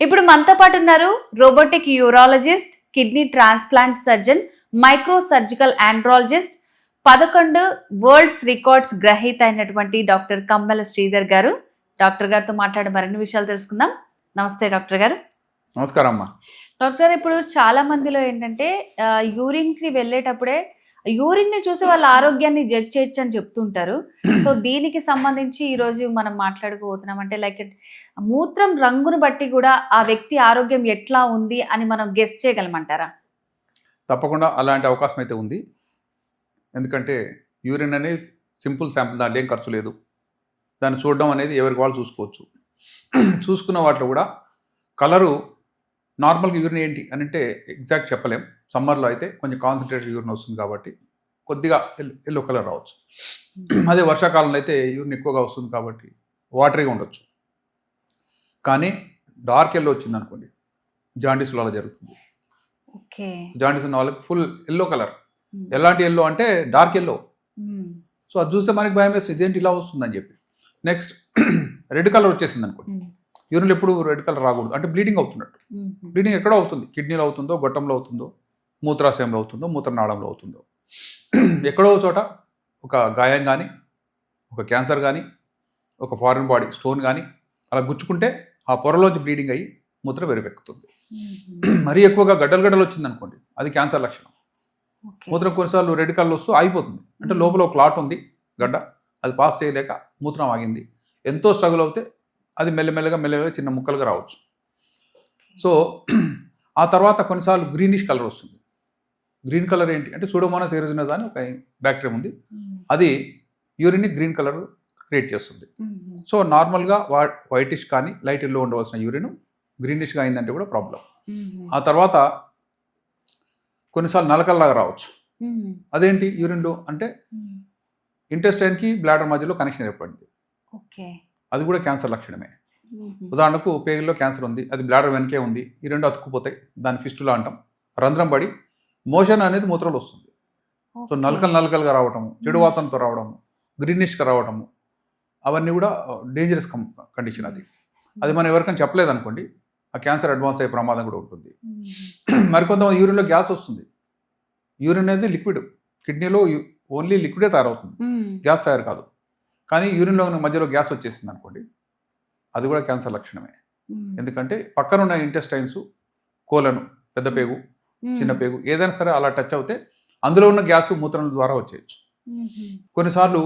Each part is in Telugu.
ఇప్పుడు మనతో పాటు ఉన్నారు robotic urologist, kidney transplant surgeon, micro surgical andrologist, 11 world's records గ్రహీత అయినటువంటి డాక్టర్ కమ్మల శ్రీధర్ గారు. డాక్టర్ గారితో మాట్లాడే మరిన్ని విషయాలు తెలుసుకుందాం. నమస్తే డాక్టర్ గారు. నమస్కారం అమ్మా. డాక్టర్ గారు, ఇప్పుడు చాలా మందిలో ఏంటంటే యూరిన్కి వెళ్ళేటప్పుడే యూరిన్ని చూసి వాళ్ళ ఆరోగ్యాన్ని జడ్జ్ చేయొచ్చు అని చెప్తుంటారు. సో దీనికి సంబంధించి ఈరోజు మనం మాట్లాడుకోబోతున్నాం. అంటే లైక్ మూత్రం రంగును బట్టి కూడా ఆ వ్యక్తి ఆరోగ్యం ఎట్లా ఉంది అని మనం గెస్ చేయగలమంటారా? తప్పకుండా అలాంటి అవకాశం అయితే ఉంది. ఎందుకంటే యూరిన్ అనేది సింపుల్ శాంపుల్, దాంట్లో ఏం ఖర్చు లేదు. దాన్ని చూడడం అనేది ఎవరికి వాళ్ళు చూసుకోవచ్చు. చూసుకున్న వాటిలో కూడా కలరు నార్మల్గా యూరిన్ ఏంటి అని అంటే ఎగ్జాక్ట్ చెప్పలేం. సమ్మర్లో అయితే కొంచెం కాన్సన్ట్రేటెడ్ యూరిన్ వస్తుంది కాబట్టి కొద్దిగా ఎల్లో కలర్ రావచ్చు. అదే వర్షాకాలంలో అయితే యూరిన్ ఎక్కువగా వస్తుంది కాబట్టి వాటరీగా ఉండొచ్చు. కానీ డార్క్ ఎల్లో వచ్చింది అనుకోండి, జాండీస్లో అలా జరుగుతుంది. జాండీస్ ఉన్న వాళ్ళకి ఫుల్ ఎల్లో కలర్. ఎలాంటి ఎల్లో అంటే డార్క్ ఎల్లో. సో అది చూస్తే మనకి భయం వేస్తుంది, ఇదేంటి ఇలా వస్తుందని చెప్పి. నెక్స్ట్ రెడ్ కలర్ వచ్చేసింది అనుకోండి. యూరిన్లో ఎప్పుడు రెడ్ కలర్ రాకూడదు, అంటే బ్లీడింగ్ అవుతున్నట్టు. బ్లీడింగ్ ఎక్కడో అవుతుంది, కిడ్నీలో అవుతుందో, గొట్టంలో అవుతుందో, మూత్రాశయంలో అవుతుందో, మూత్రనాళంలో అవుతుందో. ఎక్కడో చోట ఒక గాయం కానీ, ఒక క్యాన్సర్ కానీ, ఒక ఫారిన్ బాడీ స్టోన్ కానీ అలా గుచ్చుకుంటే ఆ పొరలోంచి బ్లీడింగ్ అయ్యి మూత్రం వెరుపెక్కుతుంది. మరీ ఎక్కువగా గడ్డలు వచ్చింది అనుకోండి, అది క్యాన్సర్ లక్షణం. మూత్రం కొన్నిసార్లు రెడ్ కలర్ వస్తూ ఆగిపోతుంది, అంటే లోపల ఒక క్లాట్ ఉంది, గడ్డ, అది పాస్ చేయలేక మూత్రం ఆగింది. ఎంతో స్ట్రగుల్ అవుతే అది మెల్లమెల్లగా చిన్న ముక్కలుగా రావచ్చు. సో ఆ తర్వాత కొన్నిసార్లు గ్రీనిష్ కలర్ వస్తుంది. గ్రీన్ కలర్ ఏంటి అంటే సూడోమోనాస్ ఏరిజినోస్ అని ఒక బ్యాక్టీరియా ఉంది, అది యూరిన్ని గ్రీన్ కలర్ క్రియేట్ చేస్తుంది. సో నార్మల్గా వైటిష్ కానీ లైట్ ఎల్లో ఉండవలసిన యూరిన్ గ్రీనిష్గా అయిందంటే కూడా ప్రాబ్లం. ఆ తర్వాత కొన్నిసార్లు నలకల్లాగా రావచ్చు. అదేంటి యూరిన్లో అంటే ఇంటెస్టైన్కి బ్లాడర్ మధ్యలో కనెక్షన్ ఏర్పడింది, అది కూడా క్యాన్సర్ లక్షణమే. ఉదాహరణకు పేగుల్లో క్యాన్సర్ ఉంది, అది బ్లాడర్ వెనకే ఉంది, ఈ రెండు అతుక్కుపోతాయి, దాన్ని ఫిస్టులా అంటాం. రంధ్రం పడి మోషన్ అనేది మూత్రంలో వస్తుంది. సో నలకలుగా రావటము, చెడు వాసనతో రావడము, గ్రీనిష్గా రావడము, అవన్నీ కూడా డేంజరస్ కండిషన్. అది మనం ఎవరికైనా చెప్పలేదు అనుకోండి, ఆ క్యాన్సర్ అడ్వాన్స్ అయ్యే ప్రమాదం కూడా ఉంటుంది. మరికొంతమంది యూరిన్లో గ్యాస్ వస్తుంది. యూరిన్ అనేది లిక్విడ్, కిడ్నీలో ఓన్లీ లిక్విడే తయారవుతుంది, గ్యాస్ తయారు కాదు. కానీ యూరిన్లో మధ్యలో గ్యాస్ వచ్చేసింది అనుకోండి, అది కూడా క్యాన్సర్ లక్షణమే. ఎందుకంటే పక్కన ఉన్న ఇంటెస్టైన్స్, కోలను, పెద్ద పేగు, చిన్న పేగు, ఏదైనా సరే అలా టచ్ అవుతే అందులో ఉన్న గ్యాస్ మూత్రం ద్వారా వచ్చేయచ్చు. కొన్నిసార్లు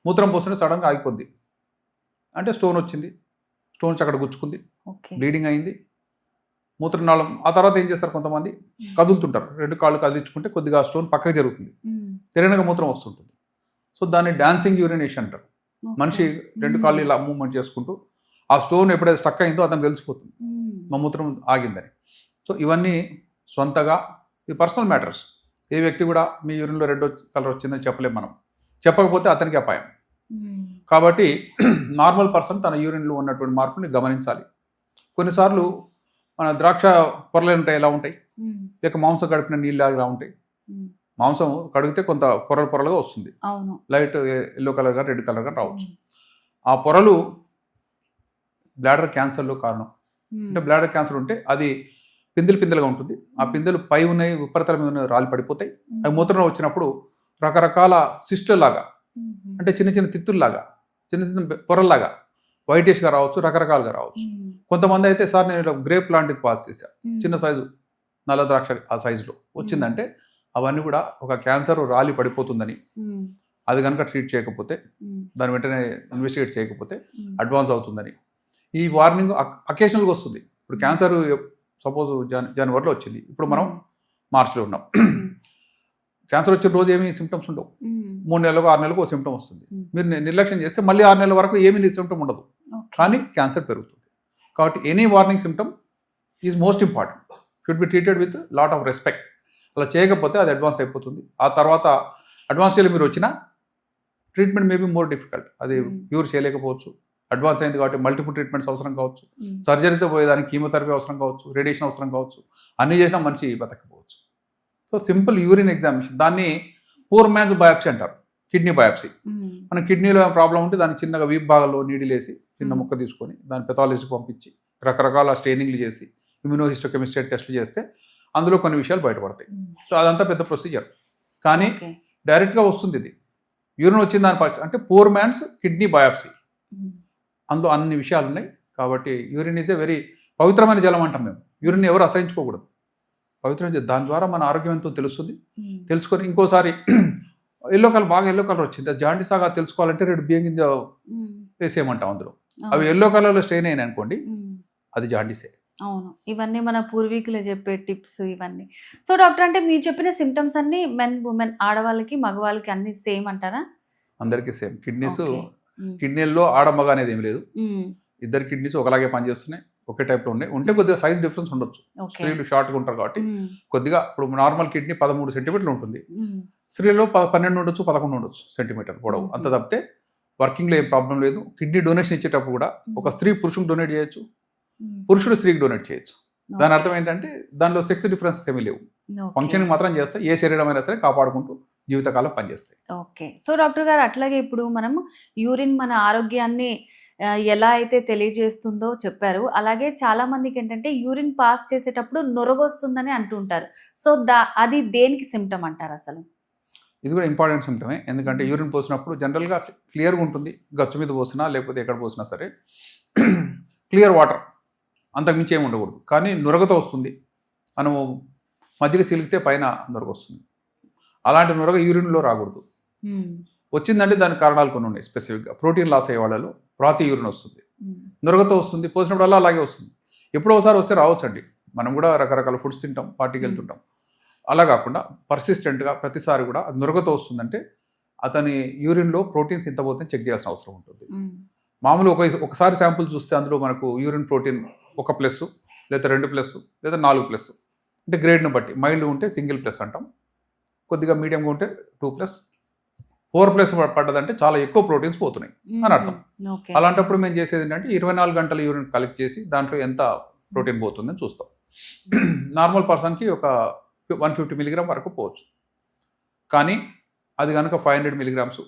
మూత్రం పోస్తుంటే సడన్గా ఆగిపోద్ది, అంటే స్టోన్ వచ్చింది, స్టోన్స్ అక్కడ గుచ్చుకుంది, బ్లీడింగ్ అయింది, మూత్రనాళం. ఆ తర్వాత ఏం చేస్తారు, కొంతమంది కదులుతుంటారు, రెండు కాళ్ళు కదిలించుకుంటే కొద్దిగా స్టోన్ పక్కకి జరుగుతుంది, తిరగనగా మూత్రం వస్తుంటుంది. సో దాన్ని డాన్సింగ్ యూరినేషన్ అంటారు. మనిషి రెండు కాళ్ళు ఇలా మూవ్మెంట్ చేసుకుంటూ ఆ స్టోన్ ఎప్పుడైతే స్టక్ అయిందో అతను తెలిసిపోతుంది మా మూత్రం ఆగిందని. సో ఇవన్నీ సొంతగా ఇది పర్సనల్ మ్యాటర్స్. ఏ వ్యక్తి కూడా మీ యూరిన్లో రెడ్ కలర్ వచ్చిందని చెప్పలేము మనం, చెప్పకపోతే అతనికి అపాయం. కాబట్టి నార్మల్ పర్సన్ తన యూరిన్లో ఉన్నటువంటి మార్పుని గమనించాలి. కొన్నిసార్లు మన ద్రాక్ష పొరలు ఉంటాయి, ఎలా ఉంటాయి, లేక మాంసం గడిపిన నీళ్ళు ఇలా ఉంటాయి. మాంసం కడిగితే కొంత పొరలుగా వస్తుంది, లైట్ ఎల్లో కలర్గా రెడ్ కలర్గా రావచ్చు. ఆ పొరలు బ్లాడర్ క్యాన్సర్లో కారణం. అంటే బ్లాడర్ క్యాన్సర్ ఉంటే అది పిందెలుగా ఉంటుంది. ఆ పిందెలు పై ఉన్నాయి, ఉపరితల మీద ఉన్నాయి, రాళ్ళు పడిపోతాయి. అవి మూత్రంలో వచ్చినప్పుడు రకరకాల సిస్టుల్లాగా, అంటే చిన్న చిన్న తిత్తుల్లాగా, చిన్న చిన్న పొరల్లాగా వైటిష్గా రావచ్చు, రకరకాలుగా రావచ్చు. కొంతమంది అయితే సార్ నేను గ్రేప్ లాంటిది పాస్ చేశా, చిన్న సైజు నల్ల ద్రాక్ష ఆ సైజులో వచ్చిందంటే అవన్నీ కూడా ఒక క్యాన్సర్ రాలి పడిపోతుందని, అది కనుక ట్రీట్ చేయకపోతే, దాని వెంటనే ఇన్వెస్టిగేట్ చేయకపోతే అడ్వాన్స్ అవుతుందని. ఈ వార్నింగ్ అకేషనల్గా వస్తుంది. ఇప్పుడు క్యాన్సర్ సపోజ్ జనవరిలో వచ్చింది, ఇప్పుడు మనం మార్చిలో ఉన్నాం. క్యాన్సర్ వచ్చిన రోజు ఏమీ సిమ్టమ్స్ ఉండవు, 3 నెలలకు 6 నెలలకు ఒక సిమ్టమ్ వస్తుంది. మీరు నిర్లక్ష్యం చేస్తే మళ్ళీ 6 నెలల వరకు ఏమీ సిమ్టమ్ ఉండదు, కానీ క్యాన్సర్ పెరుగుతుంది. కాబట్టి any warning symptom is most important, should be treated with lot of respect. అలా చేయకపోతే అది అడ్వాన్స్ అయిపోతుంది. ఆ తర్వాత అడ్వాన్స్ చేయలే మీరు వచ్చినా ట్రీట్మెంట్ మేబీ మోర్ డిఫికల్ట్, అది క్యూర్ చేయలేకపోవచ్చు. అడ్వాన్స్ అయింది కాబట్టి మల్టిపుల్ ట్రీట్మెంట్స్ అవసరం కావచ్చు, సర్జరీతో పోయేదానికి కీమోథెరపీ అవసరం కావచ్చు, రేడియేషన్ అవసరం కావచ్చు, అన్నీ చేసినా మంచి బతకపోవచ్చు. సో సింపుల్ యూరిన్ ఎగ్జామినేషన్, దాన్ని పూర్ మ్యాన్స్ బయాప్సీ అంటారు, కిడ్నీ బయాప్సీ. మన కిడ్నీలో ప్రాబ్లం ఉంటే దాన్ని చిన్నగా వీప్ భాగంలో నీడిలేసి చిన్న ముక్క తీసుకొని దాన్ని పెథాలజిస్ట్కి పంపించి రకరకాల స్టెయినింగ్లు చేసి ఇమ్యూనోహిస్టోకెమిస్ట్రీ టెస్ట్లు చేస్తే అందులో కొన్ని విషయాలు బయటపడతాయి. సో అదంతా పెద్ద ప్రొసీజర్. కానీ డైరెక్ట్గా వస్తుంది ఇది. యూరిన్ వచ్చిన దాని పరీక్ష అంటే పూర్ మ్యాన్స్ కిడ్నీ బయాప్సీ, అందులో అన్ని విషయాలు ఉన్నాయి. కాబట్టి యూరిన్ ఈజ్ ఏ వెరీ పవిత్రమైన జలం అంటాం మేము. యూరిన్ ఎవరు అసహించుకోకూడదు, పవిత్రమైన జలం. దాని ద్వారా మన ఆరోగ్యం ఎంతో తెలుస్తుంది. తెలుసుకొని ఇంకోసారి ఎల్లో కలర్ బాగా ఎల్లో కలర్ వచ్చింది, జాండీస్ ఆగా తెలుసుకోవాలంటే 2 బియ్యం గింజ వేసేయమంటాం అందులో. అవి ఎల్లో కలర్లో స్టెయిన్ అయినాయి అనుకోండి, అది జాండీసే. అవును, ఇవన్నీ మన పూర్వీకులు చెప్పే టిప్స్ ఇవన్నీ. సో డాక్టర్, అంటే మీరు చెప్పిన సిమ్టమ్స్ అన్ని మెన్ ఉమెన్ ఆడవాళ్ళకి మగవాళ్ళకి అన్ని సేమ్ అంటారా? అందరికీ సేమ్. కిడ్నీల్లో ఆడ మగ అనేది ఏం లేదు. ఇద్దరు కిడ్నీస్ ఒకలాగే పనిచేస్తున్నాయి, ఒకే టైప్లో ఉన్నాయి. ఉంటే కొద్దిగా సైజ్ డిఫరెన్స్ ఉండొచ్చు. స్త్రీలు షార్ట్గా ఉంటారు కాబట్టి కొద్దిగా, ఇప్పుడు నార్మల్ కిడ్నీ 13 సెంటీమీటర్లు ఉంటుంది, స్త్రీలో 12 ఉండొచ్చు, 11 ఉండొచ్చు సెంటీమీటర్ పొడవు. అంత తప్పితే వర్కింగ్లో ఏం ప్రాబ్లం లేదు. కిడ్నీ డొనేషన్ ఇచ్చేటప్పుడు కూడా ఒక స్త్రీ పురుషునికి డొనేట్ చేయొచ్చు, పురుషుడు స్త్రీకి డొనేట్ చేయొచ్చు. దాని అర్థం ఏంటంటే దానిలో సెక్స్ డిఫరెన్సెస్ ఏమీ లేవు. ఫంక్షనింగ్ మాత్రం చేస్తాయి. ఏ శరీరం అయినా సరే కాపాడుకుంటూ జీవితకాలం పనిచేస్తాయి. ఓకే. సో డాక్టర్ గారు, అట్లాగే ఇప్పుడు మనం యూరిన్ మన ఆరోగ్యాన్ని ఎలా అయితే తెలియజేస్తుందో చెప్పారు. అలాగే చాలా మందికి ఏంటంటే యూరిన్ పాస్ చేసేటప్పుడు నొరగొస్తుందని అంటుంటారు. సో అది దేనికి సిమ్టమ్ అంటారు అసలు? ఇది కూడా ఇంపార్టెంట్ సిమ్టమే. ఎందుకంటే యూరిన్ పోసినప్పుడు జనరల్గా క్లియర్గా ఉంటుంది. గచ్చు మీద పోసినా లేకపోతే ఎక్కడ పోసినా సరే క్లియర్ వాటర్, అంతకుమించి ఏమి ఉండకూడదు. కానీ నురగతో వస్తుంది. మనము మజ్జిగ చిలికితే పైన నురగ వస్తుంది. అలాంటి నురగ యూరిన్లో రాకూడదు. వచ్చిందంటే దానికి కారణాలు కొన్ని ఉన్నాయి. స్పెసిఫిక్గా ప్రోటీన్ లాస్ అయ్యే వాళ్ళలో ప్రాతి యూరిన్ వస్తుంది, నురగతో వస్తుంది. పోసినప్పుడల్లా అలాగే వస్తుంది. ఎప్పుడో ఒకసారి వస్తే రావచ్చండి. మనం కూడా రకరకాల ఫుడ్స్ తింటాం, పార్టీకి వెళ్తుంటాం. అలా కాకుండా పర్సిస్టెంట్గా ప్రతిసారి కూడా నురగతో వస్తుందంటే అతని యూరిన్లో ప్రోటీన్స్ ఇంత పోతే చెక్ చేయాల్సిన అవసరం ఉంటుంది. మామూలు ఒకసారి శాంపుల్ చూస్తే అందులో మనకు యూరిన్ ప్రోటీన్ 1+ లేదా 2+ లేదా 4+, అంటే గ్రేడ్ని బట్టి. మైల్డ్ ఉంటే సింగిల్+ అంటాం, కొద్దిగా మీడియంగా ఉంటే 2+, 4+ పడ్డదంటే చాలా ఎక్కువ ప్రోటీన్స్ పోతున్నాయి అని అర్థం. అలాంటప్పుడు మేము చేసేది ఏంటంటే 24 గంటల యూరిన్ కలెక్ట్ చేసి దాంట్లో ఎంత ప్రోటీన్ పోతుందని చూస్తాం. నార్మల్ పర్సన్కి ఒక 150 మిలీగ్రామ్ వరకు పోవచ్చు. కానీ అది కనుక 500 మిలీగ్రామ్స్,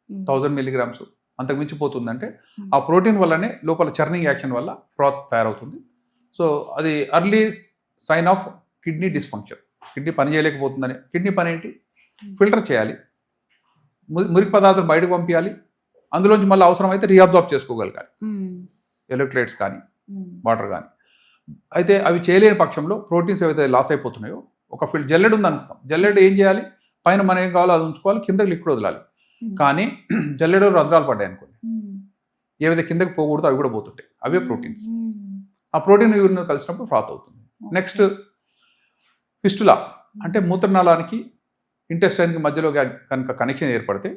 1000 మిలీగ్రామ్స్ అంతకు మించిపోతుందంటే ఆ ప్రోటీన్ వల్లనే లోపల చర్నింగ్ యాక్షన్ వల్ల ఫ్రాత్ తయారవుతుంది. సో అది early sign of kidney dysfunction. Kidney పని చేయలేకపోతుందని. కిడ్నీ పని ఏంటి? ఫిల్టర్ చేయాలి, మురికి పదార్థాలు బయటకు పంపించాలి, అందులోంచి మళ్ళీ అవసరమైతే రీఅబ్జార్బ్ చేసుకోగలగాలి, ఎలక్ట్రోలైట్స్ కానీ వాటర్ కానీ. అయితే అవి చేయలేని పక్షంలో ప్రోటీన్స్ ఏవైతే లాస్ అయిపోతున్నాయో, ఒక జల్లెడ్ ఉంది అనుకుంటాం. జల్లెడ్ ఏం చేయాలి? పైన మనం ఏం కావాలో అది ఉంచుకోవాలి, కిందకి లిక్విడ్ వదలాలి. కానీ జల్లెడ రంధ్రాలు పడ్డాయి అనుకోండి, ఏవైతే కిందకి పోకూడదు అవి కూడా పోతుంటాయి. అవే ప్రోటీన్స్. ఆ ప్రోటీన్ యూరిన్ కలిసినప్పుడు ఫ్రాత్ అవుతుంది. నెక్స్ట్ ఫిస్టులా, అంటే మూత్రనాళానికి ఇంటెస్టైన్కి మధ్యలో కనుక కనెక్షన్ ఏర్పడితే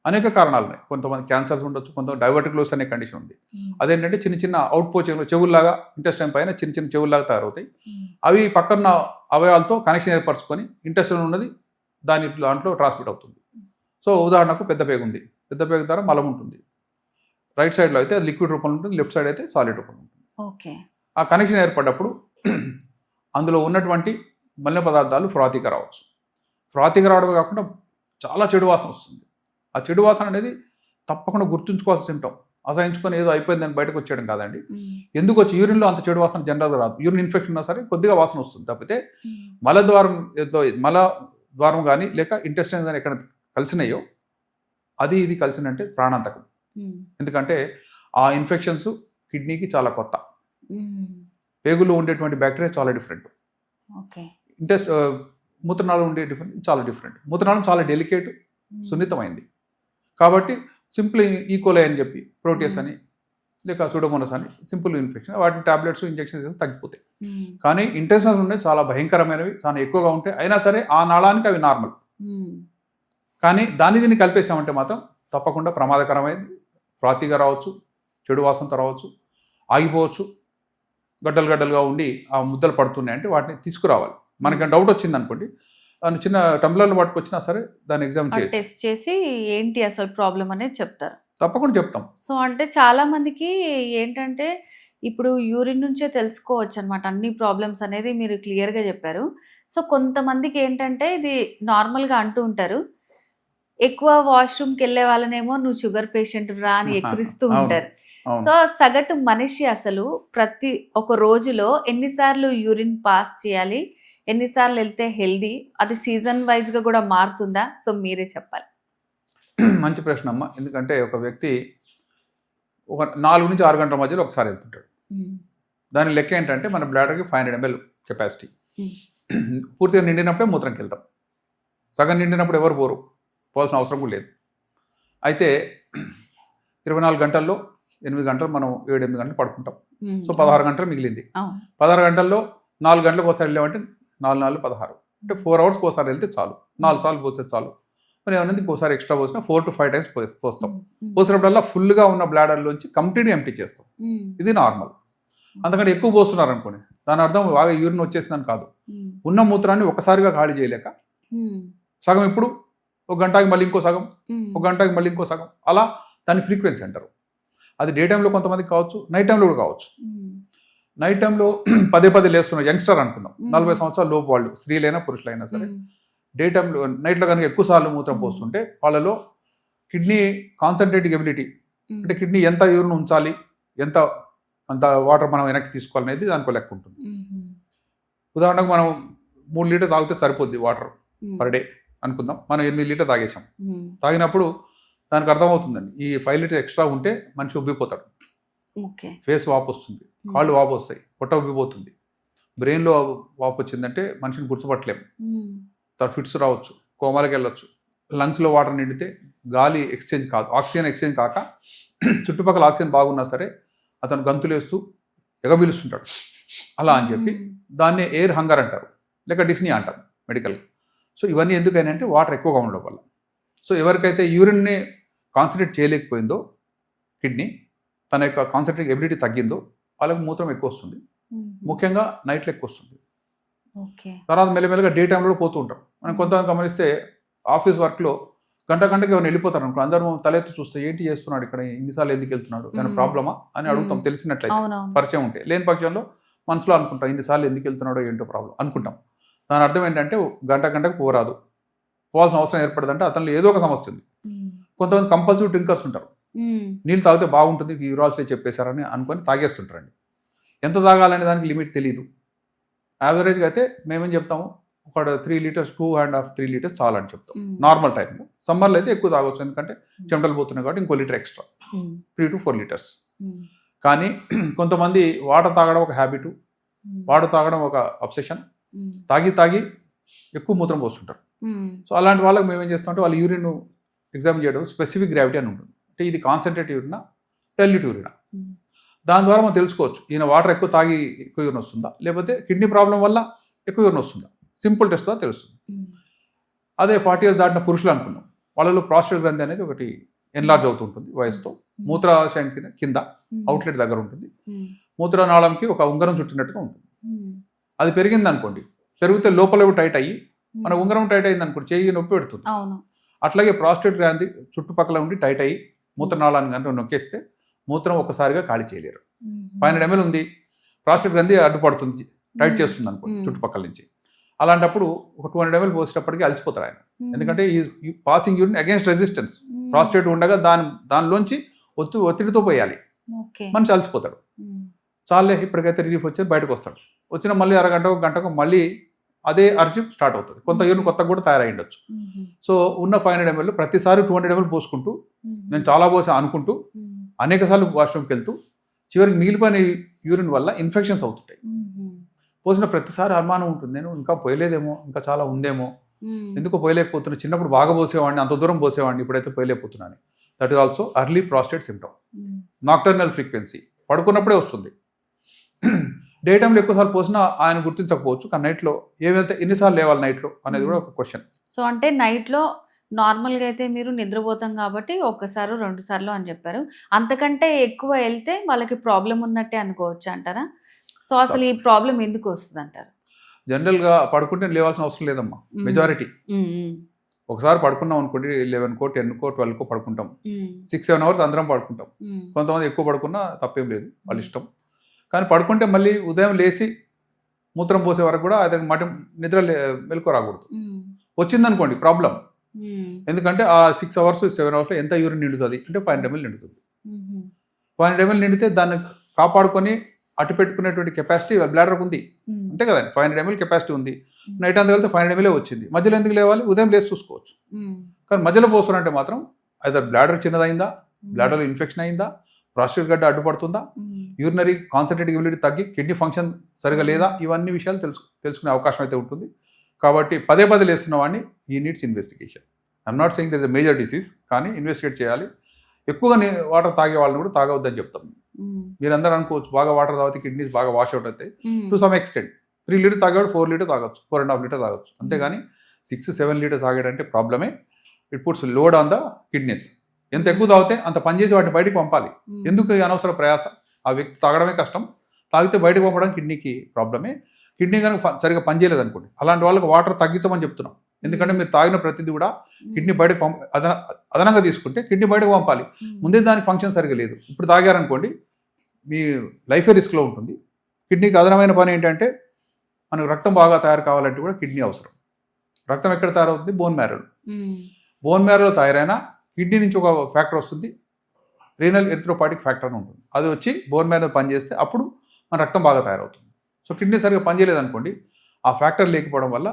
అనేక కారణాలు ఉన్నాయి. కొంతమంది క్యాన్సర్స్ ఉండొచ్చు, కొంతమంది డైవర్టిక్లోస్ అనే కండిషన్ ఉంది. అదేంటంటే చిన్న చిన్న అవుట్ పోచింగ్ చెవుల్లాగా, ఇంటెస్టైన్ పైన చిన్న చిన్న చెవుల్లాగా తయారవుతాయి. అవి పక్కన అవయవాలతో కనెక్షన్ ఏర్పరచుకొని ఇంటెస్టైన్ ఉన్నది దాంట్లో ట్రాన్స్మిట్ అవుతుంది. సో ఉదాహరణకు పెద్ద పేగు ఉంది, పెద్ద పేగు ద్వారా మలం ఉంటుంది. రైట్ సైడ్లో అయితే అది లిక్విడ్ రూపంలో ఉంటుంది, లెఫ్ట్ సైడ్ అయితే సాలిడ్ రూపంలో ఉంటుంది. ఓకే. ఆ కనెక్షన్ ఏర్పడ్డప్పుడు అందులో ఉన్నటువంటి మలిన పదార్థాలు ఫ్రాతీగా రావచ్చు. ఫ్రాతీగా రావడమే కాకుండా చాలా చెడు వాసన వస్తుంది. ఆ చెడు వాసన అనేది తప్పకుండా గుర్తుంచుకోవాల్సిన సిమ్టమ్. అసహించుకొని ఏదో అయిపోయిందని బయటకు వచ్చేయడం కాదండి. ఎందుకు వచ్చి యూరిన్లో అంత చెడు వాసన జనరల్గా రాదు. యూరిన్ ఇన్ఫెక్షన్ ఉన్నా సరే కొద్దిగా వాసన వస్తుంది తప్పితే మల ద్వారం కానీ లేక ఇంటెస్టైన్ కానీ ఎక్కడ కలిసినాయో అది ఇది కలిసిందంటే ప్రాణాంతకం. ఎందుకంటే ఆ ఇన్ఫెక్షన్స్ కిడ్నీకి చాలా కొత్త. పేగులో ఉండేటువంటి బ్యాక్టీరియా చాలా డిఫరెంట్. మూత్రనాళం ఉండే చాలా డిఫరెంట్. మూత్రనాళం చాలా డెలికేట్, సున్నితమైంది. కాబట్టి సింపుల్ ఈకోలై అని చెప్పి ప్రోటీస్ అని లేక సూడోమోనస్ అని సింపుల్ ఇన్ఫెక్షన్, వాటి టాబ్లెట్స్ ఇంజెక్షన్స్ తగ్గిపోతాయి. కానీ ఇంటెన్షన్స్ ఉన్నాయి చాలా భయంకరమైనవి, చాలా ఎక్కువగా ఉంటాయి. అయినా సరే ఆ నాళానికి అవి నార్మల్. కానీ దీన్ని కలిపేసామంటే మాత్రం తప్పకుండా ప్రమాదకరమైనది. ప్రాతిగా రావచ్చు, చెడు వాసనతో రావచ్చు, ఆగిపోవచ్చు, గడ్డలుగా ఉండి ఆ ముద్దలు పడుతున్నాయి అంటే వాటిని తీసుకురావాలి. మనకి డౌట్ వచ్చింది అనుకోండి, దాన్ని చిన్న టంబ్లర్లు పట్టుకొచ్చినా సరే దాన్ని ఎగ్జామ్ టెస్ట్ చేసి ఏంటి అసలు ప్రాబ్లం అనేది చెప్తారు. తప్పకుండా చెప్తాం. సో అంటే చాలా మందికి ఏంటంటే ఇప్పుడు యూరిన్ నుంచే తెలుసుకోవచ్చు అనమాట అన్ని ప్రాబ్లమ్స్ అనేది మీరు క్లియర్గా చెప్పారు. సో కొంతమందికి ఏంటంటే ఇది నార్మల్గా అంటూ ఉంటారు, ఎక్కువ వాష్రూమ్కి వెళ్ళే వాళ్ళనేమో నువ్వు షుగర్ పేషెంట్ రా అని ఎక్కిరిస్తూ ఉంటారు. అవును. సో సగటు మనిషి అసలు ప్రతి ఒక రోజులో ఎన్నిసార్లు యూరిన్ పాస్ చేయాలి, ఎన్నిసార్లు వెళ్తే హెల్దీ, అది సీజన్ వైజ్ గా కూడా మారుతుందా? సో మీరే చెప్పాలి. మంచి ప్రశ్న అమ్మ. ఎందుకంటే ఒక వ్యక్తి ఒక 4 నుంచి 6 గంటల మధ్యలో ఒకసారి వెళ్తుంటాడు. దాని లెక్క ఏంటంటే మన బ్లాడర్కి 500 ml కెపాసిటీ. పూర్తిగా నిండినప్పుడే మూత్రంకి వెళ్తాం. సగం నిండినప్పుడు ఎవరు పోవాల్సిన అవసరం కూడా లేదు. అయితే 24 గంటల్లో 8 గంటలు మనం 7-8 గంటలు పడుకుంటాం. సో 16 గంటలు మిగిలింది. 16 గంటల్లో 4 గంటలకు ఒకసారి వెళ్ళామంటే 4 16 అంటే 4 hours ఒకసారి వెళ్తే చాలు. 4 సార్లు పోస్తే చాలు. మరి ఏమన్నా ఇంకోసారి ఎక్స్ట్రా పోసినా 4 to 5 times పోస్తాం. పోసినప్పుడల్లా ఫుల్గా ఉన్న బ్లాడర్లోంచి కంప్లీట్గా ఎంప్టీ చేస్తాం. ఇది నార్మల్. అంతకంటే ఎక్కువ పోస్తున్నారు అనుకోండి, దాని అర్థం బాగా యూరిన్ వచ్చేసిందని కాదు. ఉన్న మూత్రాన్ని ఒకసారిగా ఖాళీ చేయలేక సగం ఇప్పుడు ఒక గంటకి మళ్ళీ ఇంకో సగం, ఒక గంటకి మళ్ళీ ఇంకో సగం, అలా దాన్ని ఫ్రీక్వెన్సీ అంటారు. అది డే టైంలో కొంతమందికి కావచ్చు, నైట్ టైంలో కూడా కావచ్చు. నైట్ టైంలో పదే లేస్తున్న యంగ్స్టర్ అనుకుందాం, 40 సంవత్సరాల లోపు వాళ్ళు, స్త్రీలైనా పురుషులైనా సరే, డే టైంలో నైట్లో కనుక ఎక్కువ సార్లు మూత్రం పోస్తుంటే వాళ్ళలో కిడ్నీ కాన్సన్ట్రేటింగ్ ఎబిలిటీ, అంటే కిడ్నీ ఎంత యూరిన్ ఉంచాలి, అంత వాటర్ మనం వెనక్కి తీసుకోవాలనేది దానికి లెక్క ఉంటుంది. ఉదాహరణకు మనం 3 లీటర్ తాగితే సరిపోద్ది వాటర్ పర్ డే అనుకుందాం. మనం 8 లీటర్ తాగేసాం. తాగినప్పుడు దానికి అర్థమవుతుందండి, ఈ 5 లీటర్ ఎక్స్ట్రా ఉంటే మనిషి ఉబ్బిపోతాడు. ఫేస్ వాపు వస్తుంది, కాళ్ళు వాపు వస్తాయి, పొట్ట ఉబ్బిపోతుంది, బ్రెయిన్లో వాపు వచ్చిందంటే మనిషిని గుర్తుపట్టలేము. తర్వాత ఫిట్స్ రావచ్చు, కోమాలకి వెళ్ళొచ్చు. లంగ్స్లో వాటర్ నిండితే గాలి ఎక్స్చేంజ్ కాదు, ఆక్సిజన్ ఎక్స్చేంజ్ కాక చుట్టుపక్కల ఆక్సిజన్ బాగున్నా సరే అతను గంతులేస్తూ ఎగబిలుస్తుంటాడు. అలా అని చెప్పి దాన్ని ఎయిర్ హంగర్ అంటారు, లేక డిస్నీ అంటారు మెడికల్. సో ఇవన్నీ ఎందుకైనా అంటే వాటర్ ఎక్కువగా ఉండడం వల్ల. సో ఎవరికైతే యూరిన్ని కాన్సన్ట్రేట్ చేయలేకపోయిందో కిడ్నీ, తన యొక్క కాన్సన్ట్రేట్ ఎబిలిటీ తగ్గిందో వాళ్ళకి మూత్రం ఎక్కువ వస్తుంది, ముఖ్యంగా నైట్లో ఎక్కువ వస్తుంది. తర్వాత మెల్లమెల్లగా డే టైంలో కూడా పోతూ ఉంటాం. మనం కొంతమంది గమనిస్తే ఆఫీస్ వర్క్లో గంటకి ఎవరు వెళ్ళిపోతారు అనుకో, అందరూ తలెత్తి చూస్తే ఏంటి చేస్తున్నాడు ఇక్కడ, ఇన్నిసార్లు ఎందుకు వెళ్తున్నాడు, ఏమైనా ప్రాబ్లమా అని అడుగుతాం. తెలిసినట్లయితే, పరిచయం ఉంటే. లేని పక్షంలో మనసులో అనుకుంటాం, ఇన్నిసార్లు ఎందుకు వెళ్తున్నాడో ఏంటో ప్రాబ్లం అనుకుంటాం. దాని అర్థం ఏంటంటే గంటకు పోరాదు, పోవాల్సిన అవసరం ఏర్పడదంటే అతనిలో ఏదో ఒక సమస్య ఉంది. కొంతమంది కంపల్సరీ డ్రింకర్స్ ఉంటారు, నీళ్ళు తాగితే బాగుంటుంది యూరాలజీ చెప్పేశారని అనుకొని తాగేస్తుంటారండి. ఎంత తాగాలనే దానికి లిమిట్ తెలియదు. యావరేజ్గా అయితే మేమేం చెప్తాము, ఒక 3 లీటర్స్ 2.5-3 లీటర్స్ చాలని చెప్తాం నార్మల్ టైంలో. సమ్మర్లో అయితే ఎక్కువ తాగొచ్చు, ఎందుకంటే చెమటలు పోతున్నాయి కాబట్టి ఇంకో లీటర్ ఎక్స్ట్రా, 3 to 4 లీటర్స్. కానీ కొంతమంది వాటర్ తాగడం ఒక హ్యాబిట్, వాటర్ తాగడం ఒక అబ్సెషన్, తాగి ఎక్కువ మూత్రం పోస్తుంటారు. సో అలాంటి వాళ్ళకి మేమేం చేస్తామంటే వాళ్ళ యూరిన్ ఎగ్జామిన్ చేయడం, స్పెసిఫిక్ గ్రావిటీ అని ఉంటుంది. అంటే ఇది కాన్సన్ట్రేట్ యూరినా, డైల్యూట్ యూరినా. దాని ద్వారా మనం తెలుసుకోవచ్చు ఈయన వాటర్ ఎక్కువ తాగి ఎక్కువ యూరిన్ వస్తుందా, లేకపోతే కిడ్నీ ప్రాబ్లం వల్ల ఎక్కువ యూరిన్ వస్తుందా. సింపుల్ టెస్ట్ ద్వారా తెలుస్తుంది. అదే 40 years దాటిన పురుషులు అనుకున్నాం, వాళ్ళలో ప్రాస్టేట్ గ్రంథి అనేది ఒకటి ఎన్లార్జ్ అవుతుంటుంది వయసుతో. మూత్రాశయం కింద అవుట్లెట్ దగ్గర ఉంటుంది, మూత్రనాళంకి ఒక ఉంగరం చుట్టినట్టుగా ఉంటుంది. అది పెరిగింది అనుకోండి, పెరిగితే లోపల టైట్ అయ్యి మన ఉంగరం టైట్ అయింది అనుకోండి, చెయ్యి నొప్పి పెడుతుంది. అట్లాగే ప్రాస్టేట్ గ్రంథి చుట్టుపక్కల ఉండి టైట్ అయ్యి మూత్రనాళాన్ని కనుక నొక్కేస్తే మూత్రం ఒక్కసారిగా ఖాళీ చేయలేరు. 500 ml ఉంది, ప్రాస్టేట్ గ్రంథి అడ్డుపడుతుంది, టైట్ చేస్తుంది అనుకోండి చుట్టుపక్కల నుంచి. అలాంటప్పుడు ఒక 200 ml పోసేటప్పటికి అలసిపోతారు ఆయన. ఎందుకంటే ఈ passing urine against resistance, prostate ఉండగా దానిలోంచి ఒత్తిడితో పోయాలి, మనిషి అలసిపోతాడు. చాలే ఇప్పటికైతే రిలీఫ్ వచ్చేది, బయటకు వస్తాడు. వచ్చిన మళ్ళీ ఒక గంటకు మళ్ళీ అదే అర్జు స్టార్ట్ అవుతుంది. కొంత యూరిన్ కొత్తగా కూడా తయారై ఉండొచ్చు. సో ఉన్న 500 ml ప్రతిసారి 200 ml పోసుకుంటూ, నేను చాలా పోసా అనుకుంటూ అనేక సార్లు వాష్రూమ్కి వెళ్తూ చివరికి మిగిలిపోయిన యూరిన్ వల్ల ఇన్ఫెక్షన్స్ అవుతుంటాయి. పోసిన ప్రతిసారి అనుమానం ఉంటుంది, నేను ఇంకా పోయలేదేమో, ఇంకా చాలా ఉందేమో, ఎందుకో పోయలేకపోతున్నా, చిన్నప్పుడు బాగా పోసేవాడిని, అంత దూరం పోసేవాడిని, ఇప్పుడైతే పోయలేకపోతున్నాను. That is also early prostate symptom. Nocturnal frequency పడుకున్నప్పుడే వస్తుంది. డే టైంలో ఎక్కువసార్లు పోసినా ఆయన గుర్తించకపోవచ్చు, కానీ నైట్లో ఏమైతే ఎన్నిసార్లు లేవాలి నైట్లో అనేది కూడా ఒక క్వశ్చన్. సో అంటే నైట్లో నార్మల్గా అయితే మీరు నిద్రపోతాం కాబట్టి 1-2 సార్లు అని చెప్పారు, అంతకంటే ఎక్కువ వెళ్తే వాళ్ళకి ప్రాబ్లం ఉన్నట్టే అనుకోవచ్చు అంటారా? సో అసలు ఈ ప్రాబ్లం ఎందుకు వస్తుంది అంటారు? జనరల్గా పడుకుంటే లేవాల్సిన అవసరం లేదమ్మా. మెజారిటీ ఒకసారి పడుకున్నాం అనుకోండి, 11కో 10కో 12కో పడుకుంటాం, 6-7 hours అందరం పడుకుంటాం. కొంతమంది ఎక్కువ పడుకున్నా తప్పేం లేదు, వాళ్ళ ఇష్టం. కానీ పడుకుంటే మళ్ళీ ఉదయం లేచి మూత్రం పోసే వరకు కూడా అతనికి నిద్ర మెలకు రాకూడదు. వచ్చిందనుకోండి ప్రాబ్లం. ఎందుకంటే ఆ 6 hours 7 hours ఎంత యూరిన్ నిండుతుంది అంటే 500 ml నిండుతుంది. 500 ml నిండితే దాన్ని కాపాడుకొని అటు పెట్టుకునేటువంటి కెపాసిటీ బ్లాడర్కి ఉంది, అంతే కదండి. 500 ml కెపాసిటీ ఉంది, నైట్ అంతా వెళ్తే 500 ml వచ్చింది, మధ్యలో ఎందుకు లేవాలి, ఉదయం లేసి చూసుకోవచ్చు. కానీ మధ్యలో పోస్తున్నారంటే మాత్రం ఐదర్ బ్లాడర్ చిన్నదైందా, బ్లాడర్లో ఇన్ఫెక్షన్ అయిందా, ప్రాస్టేట్ గడ్డ అడ్డుపడుతుందా, యూరినరీ కాన్సన్ట్రేటివ్ ఎబిలిటీ తగ్గి కిడ్నీ ఫంక్షన్ సరిగా లేదా, ఇవన్నీ విషయాలు తెలుసుకునే అవకాశం అయితే ఉంటుంది. కాబట్టి పదే లేస్తున్న వాడిని he needs investigation. I'm not saying there is a major disease, కానీ ఇన్వెస్టిగేట్ చేయాలి. ఎక్కువగా వాటర్ తాగే వాళ్ళని కూడా తాగవద్దని చెప్తాం. మీరందరూ అనుకోవచ్చు బాగా వాటర్ తాగితే కిడ్నీస్ బాగా వాష్ అవుట్ అవుతాయి. టు సమ్ ఎక్స్టెంట్ 3 లీటర్ తాగేవాడు 4 లీటర్ తాగొచ్చు, 4.5 లీటర్ తాగొచ్చు. అంతేగాని 6-7 లీటర్స్ తాగేటంటే ప్రాబ్లమే. It puts load on the kidneys. ఎంత ఎక్కువ తాగితే అంత పనిచేసి వాటిని బయటకు పంపాలి. ఎందుకు ఈ అనవసర ప్రయాస? ఆ వ్యక్తి తాగడమే కష్టం, తాగితే బయటకు పంపడం కిడ్నీకి ప్రాబ్లమే. కిడ్నీ కనుక సరిగా పనిచేయలేదు అనుకోండి, అలాంటి వాళ్ళకి వాటర్ తగ్గించమని చెప్తున్నాం. ఎందుకంటే మీరు తాగిన ప్రతిదీ కూడా కిడ్నీ బయటకు అదనంగా తీసుకుంటే కిడ్నీ బయటకు పంపాలి. ముందే దానికి ఫంక్షన్ సరిగా లేదు, ఇప్పుడు తాగారనుకోండి మీ లైఫే రిస్క్లో ఉంటుంది. కిడ్నీకి అదనమైన పని ఏంటంటే మనకు రక్తం బాగా తయారు కావాలంటే కూడా కిడ్నీ అవసరం. రక్తం ఎక్కడ తయారవుతుంది? బోన్ మ్యారోలో. బోన్ మ్యారోలో తయారైనా కిడ్నీ నుంచి ఒక ఫ్యాక్టర్ వస్తుంది, రీనల్ ఎరిథ్రోపాటిక్ ఫ్యాక్టర్ అని ఉంటుంది. అది వచ్చి బోన్ మ్యారో పనిచేస్తే అప్పుడు మన రక్తం బాగా తయారవుతుంది. సో కిడ్నీ సరిగా పనిచేయలేదనుకోండి, ఆ ఫ్యాక్టర్ లేకపోవడం వల్ల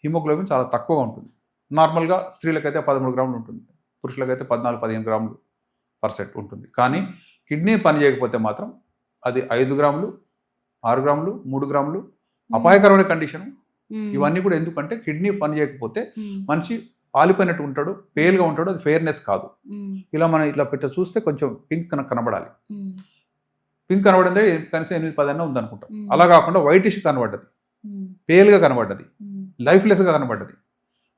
హిమోగ్లోబిన్ చాలా తక్కువగా ఉంటుంది. నార్మల్గా స్త్రీలకైతే 13 గ్రాములు ఉంటుంది, పురుషులకైతే 14-15 గ్రాములు % ఉంటుంది. కానీ కిడ్నీ పని చేయకపోతే మాత్రం అది 5 గ్రాములు, 6 గ్రాములు, 3 గ్రాములు అపాయకరమైన కండిషన్. ఇవన్నీ కూడా ఎందుకంటే కిడ్నీ పని చేయకపోతే మనిషి పాలిపోయినట్టు ఉంటాడు, పేల్గా ఉంటాడు. అది ఫెయిర్నెస్ కాదు. ఇలా మనం ఇట్లా పెట్టి చూస్తే కొంచెం పింక్ కనబడాలి. పింక్ కనబడిందే కనీసం 8-10 అన్న ఉందనుకుంటాం. అలా కాకుండా వైటిష్ కనబడ్డది, పేల్గా కనబడ్డది, లైఫ్లెస్గా కనబడ్డది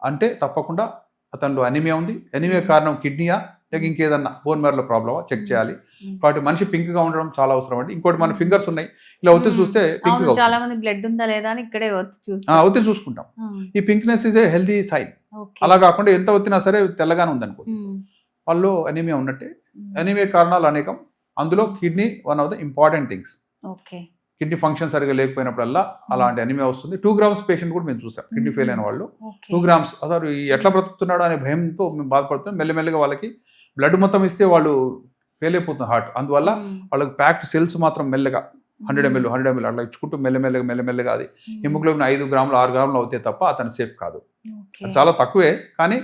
అంటే తప్పకుండా అతనిలో అనిమియా ఉంది. అనిమియా కారణం కిడ్నీయా లేక ఇంకేదన్నా బోన్ మ్యారోలో ప్రాబ్లమా చెక్ చేయాలి. కాబట్టి మనిషి పింక్గా ఉండడం చాలా అవసరం అండి. ఇంకోటి మన ఫింగర్స్ ఉన్నాయి, ఇలా ఒత్తి చూస్తే పింక్ చాలా మంది బ్లడ్ ఉందా లేదా అని ఇక్కడే ఒత్తి చూసుకుంటాం. ఈ పింక్నెస్ ఇస్ ఏ హెల్దీ సైన్. అలా కాకుండా ఎంత ఒత్తినా సరే తెల్లగానే ఉందనుకో, వాళ్ళు అనీమియా ఉన్నట్టే. అనీమియా కారణాలు అనేకం, అందులో kidney one of the important things. Kidney function సరిగా లేకపోయినప్పుడల్లా అలాంటి అనీమియా వస్తుంది. 2 గ్రామ్స్ పేషెంట్ కూడా మేము చూసాం, కిడ్నీ ఫెయిల్ అయిన వాళ్ళు 2 గ్రామ్స్ అసలు ఎట్లా బ్రతుకుతున్నాడు అనే భయంతో మేము బాధపడుతున్నాం. మెల్లమెల్లగా వాళ్ళకి బ్లడ్ మొత్తం ఇస్తే వాళ్ళు ఫెయిల్ అయిపోతుంది హార్ట్. అందువల్ల వాళ్ళకి ప్యాక్డ్ సెల్స్ మాత్రం మెల్లగా 100 ml అట్లా ఇచ్చుకుంటూ మెల్లమెల్లగా అది హిమోగ్లోబిన్ 5 గ్రాములు 6 గ్రాములు అవుతాయి తప్ప అతను సేఫ్ కాదు. అది చాలా తక్కువే, కానీ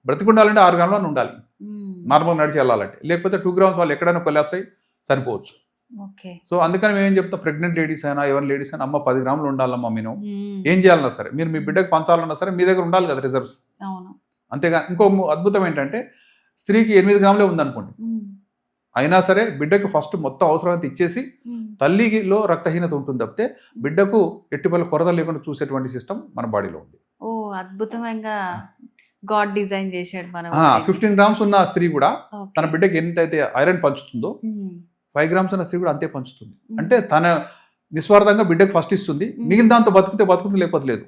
బ్రతికుండాలంటే 6 గ్రాములు అని ఉండాలి నార్మల్గా నడిచి వెళ్ళాలంటే. లేకపోతే 2 గ్రామ్స్ వాళ్ళు ఎక్కడైనా కొలాప్స్ అయ్యి చనిపోవచ్చు. సో అందుకని మేము ఏం చెప్తాం, ప్రెగ్నెంట్ లేడీస్ అయినా ఎవరైనా లేడీస్ అయినా, అమ్మ 10 గ్రాములు ఉండాలమ్మా మినిమం. ఏం చేయాలన్నా సరే మీరు మీ బిడ్డకు పంచాలన్నా సరే మీ దగ్గర ఉండాలి కదా రిజర్వ్స్. అంతేగా ఇంకో అద్భుతం ఏంటంటే స్త్రీకి 8 గ్రాములే ఉందనుకోండి, అయినా సరే బిడ్డకు ఫస్ట్ మొత్తం అవసరమైతే ఇచ్చేసి తల్లిలో రక్తహీనత ఉంటుంది తప్పితే బిడ్డకు ఎట్టిపల్ల కొరత లేకుండా చూసేటువంటి సిస్టమ్ మన బాడీలో ఉంది. ఓ అద్భుతంగా గాడ్ డిజైన్ చేశాడు. 15 గ్రామ్స్ ఉన్న స్త్రీ కూడా తన బిడ్డకి ఎంతైతే ఐరన్ పంచుతుందో 5 గ్రామ్స్ ఉన్న స్త్రీ కూడా అంతే పంచుతుంది. అంటే తన నిస్వార్థంగా బిడ్డకు ఫస్ట్ ఇస్తుంది, మిగిలిన దాంతో బతుకుతుంది లేకపోతే లేదు.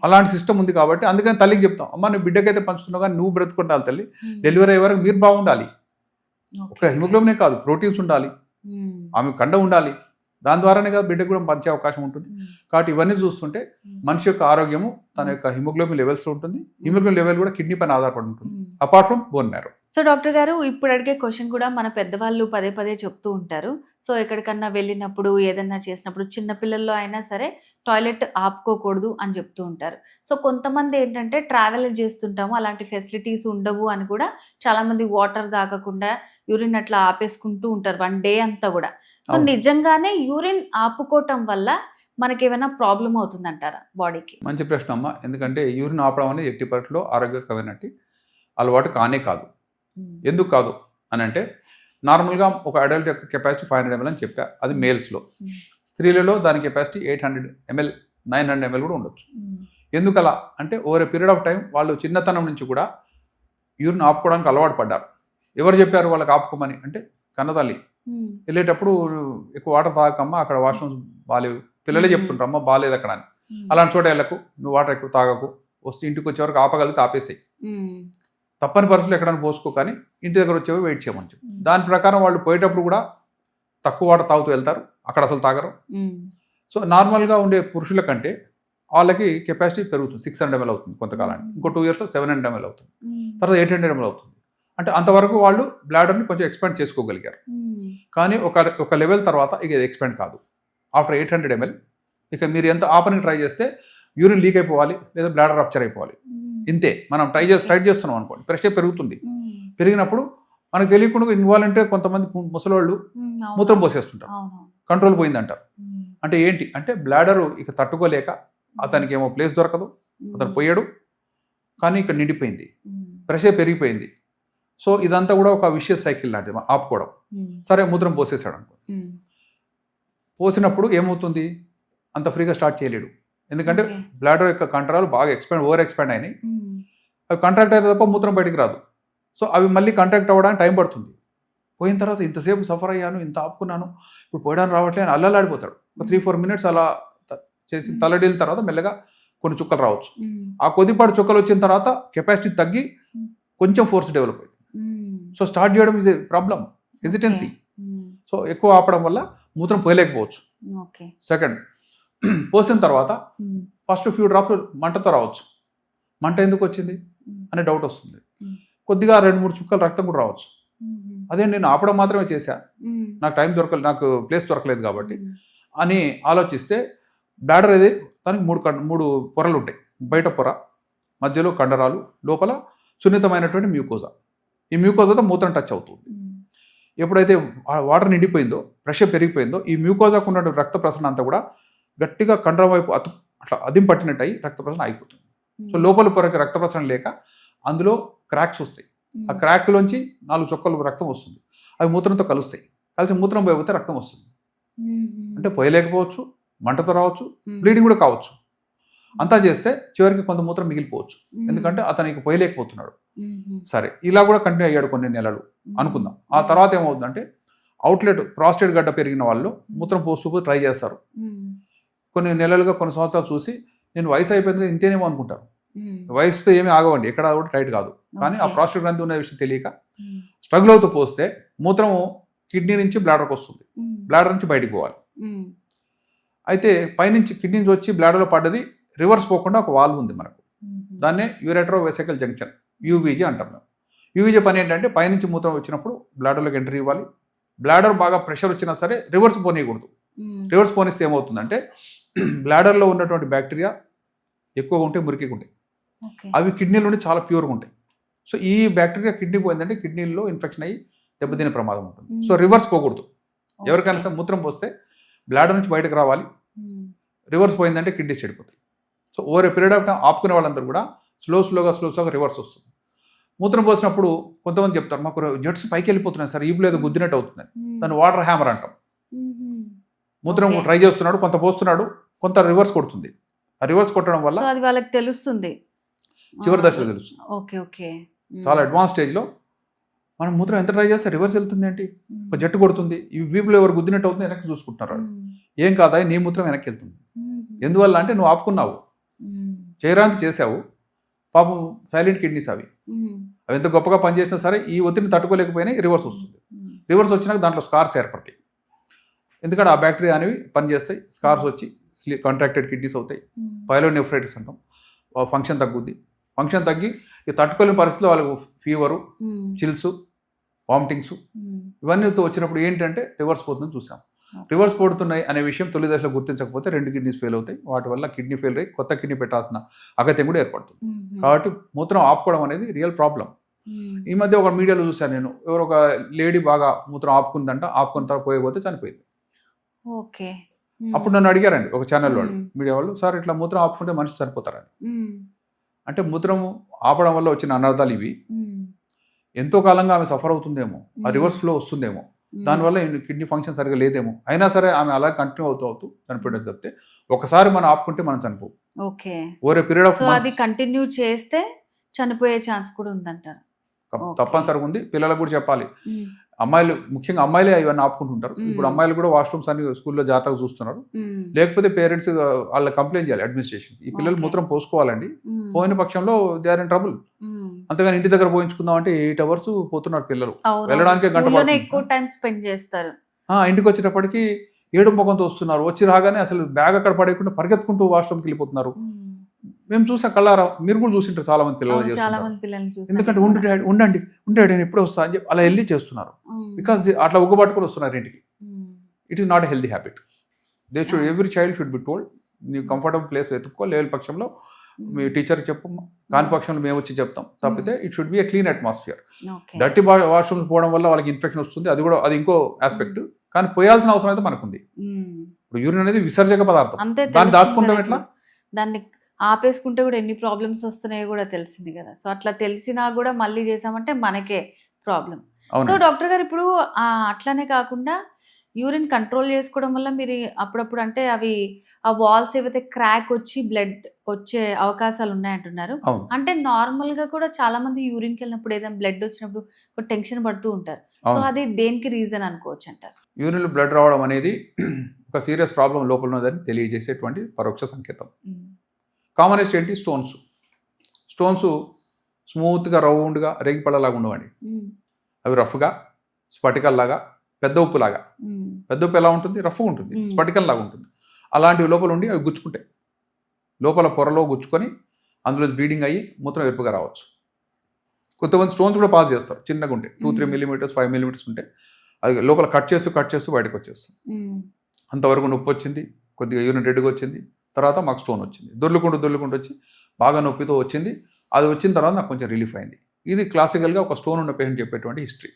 అలాంటి సిస్టమ్ ఉంది. కాబట్టి అందుకని తల్లికి చెప్తాం, అమ్మ నువ్వు బిడ్డకైతే పంచుతున్నావు కానీ నువ్వు బ్రతుకుంటావు తల్లి, డెలివరీ అయ్యే వరకు మీరు బాగుండాలి. ఒక హిమోగ్లోబినే కాదు, ప్రోటీన్స్ ఉండాలి, ఆమె కండ ఉండాలి, దాని ద్వారానే కదా బిడ్డకు కూడా పంచే అవకాశం ఉంటుంది. కాబట్టి ఇవన్నీ చూస్తుంటే మనిషి యొక్క ఆరోగ్యము తన యొక్క హిమోగ్లోబిన్ లెవెల్స్ ఉంటుంది. హిమోగ్లోబిన్ లెవెల్ కూడా కిడ్నీ పైన ఆధారపడి ఉంటుంది, apart from bone marrow. So doctor గారు, ఇప్పుడు అడిగే క్వశ్చన్ కూడా మన పెద్దవాళ్ళు పదే చెప్తూ ఉంటారు. సో ఎక్కడికన్నా వెళ్ళినప్పుడు ఏదన్నా చేసినప్పుడు చిన్నపిల్లల్లో అయినా సరే టాయిలెట్ ఆపుకోకూడదు అని చెప్తూ ఉంటారు. సో కొంతమంది ఏంటంటే ట్రావెల్ చేస్తుంటాము, అలాంటి ఫెసిలిటీస్ ఉండవు అని కూడా చాలామంది వాటర్ తాగకుండా యూరిన్ అట్లా ఆపేసుకుంటూ ఉంటారు 1 డే అంతా కూడా. సో నిజంగానే యూరిన్ ఆపుకోవటం వల్ల మనకి ఏమైనా ప్రాబ్లం అవుతుందంటారా బాడీకి? మంచి ప్రశ్న అమ్మా. ఎందుకంటే యూరిన్ ఆపడం అనేది ఎట్టి పరిస్థితుల్లో ఆరోగ్యకరమైనట్టు అలవాటు కానే కాదు. ఎందుకు కాదు అని అంటే, నార్మల్గా ఒక అడల్ట్ యొక్క కెపాసిటీ 500 ml అని చెప్పా, అది మేల్స్లో. స్త్రీలలో దాని కెపాసిటీ 800 ml 900 ml కూడా ఉండొచ్చు. ఎందుకు అలా అంటే, over a period of time వాళ్ళు చిన్నతనం నుంచి కూడా యూరిన్ ఆపుకోవడానికి అలవాటు పడ్డారు. ఎవరు చెప్పారు వాళ్ళకి ఆపుకోమని అంటే, కన్నతల్లి. వెళ్ళేటప్పుడు ఎక్కువ వాటర్ తాగకమ్మా, అక్కడ వాష్రూమ్స్ బాగాలేవు, పిల్లలే చెప్తుంటారు అమ్మ బాగాలేదు అక్కడ అని. అలాంటి చోట వెళ్ళకు, నువ్వు వాటర్ ఎక్కువ తాగకు, వస్తే ఇంటికి వచ్చే వరకు ఆపగలిగితే ఆపేసాయి, తప్పని పరిస్థితులు ఎక్కడైనా పోసుకో, కానీ ఇంటి దగ్గర వచ్చేవి వెయిట్ చేయమని చెప్పి. దాని ప్రకారం వాళ్ళు పోయేటప్పుడు కూడా తక్కువ వాటర్ తాగుతూ వెళ్తారు, అక్కడ అసలు తాగరు. సో నార్మల్గా ఉండే పురుషుల కంటే వాళ్ళకి కెపాసిటీ పెరుగుతుంది, 600 ml అవుతుంది కొంతకాలానికి. ఇంకో 2 yearsలో 700 ml అవుతుంది, తర్వాత 800 ml అవుతుంది. అంటే అంతవరకు వాళ్ళు బ్లాడర్ని కొంచెం ఎక్స్పాండ్ చేసుకోగలిగారు. కానీ ఒక లెవెల్ తర్వాత ఇక ఇది ఎక్స్పాండ్ కాదు. ఆఫ్టర్ 800 ml ఇక మీరు ఎంత ఆపనికి ట్రై చేస్తే యూరిన్ లీక్ అయిపోవాలి లేదా బ్లాడర్ రప్చర్ అయిపోవాలి. ఇంతే. మనం ట్రై చేస్తున్నాం అనుకోండి, ప్రెషర్ పెరుగుతుంది. పెరిగినప్పుడు మనకు తెలియకుండా ఇన్వాలంటే కొంతమంది ముసలోళ్ళు మూత్రం పోసేస్తుంటారు, కంట్రోల్ పోయిందంటారు. అంటే ఏంటి అంటే బ్లాడరు ఇక తట్టుకోలేక అతనికి ఏమో ప్లేస్ దొరకదు, అతను పోయాడు, కానీ ఇక్కడ నిండిపోయింది, ప్రెషర్ పెరిగిపోయింది. సో ఇదంతా కూడా ఒక విషియస్ సైకిల్ లాంటిది, ఆపుకోవడం. సరే మూత్రం పోసేసాడు అనుకో, పోసినప్పుడు ఏమవుతుంది, అంత ఫ్రీగా స్టార్ట్ చేయలేడు. ఎందుకంటే బ్లాడర్ యొక్క కంట్రాలు బాగా ఓవర్ ఎక్స్పాండ్ అయినాయి. అవి కాంట్రాక్ట్ అయితే తప్ప మూత్రం బయటికి రాదు. సో అవి మళ్ళీ కాంట్రాక్ట్ అవ్వడానికి టైం పడుతుంది. పోయిన తర్వాత ఇంతసేపు సఫర్ అయ్యాను, ఇంత ఆపుకున్నాను, ఇప్పుడు పోయడానికి రావట్లే అని అల్లలాడిపోతాడు. ఒక 3-4 minutes అలా చేసి తలడిల్లిన తర్వాత మెల్లగా కొన్ని చుక్కలు రావచ్చు. ఆ కొద్దిపాటి చుక్కలు వచ్చిన తర్వాత కెపాసిటీ తగ్గి కొంచెం ఫోర్స్ డెవలప్ అవుతుంది. సో స్టార్ట్ చేయడం is a problem, hesitancy. So ఎక్కువ ఆపడం వల్ల మూత్రం పోయలేకపోవచ్చు. సెకండ్, పోసిన తర్వాత ఫస్ట్ ఫ్యూ డ్రాప్స్ మంటతో రావచ్చు. మంట ఎందుకు వచ్చింది అనే డౌట్ వస్తుంది. కొద్దిగా 2-3 చుక్కలు రక్తం కూడా రావచ్చు. అదే నేను ఆపడం మాత్రమే చేశా, నాకు టైం దొరకలేదు, నాకు ప్లేస్ దొరకలేదు కాబట్టి అని ఆలోచిస్తే బ్లాడర్ ఏది దానికి 3 పొరలు ఉంటాయి. బయట పొర, మధ్యలో కండరాలు, లోపల సున్నితమైనటువంటి మ్యూకోజా. ఈ మ్యూకోజాతో మూత్రం టచ్ అవుతుంది. ఎప్పుడైతే వాటర్ నిండిపోయిందో, ప్రెషర్ పెరిగిపోయిందో, ఈ మ్యూకోజాకు ఉన్న రక్త ప్రసరణ అంతా కూడా గట్టిగా కండరం వైపు అట్లా అదిం పట్టినట్టు అయ్యి రక్త ప్రసరణ అయిపోతుంది. సో లోపల పొరకి రక్త ప్రసరణ లేక అందులో క్రాక్స్ వస్తాయి. ఆ క్రాక్లోంచి 4 చుక్కలు రక్తం వస్తుంది. అవి మూత్రంతో కలుస్తాయి. కలిసి మూత్రం పోయిపోతే రక్తం వస్తుంది. అంటే పోయలేకపోవచ్చు, మంటతో రావచ్చు, బ్లీడింగ్ కూడా కావచ్చు. అంతా చేస్తే చివరికి కొంత మూత్రం మిగిలిపోవచ్చు, ఎందుకంటే అతనికి పోయలేకపోతున్నాడు. సరే, ఇలా కూడా కంటిన్యూ అయ్యాడు కొన్ని నెలలు అనుకుందాం. ఆ తర్వాత ఏమవుతుందంటే అవుట్లెట్ ప్రాస్టేట్ గడ్డ పెరిగిన వాళ్ళు మూత్రం పోస్తూ ట్రై చేస్తారు. కొన్ని నెలలుగా, కొన్ని సంవత్సరాలు చూసి నేను వయసు అయిపోయింది ఇంతేనేమో అనుకుంటారు. వయసుతో ఏమీ ఆగవండి, ఎక్కడ కూడా టైట్ కాదు. కానీ ఆ ప్రాస్టేట్ గ్రంథి ఉన్న విషయం తెలియక స్ట్రగుల్ అవుతూ పోస్తే మూత్రము కిడ్నీ నుంచి బ్లాడర్కి వస్తుంది, బ్లాడర్ నుంచి బయటికి పోవాలి. అయితే పైనుంచి కిడ్నీ నుంచి వచ్చి బ్లాడర్లో పడ్డది రివర్స్ పోకుండా ఒక వాల్వ్ ఉంది మనకు. దాన్నే యూరెట్రో వెసికల్ జంక్షన్, యూవీజీ అంటాం మేము. యూవీజీ పని ఏంటంటే పైనుంచి మూత్రం వచ్చినప్పుడు బ్లాడర్లోకి ఎంట్రీ ఇవ్వాలి. బ్లాడర్ బాగా ప్రెషర్ వచ్చినా సరే రివర్స్ పోనీయకూడదు. రివర్స్ పోనిస్తే ఏమవుతుందంటే బ్లాడర్లో ఉన్నటువంటి బ్యాక్టీరియా ఎక్కువగా ఉంటాయి, మురికిగా ఉంటాయి. అవి కిడ్నీల నుండి చాలా ప్యూర్గా ఉంటాయి. సో ఈ బ్యాక్టీరియా కిడ్నీ పోయిందంటే కిడ్నీలో ఇన్ఫెక్షన్ అయ్యి దెబ్బతినే ప్రమాదం ఉంటుంది. సో రివర్స్ పోకూడదు. ఎవరికైనా సరే మూత్రం పోస్తే బ్లాడర్ నుంచి బయటకు రావాలి. రివర్స్ పోయిందంటే కిడ్నీస్ చెడిపోతాయి. So over a period of time ఆపుకునే వాళ్ళందరూ కూడా స్లోగా రివర్స్ వస్తుంది. మూత్రం పోసినప్పుడు కొంతమంది చెప్తారు, మాకు జెట్స్ పైకి వెళ్ళిపోతున్నాయి సార్, ఈపు లేదు గుద్దినట్టు అవుతుందని. దాన్ని వాటర్ హ్యామర్ అంటాం. మూత్రం ట్రై చేస్తున్నాడు, కొంత పోస్తున్నాడు, కొంత రివర్స్ కొడుతుంది. ఆ రివర్స్ కొట్టడం వల్ల అది వాళ్ళకి తెలుస్తుంది, చివరి దశలో తెలుస్తుంది. చాలా అడ్వాన్స్ స్టేజ్లో మనం మూత్రం ఎంత ట్రై చేస్తే రివర్స్ వెళ్తుంది ఏంటి, ఒక జట్టు కొడుతుంది, ఈ వీపులో ఎవరు గుద్దినట్టు అవుతుంది, వెనక్కి చూసుకుంటున్నారు. ఏం కాదా, నీ మూత్రం వెనక్కి వెళ్తుంది. ఎందువల్ల అంటే నువ్వు ఆపుకున్నావు, చేయరాంతి చేసావు. పాపం సైలెంట్ కిడ్నీస్ అవి ఎంత గొప్పగా పనిచేసినా సరే ఈ ఒత్తిడిని తట్టుకోలేకపోయినా రివర్స్ వస్తుంది. రివర్స్ వచ్చినాక దాంట్లో స్కార్స్ ఏర్పడతాయి. ఎందుకంటే ఆ బ్యాక్టీరియా అనేవి పనిచేస్తాయి, స్కార్స్ వచ్చి కాంట్రాక్టెడ్ కిడ్నీస్ అవుతాయి. పైలోనెఫ్రైటిస్ అంటాం. ఫంక్షన్ తగ్గుద్ది. ఫంక్షన్ తగ్గి ఈ తట్టుకోలేని పరిస్థితిలో వాళ్ళకు ఫీవరు, చిల్స్, వామిటింగ్స్ ఇవన్నీ వచ్చినప్పుడు ఏంటంటే రివర్స్ పోతుందని చూసాం. రివర్స్ పోతున్నాయి అనే విషయం తొలి దశలో గుర్తించకపోతే 2 కిడ్నీస్ ఫెయిల్ అవుతాయి. వాటి వల్ల కిడ్నీ ఫెయిల్ అయ్యి కొత్త కిడ్నీ పెట్టాల్సిన అగత్యం కూడా ఏర్పడుతుంది. కాబట్టి మూత్రం ఆపుకోవడం అనేది రియల్ ప్రాబ్లం. ఈ మధ్య ఒక మీడియాలో చూశాను నేను, ఎవరో ఒక లేడీ బాగా మూత్రం ఆపుకుందంట, ఆపుకున్న తర్వాత పోయకపోతే చనిపోయింది. అప్పుడు నన్ను అడిగారండి ఒక ఛానల్ వాళ్ళు, మీడియా వాళ్ళు, సార్ ఇట్లా మూత్రం ఆపుకుంటే మనిషి చనిపోతారని. అంటే మూత్రం ఆపడం వల్ల వచ్చిన అనర్థాలు ఇవి. ఎంతో కాలంగా ఆమె సఫర్ అవుతుందేమో, ఆ రివర్స్ ఫ్లో వస్తుందేమో, దానివల్ల కిడ్నీ ఫంక్షన్ సరిగా లేదేమో, అయినా సరే ఆమె అలా కంటిన్యూ అవుతూ చనిపోయడం చెప్తే ఒకసారి మనం ఆపుకుంటే మనం చనిపోవు. ఓవర్ ఏ పీరియడ్ ఆఫ్ అది కంటిన్యూ చేస్తే చనిపోయే ఛాన్స్ కూడా ఉందంటారు. తప్పనిసరిగా ఉంది. పిల్లలకు కూడా చెప్పాలి. అమ్మాయిలు, ముఖ్యంగా అమ్మాయిలే ఇవన్నీ ఆపుకుంటుంటారు. ఇప్పుడు అమ్మాయిలు కూడా వాష్రూమ్స్ అన్ని స్కూల్లో జాతకు చూస్తున్నారు. లేకపోతే పేరెంట్స్ వాళ్ళ కంప్లైంట్ చేయాలి అడ్మినిస్ట్రేషన్. ఈ పిల్లలు మూత్రం పోసుకోవాలండి, పోయిన పక్షంలో దే ఆర్ ఇన్ ట్రబుల్. అంతేగాని ఇంటి దగ్గర పోయించుకుందాం అంటే 8 hours పోతున్నారు పిల్లలు, వెళ్ళడానికి గంట చేస్తారు. ఇంటికి వచ్చేటప్పటికి ఏడు ముఖంతో వస్తున్నారు. వచ్చి రాగానే అసలు బ్యాగ్ అక్కడ పడేయకుండా పరిగెత్తుకుంటూ వాష్రూమ్కి వెళ్ళిపోతున్నారు. మేము చూసాం కళ్ళారా, మీరు కూడా చూసింటారు చాలా మంది పిల్లలు చాలా చేస్తున్నారు. మంది పిల్లల్ని చూసాను ఎందుకంటే నేను కూడా. ఉండండి నేను ఎప్పుడు వస్తా అని చెప్పి అలా వెళ్ళి చేస్తున్నారు. బికాస్ అట్లా ఉగ్గబట్టుకొని వస్తున్నారు ఇంటికి. It is not a healthy habit. Every child should be told, నీ కంఫర్టబుల్ ప్లేస్ వెతుక్కో, లేవల్ పక్షంలో మీ టీచర్కి చెప్పు, కాని పక్షంలో మేము వచ్చి చెప్తాం. తప్పితే it should be a clean atmosphere. Dirty washrooms పోవడం వల్ల వాళ్ళకి ఇన్ఫెక్షన్ వస్తుంది, అది ఇంకో ఆస్పెక్ట్. కానీ పోయాల్సిన అవసరం అయితే మనకుంది. ఇప్పుడు యూరిన్ అనేది విసర్జక పదార్థం, అంతే దాన్ని దాచుకుంటాం ఎట్లా? దాన్ని ఆపేసుకుంటే కూడా ఎన్ని ప్రాబ్లమ్స్ వస్తున్నాయో కూడా తెలిసింది కదా. సో అట్లా తెలిసినా కూడా మళ్ళీ చేసామంటే మనకే ప్రాబ్లం. సో డాక్టర్ గారు ఇప్పుడు అట్లానే కాకుండా యూరిన్ కంట్రోల్ చేసుకోవడం వల్ల మీరు అప్పుడప్పుడు అంటే అవి ఆ వాల్స్ ఏవైతే క్రాక్ వచ్చి బ్లడ్ వచ్చే అవకాశాలు ఉన్నాయంటున్నారు. అంటే నార్మల్ గా కూడా చాలా మంది యూరిన్కి వెళ్ళినప్పుడు ఏదైనా బ్లడ్ వచ్చినప్పుడు టెన్షన్ పడుతూ ఉంటారు. సో అది దేనికి రీజన్ అనుకోవచ్చు అంటారు? యూరిన్ బ్లడ్ రావడం అనేది ఒక సీరియస్ ప్రాబ్లం లోపల ఉన్నదని తెలియజేసేటువంటి పరోక్ష సంకేతం. కామనెస్ట్ ఏంటి? స్టోన్స్ స్మూత్గా రౌండ్గా రేగిపళ్ళలాగా ఉండవండి. అవి రఫ్గా స్ఫటికల్లాగా, పెద్ద ఉప్పులాగా. పెద్ద ఉప్పు ఎలా ఉంటుంది? రఫ్గా ఉంటుంది, స్ఫటికల్లాగా ఉంటుంది. అలాంటివి లోపల ఉండి అవి గుచ్చుకుంటాయి. లోపల పొరలో గుచ్చుకొని అందులో బ్లీడింగ్ అయ్యి మూత్రం ఎరుపుగా రావచ్చు. కొంతమంది స్టోన్స్ కూడా పాస్ చేస్తారు, చిన్నగా ఉంటాయి, 2-3 millimeters 5 millimeters ఉంటే అది లోపల కట్ చేస్తూ బయటకు వచ్చేస్తుంది. అంతవరకు నొప్పి వచ్చింది, కొద్దిగా యూరిన్ రెడ్గా వచ్చింది, తర్వాత మాకు స్టోన్ వచ్చింది. దొర్లుకుంటూ వచ్చి బాగా నొప్పితో వచ్చింది. అది వచ్చిన తర్వాత నాకు కొంచెం రిలీఫ్ అయింది. ఇది క్లాసికల్గా ఒక స్టోన్ ఉన్న పేషెంట్ చెప్పేటువంటి హిస్టరీ.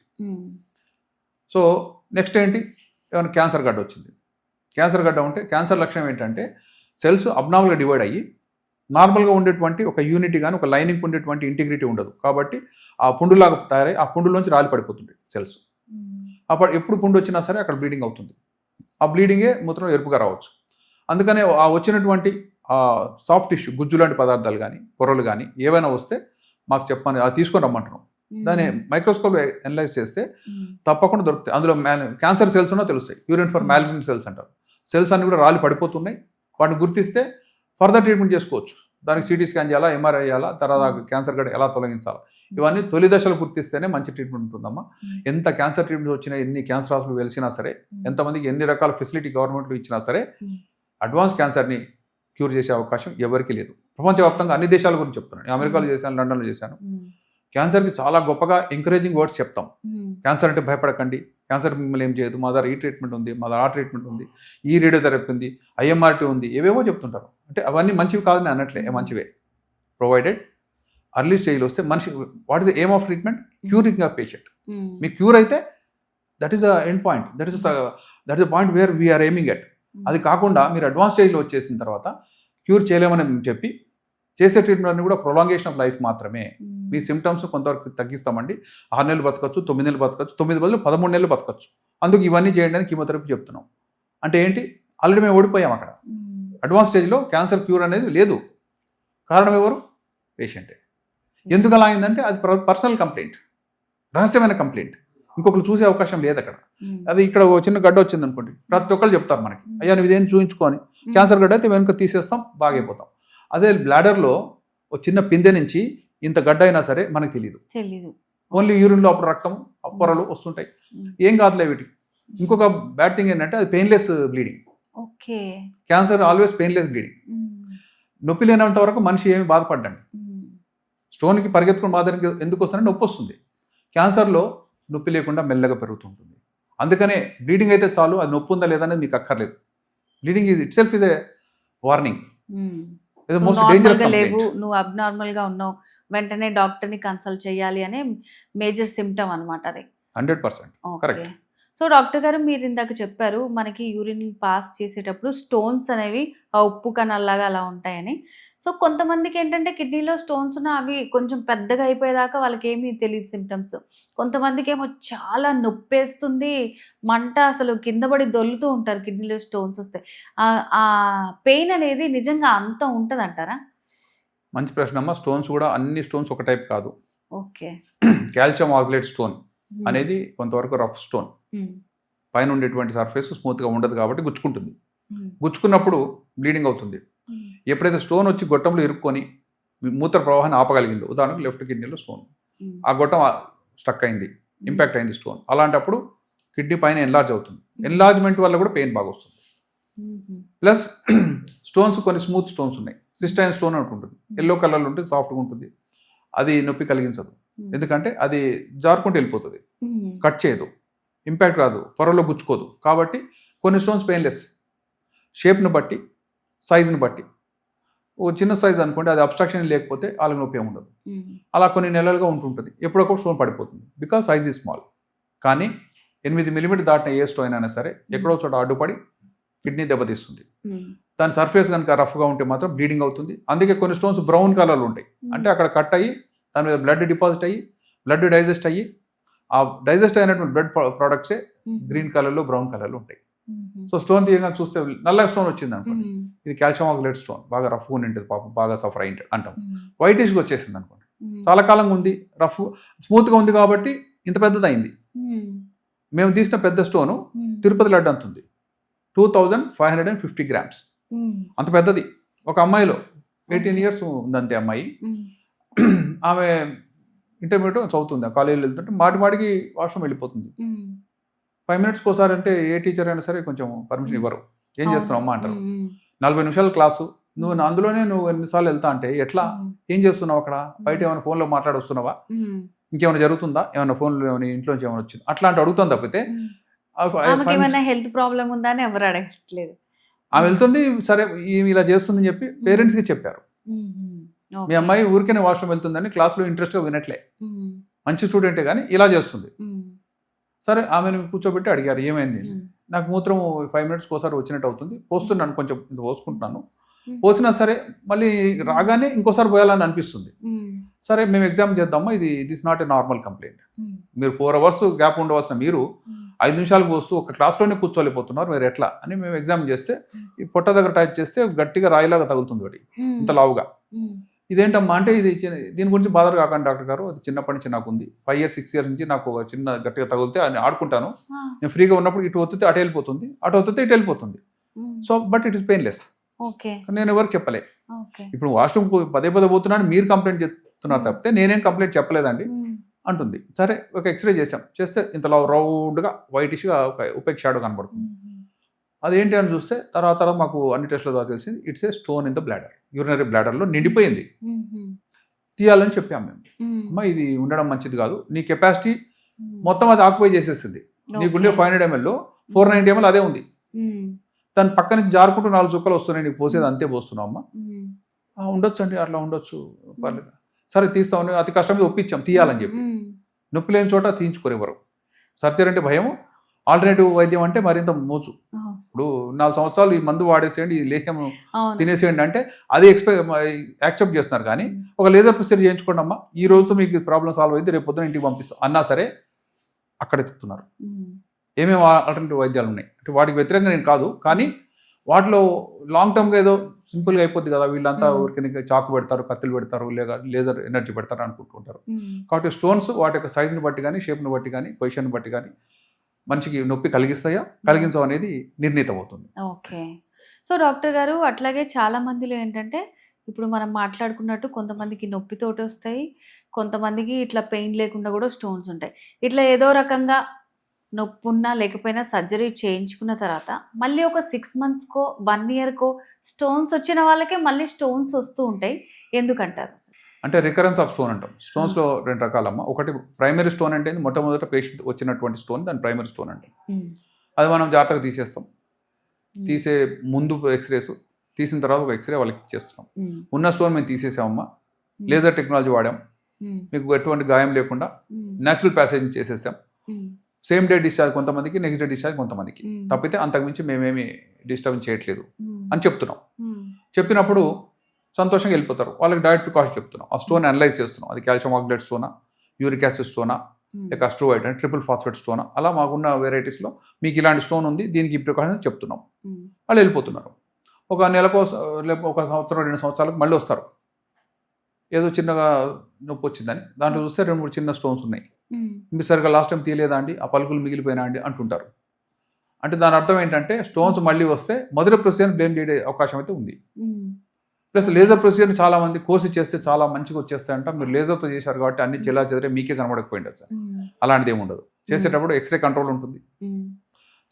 సో నెక్స్ట్ ఏంటి? ఏమైనా క్యాన్సర్ గడ్డ వచ్చింది. క్యాన్సర్ గడ్డ ఉంటే క్యాన్సర్ లక్షణం ఏంటంటే సెల్స్ అబ్నార్మల్గా డివైడ్ అయ్యి నార్మల్గా ఉండేటువంటి ఒక యూనిటీ కానీ ఒక లైనింగ్ ఉండేటువంటి ఇంటిగ్రిటీ ఉండదు. కాబట్టి ఆ పుండులాగా తయారై ఆ పుండులోంచి రాలి పడిపోతుంది సెల్స్. అప్పుడు ఎప్పుడు పుండు వచ్చినా సరే అక్కడ బ్లీడింగ్ అవుతుంది. ఆ బ్లీడింగే మూత్రం ఎరుపుగా రావచ్చు. అందుకనే ఆ వచ్చినటువంటి సాఫ్ట్ టిష్యూ, గుజ్జు లాంటి పదార్థాలు కానీ పొరలు కానీ ఏవైనా వస్తే మాకు చెప్పని అది తీసుకొని రమ్మంటున్నాం. దాన్ని మైక్రోస్కోప్ అనలైజ్ చేస్తే తప్పకుండా దొరుకుతాయి. అందులో క్యాన్సర్ సెల్స్ ఉన్నా తెలుస్తాయి. యూరిన్ ఫర్ మ్యాలిగ్నెంట్ సెల్స్ అంటారు. సెల్స్ అన్ని కూడా రాలి పడిపోతున్నాయి. వాటిని గుర్తిస్తే ఫర్దర్ ట్రీట్మెంట్ చేసుకోవచ్చు. దానికి సిటీ స్కాన్ చేయాలా, ఎంఆర్ఐ చేయాలా, తర్వాత క్యాన్సర్ గడ్డ ఎలా తొలగించాలా, ఇవన్నీ తొలి దశలు గుర్తిస్తేనే మంచి ట్రీట్మెంట్ ఉంటుందమ్మా. ఎంత క్యాన్సర్ ట్రీట్మెంట్ వచ్చినా, ఎన్ని క్యాన్సర్ హాస్పిటల్ వెలిసినా సరే, ఎంతమందికి ఎన్ని రకాల ఫెసిలిటీ గవర్నమెంట్లు ఇచ్చినా సరే, అడ్వాన్స్ క్యాన్సర్ని క్యూర్ చేసే అవకాశం ఎవరికీ లేదు. ప్రపంచవ్యాప్తంగా అన్ని దేశాల గురించి చెప్తున్నాను. అమెరికాలో చేశాను, లండన్లో చేశాను. క్యాన్సర్కి చాలా గొప్పగా ఎంకరేజింగ్ వర్డ్స్ చెప్తాం. క్యాన్సర్ అంటే భయపడకండి, క్యాన్సర్ మిమ్మల్ని ఏం చేయదు, మా దగ్గర ఈ ట్రీట్మెంట్ ఉంది, మా దగ్గర ఆ ట్రీట్మెంట్ ఉంది, ఈ రేడియోథెరపీ ఉంది, ఐఎంఆర్టీ ఉంది, ఏవేవో చెప్తుంటారు. అంటే అవన్నీ మంచివి కాదని అనట్లే, మంచివే. ప్రొవైడెడ్ అర్లీ స్టేజ్లో వస్తే మనిషి, what is the aim of treatment? Curing of patient. మీ క్యూర్ అయితే that is the end point, that is the point where we are aiming at. అది కాకుండా మీరు అడ్వాన్స్ స్టేజ్లో వచ్చేసిన తర్వాత క్యూర్ చేయలేమని చెప్పి చేసే ట్రీట్మెంట్ అన్ని కూడా ప్రొలాంగేషన్ ఆఫ్ లైఫ్ మాత్రమే. మీ సిమ్టమ్స్ కొంతవరకు తగ్గిస్తామండి, 6 నెలలు బతకచ్చు, 9 నెలలు బతకచ్చు, 9 బదులు 13 నెలలు బతకచ్చు. అందుకు ఇవన్నీ చేయండి అని కీమోథెరపీ చెప్తున్నాం. అంటే ఏంటి? ఆల్రెడీ మేము ఓడిపోయాం అక్కడ. అడ్వాన్స్ స్టేజ్లో క్యాన్సర్ క్యూర్ అనేది లేదు. కారణం ఎవరు? పేషెంటే. ఎందుకు అలా అయిందంటే అది పర్సనల్ కంప్లైంట్, రహస్యమైన కంప్లైంట్. ఇంకొకరు చూసే అవకాశం లేదు అక్కడ. అది ఇక్కడ చిన్న గడ్డ వచ్చింది అనుకోండి, ప్రతి ఒక్కరు చెప్తారు మనకి, అయ్యా నువ్వు ఇదేం చూపించుకొని, క్యాన్సర్ గడ్డ అయితే వెనుక తీసేస్తాం, బాగైపోతాం. అదే బ్లాడర్లో ఒక చిన్న పిందె నుంచి ఇంత గడ్డ అయినా సరే మనకు తెలియదు. ఓన్లీ యూరిన్లో అప్పుడు రక్తం పొరలు వస్తుంటాయి, ఏం కాదులే వీటికి. ఇంకొక బ్యాడ్ థింగ్ ఏంటంటే అది painless bleeding. Cancer always painless bleeding. నొప్పి లేనంత వరకు మనిషి ఏమి బాధపడ్డండి. స్టోన్కి పరిగెత్తుకుని బాధ ఎందుకు వస్తుందంటే నొప్పి వస్తుంది. క్యాన్సర్లో నొప్పి లేకుండా మెల్లగా పెరుగుతుంటుంది. అందుకనే బ్లీడింగ్ అయితే చాలు, అది నొప్పి ఉందా లేదా అనేది మీకు అక్కర్లేదు. Bleeding is it self is a warning. Most dangerous లేవు, నువ్వు అబ్నార్మల్ గా ఉన్నావు, వెంటనే డాక్టర్ ని కన్సల్ట్ చేయాలి అనే మేజర్ సిమ్టమ్ అన్నమాట అది. 100% కరెక్ట్. సో డాక్టర్ గారు, మీరు ఇందాక చెప్పారు మనకి యూరిన్ పాస్ చేసేటప్పుడు స్టోన్స్ అనేవి ఆ ఉప్పు కణాల్లాగా అలా ఉంటాయని. సో కొంతమందికి ఏంటంటే కిడ్నీలో స్టోన్స్ ఉన్న అవి కొంచెం పెద్దగా అయిపోయేదాకా వాళ్ళకి ఏమీ తెలియదు సిమ్టమ్స్. కొంతమందికి ఏమో చాలా నొప్పేస్తుంది, మంట, అసలు కింద పడి దొల్లుతూ ఉంటారు కిడ్నీలో స్టోన్స్ వస్తే. ఆ పెయిన్ అనేది నిజంగా అంత ఉంటుంది అంటారా? మంచి ప్రశ్న అమ్మా. స్టోన్స్ కూడా అన్ని స్టోన్స్ ఒక టైప్ కాదు. ఓకే. కాల్షియం ఆక్సలేట్ స్టోన్ అనేది కొంతవరకు రఫ్ స్టోన్, పైన ఉండేటువంటి సర్ఫేస్ స్మూత్గా ఉండదు కాబట్టి గుచ్చుకుంటుంది. గుచ్చుకున్నప్పుడు బ్లీడింగ్ అవుతుంది. ఎప్పుడైతే స్టోన్ వచ్చి గొట్టంలో ఇరుక్కొని మూత్ర ప్రవాహాన్ని ఆపగలిగిందో, ఉదాహరణకు లెఫ్ట్ కిడ్నీలో స్టోన్, ఆ గొట్టం స్టక్ అయింది, ఇంపాక్ట్ అయింది స్టోన్, అలాంటప్పుడు కిడ్నీ పైన ఎన్లార్జ్ అవుతుంది. ఎన్లార్జ్మెంట్ వల్ల కూడా పెయిన్ బాగా వస్తుంది. ప్లస్ స్టోన్స్ కొన్ని స్మూత్ స్టోన్స్ ఉన్నాయి. సిస్టైన్ స్టోన్ అని ఉంటుంది, ఎల్లో కలర్లో ఉంటుంది, సాఫ్ట్గా ఉంటుంది. అది నొప్పి కలిగించదు, ఎందుకంటే అది జారుకుంటూ వెళ్ళిపోతుంది, కట్ చేయదు, ఇంపాక్ట్ రాదు, పొరలో గుచ్చుకోదు. కాబట్టి కొన్ని స్టోన్స్ పెయిన్లెస్, షేప్ని బట్టి, సైజుని బట్టి. ఓ చిన్న సైజ్ అనుకోండి, అది అబ్స్ట్రాక్షన్ లేకపోతే వాళ్ళకి నొప్పి ఏమి ఉండదు. అలా కొన్ని నెలలుగా ఉంటుంటుంది, ఎప్పుడొకప్పుడు స్టోన్ పడిపోతుంది, బికాస్ సైజ్ ఈజ్ స్మాల్. కానీ 8 మిల్లీమీటర్ దాటిన ఏ స్టోన్ అయినా సరే ఎక్కడో చోట అడ్డుపడి కిడ్నీ దెబ్బతీస్తుంది. దాని సర్ఫేస్ కనుక రఫ్గా ఉంటే మాత్రం బ్లీడింగ్ అవుతుంది. అందుకే కొన్ని స్టోన్స్ బ్రౌన్ కలర్లో ఉంటాయి, అంటే అక్కడ కట్ అయ్యి దాని మీద బ్లడ్ డిపాజిట్ అయ్యి బ్లడ్ డైజెస్ట్ అయ్యి ఆ డైజెస్ట్ అయినటువంటి బ్లడ్ ప్రోడక్ట్సే గ్రీన్ కలర్లో బ్రౌన్ కలర్లో ఉంటాయి. సో స్టోన్ తీయగా చూస్తే నల్లగా స్టోన్ వచ్చింది అనుకోండి, ఇది కాల్షియం ఆక్సలేట్ స్టోన్, బాగా రఫ్గా ఉంటుంది, పాపం బాగా సఫర్ అయింది అంటాం. వైటిష్గా వచ్చేసింది అనుకోండి, చాలా కాలంగా ఉంది, రఫ్ స్మూత్గా ఉంది కాబట్టి ఇంత పెద్దదైంది. మేము తీసిన పెద్ద స్టోను తిరుపతి లడ్డు అంత ఉంది, 2550 grams, అంత పెద్దది. ఒక అమ్మాయిలో 18 years ఉందంతే అమ్మాయి. ఆమె ఇంటర్మీడియట్ చదువుతుంది, కాలేజీలో వెళ్తుంటే మాటికి వాష్రూమ్ వెళ్ళిపోతుంది. 5 minutes ఒకసారి అంటే ఏ టీచర్ అయినా సరే కొంచెం పర్మిషన్ ఇవ్వరు. ఏం చేస్తున్నావు అమ్మా అంటారు. 40 నిమిషాల క్లాసు, నువ్వు అందులోనే నువ్వు ఎన్నిసార్లు వెళ్తా అంటే ఎట్లా, ఏం చేస్తున్నావు అక్కడ, బయట ఏమైనా ఫోన్లో మాట్లాడొస్తున్నావా, ఇంకేమైనా జరుగుతుందా, ఏమైనా ఫోన్లో ఇంట్లోంచి ఏమైనా వచ్చింది అట్లా అంటే అడుగుతాను తప్పితే హెల్త్ ప్రాబ్లం ఉందా అని ఎవరు అడగట్లేదు. ఆమె వెళ్తుంది, సరే ఈమె ఇలా చేస్తుందని చెప్పి పేరెంట్స్కి చెప్పారు. మీ అమ్మాయి ఊరికేనే వాష్రూమ్ వెళ్తుందని క్లాస్లో ఇంట్రెస్ట్గా వినట్లే, మంచి స్టూడెంటే కానీ ఇలా చేస్తుంది. సరే ఆమెను కూర్చోబెట్టి అడిగారు ఏమైంది. నాకు మూత్రం 5 minutes ఒకసారి వచ్చినట్టు అవుతుంది, పోస్తున్నాను, కొంచెం ఇంత పోసుకుంటున్నాను, పోసినా సరే మళ్ళీ రాగానే ఇంకోసారి పోయాలని అనిపిస్తుంది. సరే మేము ఎగ్జామ్ చేద్దామా, ఇది is not a normal complaint. మీరు 4 hours గ్యాప్ ఉండవలసిన మీరు 5 నిమిషాలు పోస్తూ ఒక క్లాస్లోనే కూర్చోలేకపోతున్నారు, మీరు ఎట్లా అని మేము ఎగ్జామ్ చేస్తే ఈ పొట్ట దగ్గర టచ్ చేస్తే గట్టిగా రాయిలాగా తగులుతుంది ఒకటి, ఇంత లావుగా. ఇదేంటమ్మా అంటే ఇది దీని గురించి బాధలు కాకండి డాక్టర్ గారు, అది చిన్నప్పటి నుంచి నాకు ఉంది, 5 years 6 years నుంచి నాకు ఒక చిన్న గట్టిగా తగిలితే అని ఆడుకుంటాను, నేను ఫ్రీగా ఉన్నప్పుడు ఇటు వస్తే అటు వెళ్ళిపోతుంది, అటు వస్తే ఇటు వెళ్ళిపోతుంది. So but it is painless. నేను ఎవరికి చెప్పలే. ఇప్పుడు వాష్రూమ్ పదే పోతున్నాను, మీరు కంప్లైంట్ చేస్తున్నారు తప్పితే నేనేం కంప్లైంట్ చెప్పలేదండి అంటుంది. సరే ఒక ఎక్స్రే చేస్తే ఇంతలో రౌండ్గా వైటిష్గా ఒక ఉపేక్ షాడో కనబడుతుంది. అదేంటి అని చూస్తే తర్వాత మాకు అన్ని టెస్ట్ల ద్వారా తెలిసింది, it's a stone in the bladder, urinary బ్లాడర్లో నిండిపోయింది, తీయాలని చెప్పాము మేము. అమ్మా ఇది ఉండడం మంచిది కాదు, నీ కెపాసిటీ మొత్తం అది ఆక్యుపై చేసేసింది, నీకుండే 500 ml 490 ml అదే ఉంది, దాని పక్క నుంచి జారుకుంటూ 4 చుక్కలు వస్తున్నాయి, నీకు పోసేది అంతే పోస్తున్నావు అమ్మా. ఉండొచ్చు అండి, అట్లా ఉండొచ్చు, పర్లేదు, సరే తీస్తామని అతి కష్టం మీద ఒప్పించాం తీయాలని చెప్పి. నొప్పి లేని చోట తీయించుకోనివ్వరు. సర్జరీ అంటే భయం, ఆల్టర్నేటివ్ వైద్యం అంటే మరింత మోచు. ఇప్పుడు 4 సంవత్సరాలు ఈ మందు వాడేసేయండి, ఈ లేహ్యం తినేసేయండి అంటే అది యాక్సెప్ట్ చేస్తున్నారు. కానీ ఒక లేజర్ ప్రొసీజర్ చేయించుకోండి అమ్మా, ఈ రోజు మీకు ప్రాబ్లం సాల్వ్ అయితే రేపు పొద్దున ఇంటికి పంపిస్తాం అన్నా సరే అక్కడ ఎత్తుకుతున్నారు. ఏమేమి ఆల్టర్నేటివ్ వైద్యాలు ఉన్నాయి అంటే వాటికి వ్యతిరేకంగా నేను కాదు, కానీ వాటిలో లాంగ్ టర్మ్గా ఏదో సింపుల్గా అయిపోద్ది కదా, వీళ్ళంతా ఊరికి చాకు పెడతారు, కత్తులు పెడతారు, లేదా లేజర్ ఎనర్జీ పెడతారు అనుకుంటుంటారు. కాబట్టి స్టోన్స్ వాటి యొక్క సైజుని బట్టి కానీ, షేప్ని బట్టి కానీ, పొజిషన్ బట్టి కానీ మనిషికి నొప్పి కలిగిస్తాయా కలిగించవు అనేది నిర్ణీతం అవుతుంది. ఓకే. సో డాక్టర్ గారు అట్లాగే చాలా మందిలో ఏంటంటే ఇప్పుడు మనం మాట్లాడుకున్నట్టు కొంతమందికి నొప్పితోటి వస్తాయి, కొంతమందికి ఇట్లా పెయిన్ లేకుండా కూడా స్టోన్స్ ఉంటాయి. ఇట్లా ఏదో రకంగా నొప్పి ఉన్నా లేకపోయినా సర్జరీ చేయించుకున్న తర్వాత మళ్ళీ ఒక 6 monthsకో 1 yearకో స్టోన్స్ వచ్చిన వాళ్ళకే మళ్ళీ స్టోన్స్ వస్తూ ఉంటాయి, ఎందుకంటారు? అంటే రికరెన్స్ ఆఫ్ స్టోన్ అంటాం. స్టోన్స్లో 2 రకాలమ్మా. ఒకటి ప్రైమరీ స్టోన్ అంటే మొట్టమొదట పేషెంట్ వచ్చినటువంటి స్టోన్, దాని ప్రైమరీ స్టోన్ అంటే అది మనం జాగ్రత్తగా తీసేస్తాం. తీసే ముందు ఎక్స్రేస్, తీసిన తర్వాత ఒక ఎక్స్రే వాళ్ళకి ఇచ్చేస్తున్నాం. ఉన్న స్టోన్ మేము తీసేసామమ్మా, లేజర్ టెక్నాలజీ వాడాం, మీకు ఎటువంటి గాయం లేకుండా న్యాచురల్ ప్యాసేజ్ చేసేసాం. సేమ్ డే డిశ్చార్జ్ కొంతమందికి, నెక్స్ట్ డే డిశ్చార్జ్ కొంతమందికి, తప్పితే అంతకుమించి మేమేమి డిస్టర్బ్ చేయట్లేదు అని చెప్తున్నాం. చెప్పినప్పుడు సంతోషంగా వెళ్ళిపోతారు. వాళ్ళకి డైరెక్ట్ ప్రికాషన్ చెప్తున్నాం. ఆ స్టోన్ అనలైజ్ చేస్తున్నాం, అది కాల్షియం ఆక్సలేట్ స్టోనా, యూరిక్ యాసిడ్ స్టోనా, లేక అస్ట్రోవైట్ అంటే ట్రిపుల్ ఫాస్ఫేట్ స్టోనా, అలా మాకున్న వెరైటీస్లో మీకు ఇలాంటి స్టోన్ ఉంది, దీనికి ఈ ప్రికాషన్ చెప్తున్నాం. వాళ్ళు వెళ్ళిపోతున్నారు. ఒక నెలకు, ఒక సంవత్సరం 2 సంవత్సరాలకు మళ్ళీ వస్తారు, ఏదో చిన్నగా నొప్పి వచ్చిందని. దాంట్లో చూస్తే 2-3 చిన్న స్టోన్స్ ఉన్నాయి, మీరు సరిగ్గా లాస్ట్ టైం తీయలేదా అండి, ఆ పలుకులు మిగిలిపోయినా అండి అంటుంటారు. అంటే దాని అర్థం ఏంటంటే స్టోన్స్ మళ్ళీ వస్తే మొదటి ప్రొసీజర్ బ్లేమ్ చేసే అవకాశం అయితే ఉంది. ప్లస్ లేజర్ ప్రొసీజర్ని చాలా మంది కోర్సు చేస్తే చాలా మంచిగా వచ్చేస్తాయంట, మీరు లేజర్తో చేశారు కాబట్టి అన్ని చెల్లా చెదిరే మీకే కనబడకపోయింది సార్. అలాంటిది ఏమి ఉండదు. చేసేటప్పుడు ఎక్స్రే కంట్రోల్ ఉంటుంది,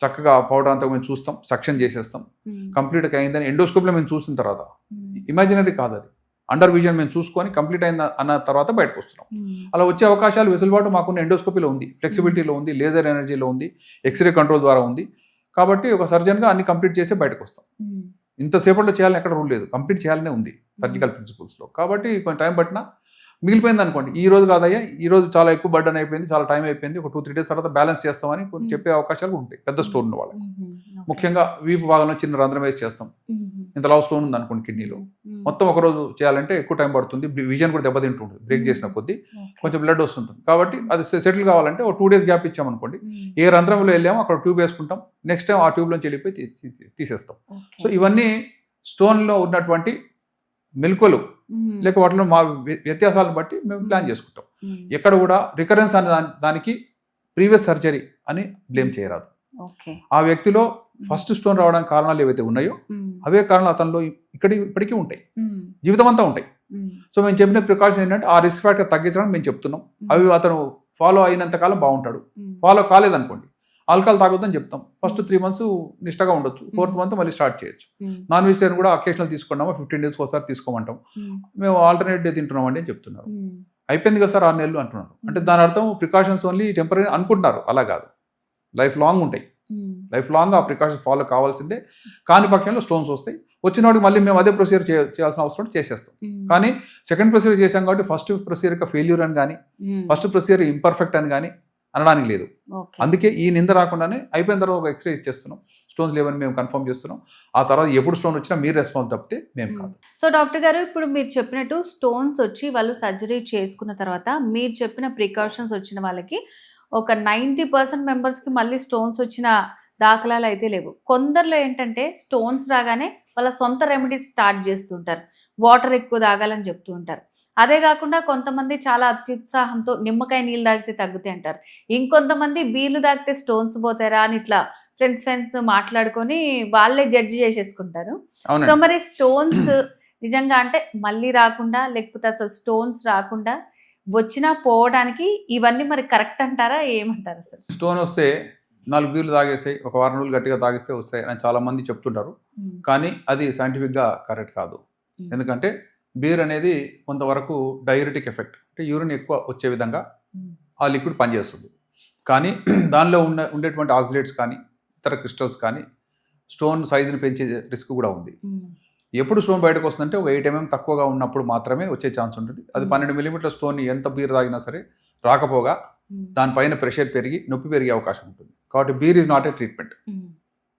చక్కగా పౌడర్ అంతా మేము చూస్తాం, సక్షన్ చేసేస్తాం, కంప్లీట్గా అయిందని ఎండోస్కోప్లో మేము చూసిన తర్వాత, ఇమాజినరీ కాదు అది, అండర్ విజన్ మేము చూసుకొని కంప్లీట్ అయింది అన్న తర్వాత బయటకు వస్తున్నాం. అలా వచ్చే అవకాశాలు వెసులుబాటు మాకున్న ఎండోస్కోపీలో ఉంది, ఫ్లెక్సిబిలిటీలో ఉంది, లేజర్ ఎనర్జీలో ఉంది, ఎక్స్రే కంట్రోల్ ద్వారా ఉంది. కాబట్టి ఒక సర్జన్గా అన్ని కంప్లీట్ చేసి బయటకు వస్తాం. ఇంతసేపట్లో చేయాలని ఎక్కడ రూల్ లేదు, కంప్లీట్ చేయాలనే ఉంది సర్జికల్ ప్రిన్సిపల్స్లో. కాబట్టి కొంచెం టైం పట్టినా మిగిలిపోయింది అనుకోండి, ఈ రోజు కాదయ్యా, ఈ రోజు చాలా ఎక్కువ బర్డన్ అయిపోయింది, చాలా టైం అయిపోయింది, ఒక 2-3 days తర్వాత బ్యాలెన్స్ చేస్తామని చెప్పే అవకాశాలు ఉంటాయి పెద్ద స్టోన్ ఉన్న వాళ్ళకి. ముఖ్యంగా వీపు భాగంలో చిన్న రంధ్రం వేసి చేస్తాం. ఇంత లావు స్టోన్ ఉంది అనుకోండి కిడ్నీలో, మొత్తం ఒక రోజు చేయాలంటే ఎక్కువ టైం పడుతుంది, విజన్ కూడా దెబ్బతింటుంటుంది, బ్రేక్ చేసిన కొద్దీ కొంచెం బ్లడ్ వస్తుంటుంది. కాబట్టి అది సెటిల్ కావాలంటే ఒక 2 days గ్యాప్ ఇచ్చామనుకోండి, ఏ రంధ్రంలో వెళ్ళామో అక్కడ ట్యూబ్ వేసుకుంటాం, నెక్స్ట్ టైం ఆ ట్యూబ్లోంచి వెళ్ళిపోయి తీసేస్తాం. సో ఇవన్నీ స్టోన్లో ఉన్నటువంటి మెలకువలు లేక వాటిలో మా వ్యత్యాసాలను బట్టి మేము ప్లాన్ చేసుకుంటాం. ఎక్కడ కూడా రికరెన్స్ అనే దానికి ప్రీవియస్ సర్జరీ అని బ్లేమ్ చేయరాదు. ఆ వ్యక్తిలో ఫస్ట్ స్టోన్ రావడానికి కారణాలు ఏవైతే ఉన్నాయో అవే కారణాలు అతనిలో ఇప్పటికీ ఉంటాయి, జీవితం అంతా ఉంటాయి. సో మేము చెప్పిన ప్రికాషన్ ఏంటంటే ఆ రిస్క్ ఫ్యాక్టర్ తగ్గించడానికి మేము చెప్తున్నాం. అవి అతను ఫాలో అయినంత కాలం బాగుంటాడు, ఫాలో కాలేదనుకోండి ఆల్కహాల్ తాగొద్దని చెప్తాం. ఫస్ట్ 3 months నిష్టగా ఉండొచ్చు, 4th month మళ్ళీ స్టార్ట్ చేయొచ్చు. నాన్ వెజిటేరియన్ కూడా అకేషనల్ తీసుకున్నాము, 15 days ఒకసారి తీసుకోమంటాం. మేము ఆల్టర్నేట్ డే తింటున్నామండి అని చెప్తున్నారు. అయిపోయింది కదా సార్ 6 నెలలు అంటున్నారు. అంటే దాని అర్థం ప్రికాషన్స్ ఓన్లీ టెంపరీ అనుకుంటున్నారు, అలా కాదు, లైఫ్ లాంగ్ ఉంటాయి. లైఫ్ లాంగ్ ఆ ప్రికాషన్స్ ఫాలో కావాల్సిందే. కాని పక్షంలో స్టోన్స్ వస్తాయి, వచ్చిన వాడికి మళ్ళీ మేము అదే ప్రొసీజర్ చేయాల్సిన అవసరం చేసేస్తాం. కానీ సెకండ్ ప్రొసీజర్ చేసాం కాబట్టి ఫస్ట్ ప్రొసీజర్ యొక్క ఫెయిల్యూర్ అని కానీ ఫస్ట్ ప్రొసీజర్ ఇంపర్ఫెక్ట్ అని కానీ అనడానికి లేదు. అందుకే ఈ నింద రాకుండానే అయిపోయిన తర్వాత ఒక ఎక్స్రే ఇచ్చేస్తున్నాం, స్టోన్స్ లేవని మేము కన్ఫర్మ్ చేస్తున్నాం. ఆ తర్వాత ఎప్పుడు స్టోన్ వచ్చినా మీరు రెస్పాన్స్ తప్పితే మేము కాదు. సో డాక్టర్ గారు, ఇప్పుడు మీరు చెప్పినట్టు స్టోన్స్ వచ్చి వాళ్ళు సర్జరీ చేసుకున్న తర్వాత మీరు చెప్పిన ప్రికాషన్స్ వచ్చిన వాళ్ళకి ఒక 90% మెంబర్స్కి మళ్ళీ స్టోన్స్ వచ్చిన దాఖలాలు అయితే లేవు. కొందరిలో ఏంటంటే స్టోన్స్ రాగానే వాళ్ళ సొంత రెమెడీస్ స్టార్ట్ చేస్తుంటారు, వాటర్ ఎక్కువ తాగాలని చెప్తూ ఉంటారు. అదే కాకుండా కొంతమంది చాలా అత్యుత్సాహంతో నిమ్మకాయ నీళ్ళు తాగితే తగ్గుతాయి అంటారు. ఇంకొంతమంది బీర్లు తాగితే స్టోన్స్ పోతారా అని ఇట్లా ఫ్రెండ్స్ మాట్లాడుకొని వాళ్ళే జడ్జి చేసేసుకుంటారు. సో మరి స్టోన్స్ నిజంగా అంటే మళ్ళీ రాకుండా, లేకపోతే అసలు స్టోన్స్ రాకుండా వచ్చినా పోవడానికి ఇవన్నీ మరి కరెక్ట్ అంటారా, ఏమంటారు అసలు? స్టోన్ వస్తే 4 బీర్లు తాగేసాయి, ఒక 4 రోజులు గట్టిగా తాగేస్తే వస్తాయి అని చాలా మంది చెప్తుంటారు. కానీ అది సైంటిఫిక్గా కరెక్ట్ కాదు. ఎందుకంటే బీర్ అనేది కొంతవరకు డైయూరిటిక్ ఎఫెక్ట్, అంటే యూరిన్ ఎక్కువ వచ్చే విధంగా ఆ లిక్విడ్ పనిచేస్తుంది. కానీ దానిలో ఉండేటువంటి ఆక్సిలేట్స్ కానీ ఇతర క్రిస్టల్స్ కానీ స్టోన్ సైజుని పెంచే రిస్క్ కూడా ఉంది. ఎప్పుడు స్టోన్ బయటకు వస్తుందంటే ఒక 8 mm తక్కువగా ఉన్నప్పుడు మాత్రమే వచ్చే ఛాన్స్ ఉంటుంది. అది 12 mm స్టోన్ ఎంత బీర్ తాగినా సరే రాకపోగా దానిపైన ప్రెషర్ పెరిగి నొప్పి పెరిగే అవకాశం ఉంటుంది. కాబట్టి beer is not a treatment.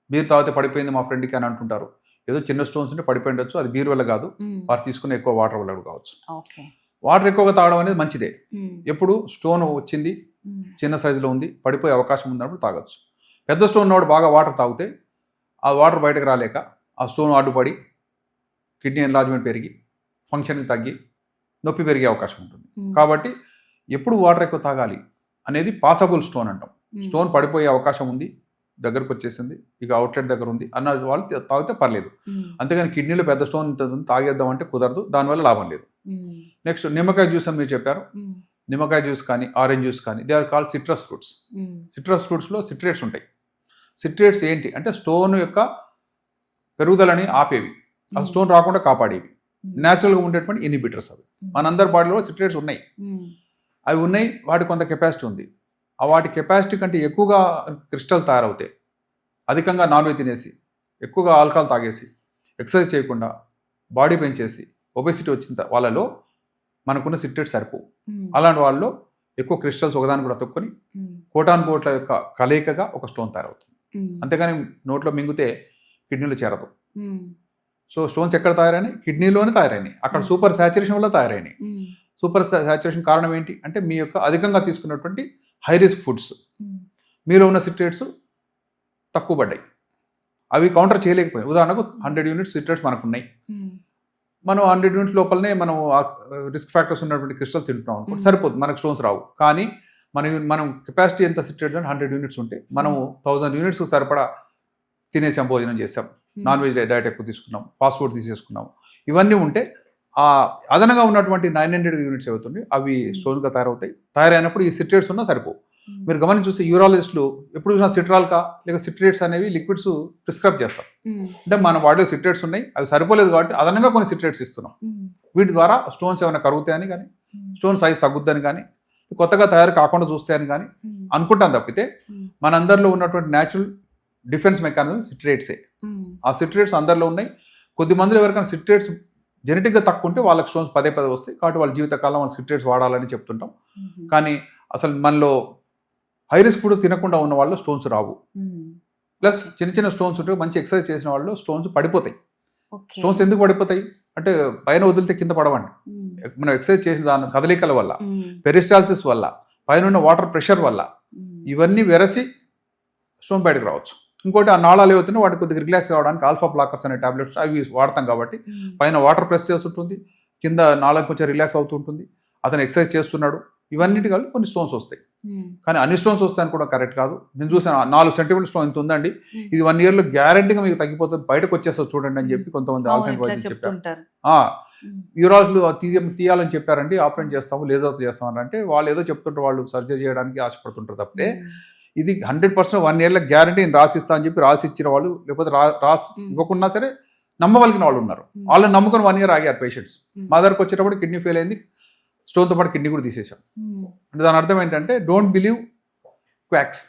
Beer తాగితే పడిపోయింది మా ఫ్రెండ్కి అని అంటుంటారు. ఏదో చిన్న స్టోన్స్ ఉంటే పడిపోయి ఉండొచ్చు, అది బీర్ వల్ల కాదు, వారు తీసుకునే ఎక్కువ వాటర్ వల్ల కావచ్చు. వాటర్ ఎక్కువగా తాగడం అనేది మంచిదే. ఎప్పుడు స్టోన్ వచ్చింది చిన్న సైజులో ఉంది పడిపోయే అవకాశం ఉందన్నప్పుడు తాగొచ్చు. పెద్ద స్టోన్ ఉన్నవాడు బాగా వాటర్ తాగితే ఆ వాటర్ బయటకు రాలేక ఆ స్టోన్ అడ్డుపడి కిడ్నీ ఎన్లార్జ్మెంట్ పెరిగి ఫంక్షన్కి తగ్గి నొప్పి పెరిగే అవకాశం ఉంటుంది. కాబట్టి ఎప్పుడు వాటర్ ఎక్కువ తాగాలి అనేది పాసబుల్ స్టోన్ అంటాం. స్టోన్ పడిపోయే అవకాశం ఉంది, దగ్గరకు వచ్చేసింది, ఇక అవుట్లెట్ దగ్గర ఉంది అన్న వాళ్ళు తాగితే పర్లేదు. అంతేగాని కిడ్నీలో పెద్ద స్టోన్ తాగేద్దాం అంటే కుదరదు, దానివల్ల లాభం లేదు. నెక్స్ట్ నిమ్మకాయ జ్యూస్ అని మీరు చెప్పారు. నిమ్మకాయ జ్యూస్ కానీ ఆరెంజ్ జ్యూస్ కానీ they are called citrus fruits. Citrus ఫ్రూట్స్లో సిట్రేట్స్ ఉంటాయి. సిట్రేట్స్ ఏంటి అంటే స్టోన్ యొక్క పెరుగుదలని ఆపేవి, ఆ స్టోన్ రాకుండా కాపాడేవి, న్యాచురల్గా ఉండేటువంటి ఇన్హిబిటర్స్. అవి మనందరి బాడీలో సిట్రేట్స్ ఉన్నాయి, అవి ఉన్నాయి, వాటి కొంత కెపాసిటీ ఉంది. ఆ వాటి కెపాసిటీ కంటే ఎక్కువగా క్రిస్టల్ తయారవుతాయి. అధికంగా నాన్ వెజ్ తినేసి ఎక్కువగా ఆల్కహాల్ తాగేసి ఎక్సర్సైజ్ చేయకుండా బాడీ పెంచేసి ఒబెసిటీ వచ్చిన వాళ్ళలో మనకున్న సిట్రేట్స్ సరిపోవు. అలాంటి వాళ్ళలో ఎక్కువ క్రిస్టల్స్ ఒకదాని కూడా తొక్కుని కోటాను కోట్ల యొక్క కలయికగా ఒక స్టోన్ తయారవుతుంది. అంతేగాని నోట్లో మింగితే కిడ్నీలో చేరదు. సో స్టోన్స్ ఎక్కడ తయారైనాయి? కిడ్నీలోనే తయారైనాయి. అక్కడ సూపర్ సాచురేషన్ వల్ల తయారైనాయి. సూపర్ సాచురేషన్ కారణం ఏంటి అంటే మీ యొక్క అధికంగా తీసుకున్నటువంటి హై రిస్క్ ఫుడ్స్, మీలో ఉన్న సిట్రేట్స్ తక్కువ పడ్డాయి, అవి కౌంటర్ చేయలేకపోయాయి. ఉదాహరణకు 100 units సిట్రేట్స్ మనకు ఉన్నాయి, మనం 100 units లోపలనే మనం రిస్క్ ఫ్యాక్టర్స్ ఉన్నటువంటి క్రిస్టల్ తింటున్నాం అనుకోండి, సరిపోతుంది, మనకు స్టోన్స్ రావు. కానీ మనం కెపాసిటీ ఎంత సిట్రేట్ అంటే 100 units ఉంటే మనము 1000 units సరిపడా తినేసాం, భోజనం చేసాం, నాన్ వెజ్ డైట్ ఎక్కువ తీసుకున్నాం, ఫాస్ట్ ఫుడ్ తీసేసుకున్నాం. ఇవన్నీ ఉంటే ఆ అదనంగా ఉన్నటువంటి 900 units అవుతుంది, అవి స్టోన్గా తయారవుతాయి. తయారైనప్పుడు ఈ సిట్రేట్స్ ఉన్నా సరిపోవు. మీరు గమనించి చూస్తే యూరాలజిస్టులు ఎప్పుడు చూసినా సిట్రాల్కా లేక సిట్రేట్స్ అనేవి లిక్విడ్స్ ప్రిస్క్రైబ్ చేస్తారు. అంటే మన బాడీలో సిట్రేట్స్ ఉన్నాయి, అవి సరిపోలేదు కాబట్టి అదనంగా కొన్ని సిట్రేట్స్ ఇస్తున్నాం. వీటి ద్వారా స్టోన్స్ ఏమైనా కరుగుతాయని కానీ స్టోన్ సైజ్ తగ్గుద్దని కానీ కొత్తగా తయారు కాకుండా చూస్తాయని కానీ అనుకుంటాం తప్పితే మనందరిలో ఉన్నటువంటి న్యాచురల్ డిఫెన్స్ మెకానిజం సిట్రేట్సే. ఆ సిట్రేట్స్ అందరిలో ఉన్నాయి. కొద్ది మందిలో ఎవరికైనా సిట్రేట్స్ జెనెటిక్గా తక్కువ ఉంటే వాళ్ళకి స్టోన్స్ పదే వస్తాయి. కాబట్టి వాళ్ళ జీవితకాలం వాళ్ళకి సిట్రేట్స్ వాడాలని చెప్తుంటాం. కానీ అసలు మనలో హై రిస్క్ ఫుడ్ తినకుండా ఉన్న వాళ్ళు స్టోన్స్ రావు. ప్లస్ చిన్న చిన్న స్టోన్స్ ఉంటే మంచి ఎక్సర్సైజ్ చేసిన వాళ్ళు స్టోన్స్ పడిపోతాయి. స్టోన్స్ ఎందుకు పడిపోతాయి అంటే పైన వదిలితే కింద పడవండి. మనం ఎక్సర్సైజ్ చేసిన దాని కదలికల వల్ల, పెరిస్టాల్సిస్ వల్ల, పైన ఉన్న వాటర్ ప్రెషర్ వల్ల ఇవన్నీ వెరసి స్టోన్ బయటకు రావచ్చు. ఇంకోటి ఆ నాళాలు ఏవవుతున్నాయి వాటికి కొద్దిగా రిలాక్స్ కావడానికి ఆల్ఫా బ్లాకర్స్ అనే టాబ్లెట్స్ అవి వాడతాం కాబట్టి పైన వాటర్ ప్రెస్ చేస్తుంటుంది, కింద నాళం కొంచెం రిలాక్స్ అవుతూ ఉంటుంది, అతను ఎక్సర్సైజ్ చేస్తున్నాడు. ఇవన్నిటి కలిపి కొన్ని స్టోన్స్ వస్తాయి. కానీ అన్ని స్టోన్స్ వస్తాయని కూడా కరెక్ట్ కాదు. నేను చూసాను 4 సెంటీమీటర్ స్టోన్ ఇంత ఉందండి, ఇది 1 yearలో గ్యారంటీగా మీకు తగ్గిపోతుంది, బయటకు వచ్చేస్తుంది చూడండి అని చెప్పి కొంతమంది ఆల్టర్నేట్ వైద్యులు చెప్పారు. యూరాలజీలు తీయాలని చెప్పారండి, ఆపరేట్ చేస్తాము లేజర్తో చేస్తామని అంటే వాళ్ళు ఏదో చెప్తుంటారు, వాళ్ళు సర్జరీ చేయడానికి ఆశపడుతుంటారు తప్పితే ఇది 100% 1 yearలో గ్యారంటీ నేను రాసిస్తా అని చెప్పి రాసి ఇచ్చిన వాళ్ళు లేకపోతే రాసి ఇవ్వకున్నా సరే నమ్మవలిగిన వాళ్ళు ఉన్నారు. వాళ్ళని నమ్ముకొని 1 year ఆగారు పేషెంట్స్. మా దగ్గరకు వచ్చేటప్పుడు కిడ్నీ ఫెయిల్ అయింది, స్టోన్తో పాటు కిడ్నీ కూడా తీసేసాం. అంటే దాని అర్థం ఏంటంటే డోంట్ బిలీవ్ క్వాక్స్.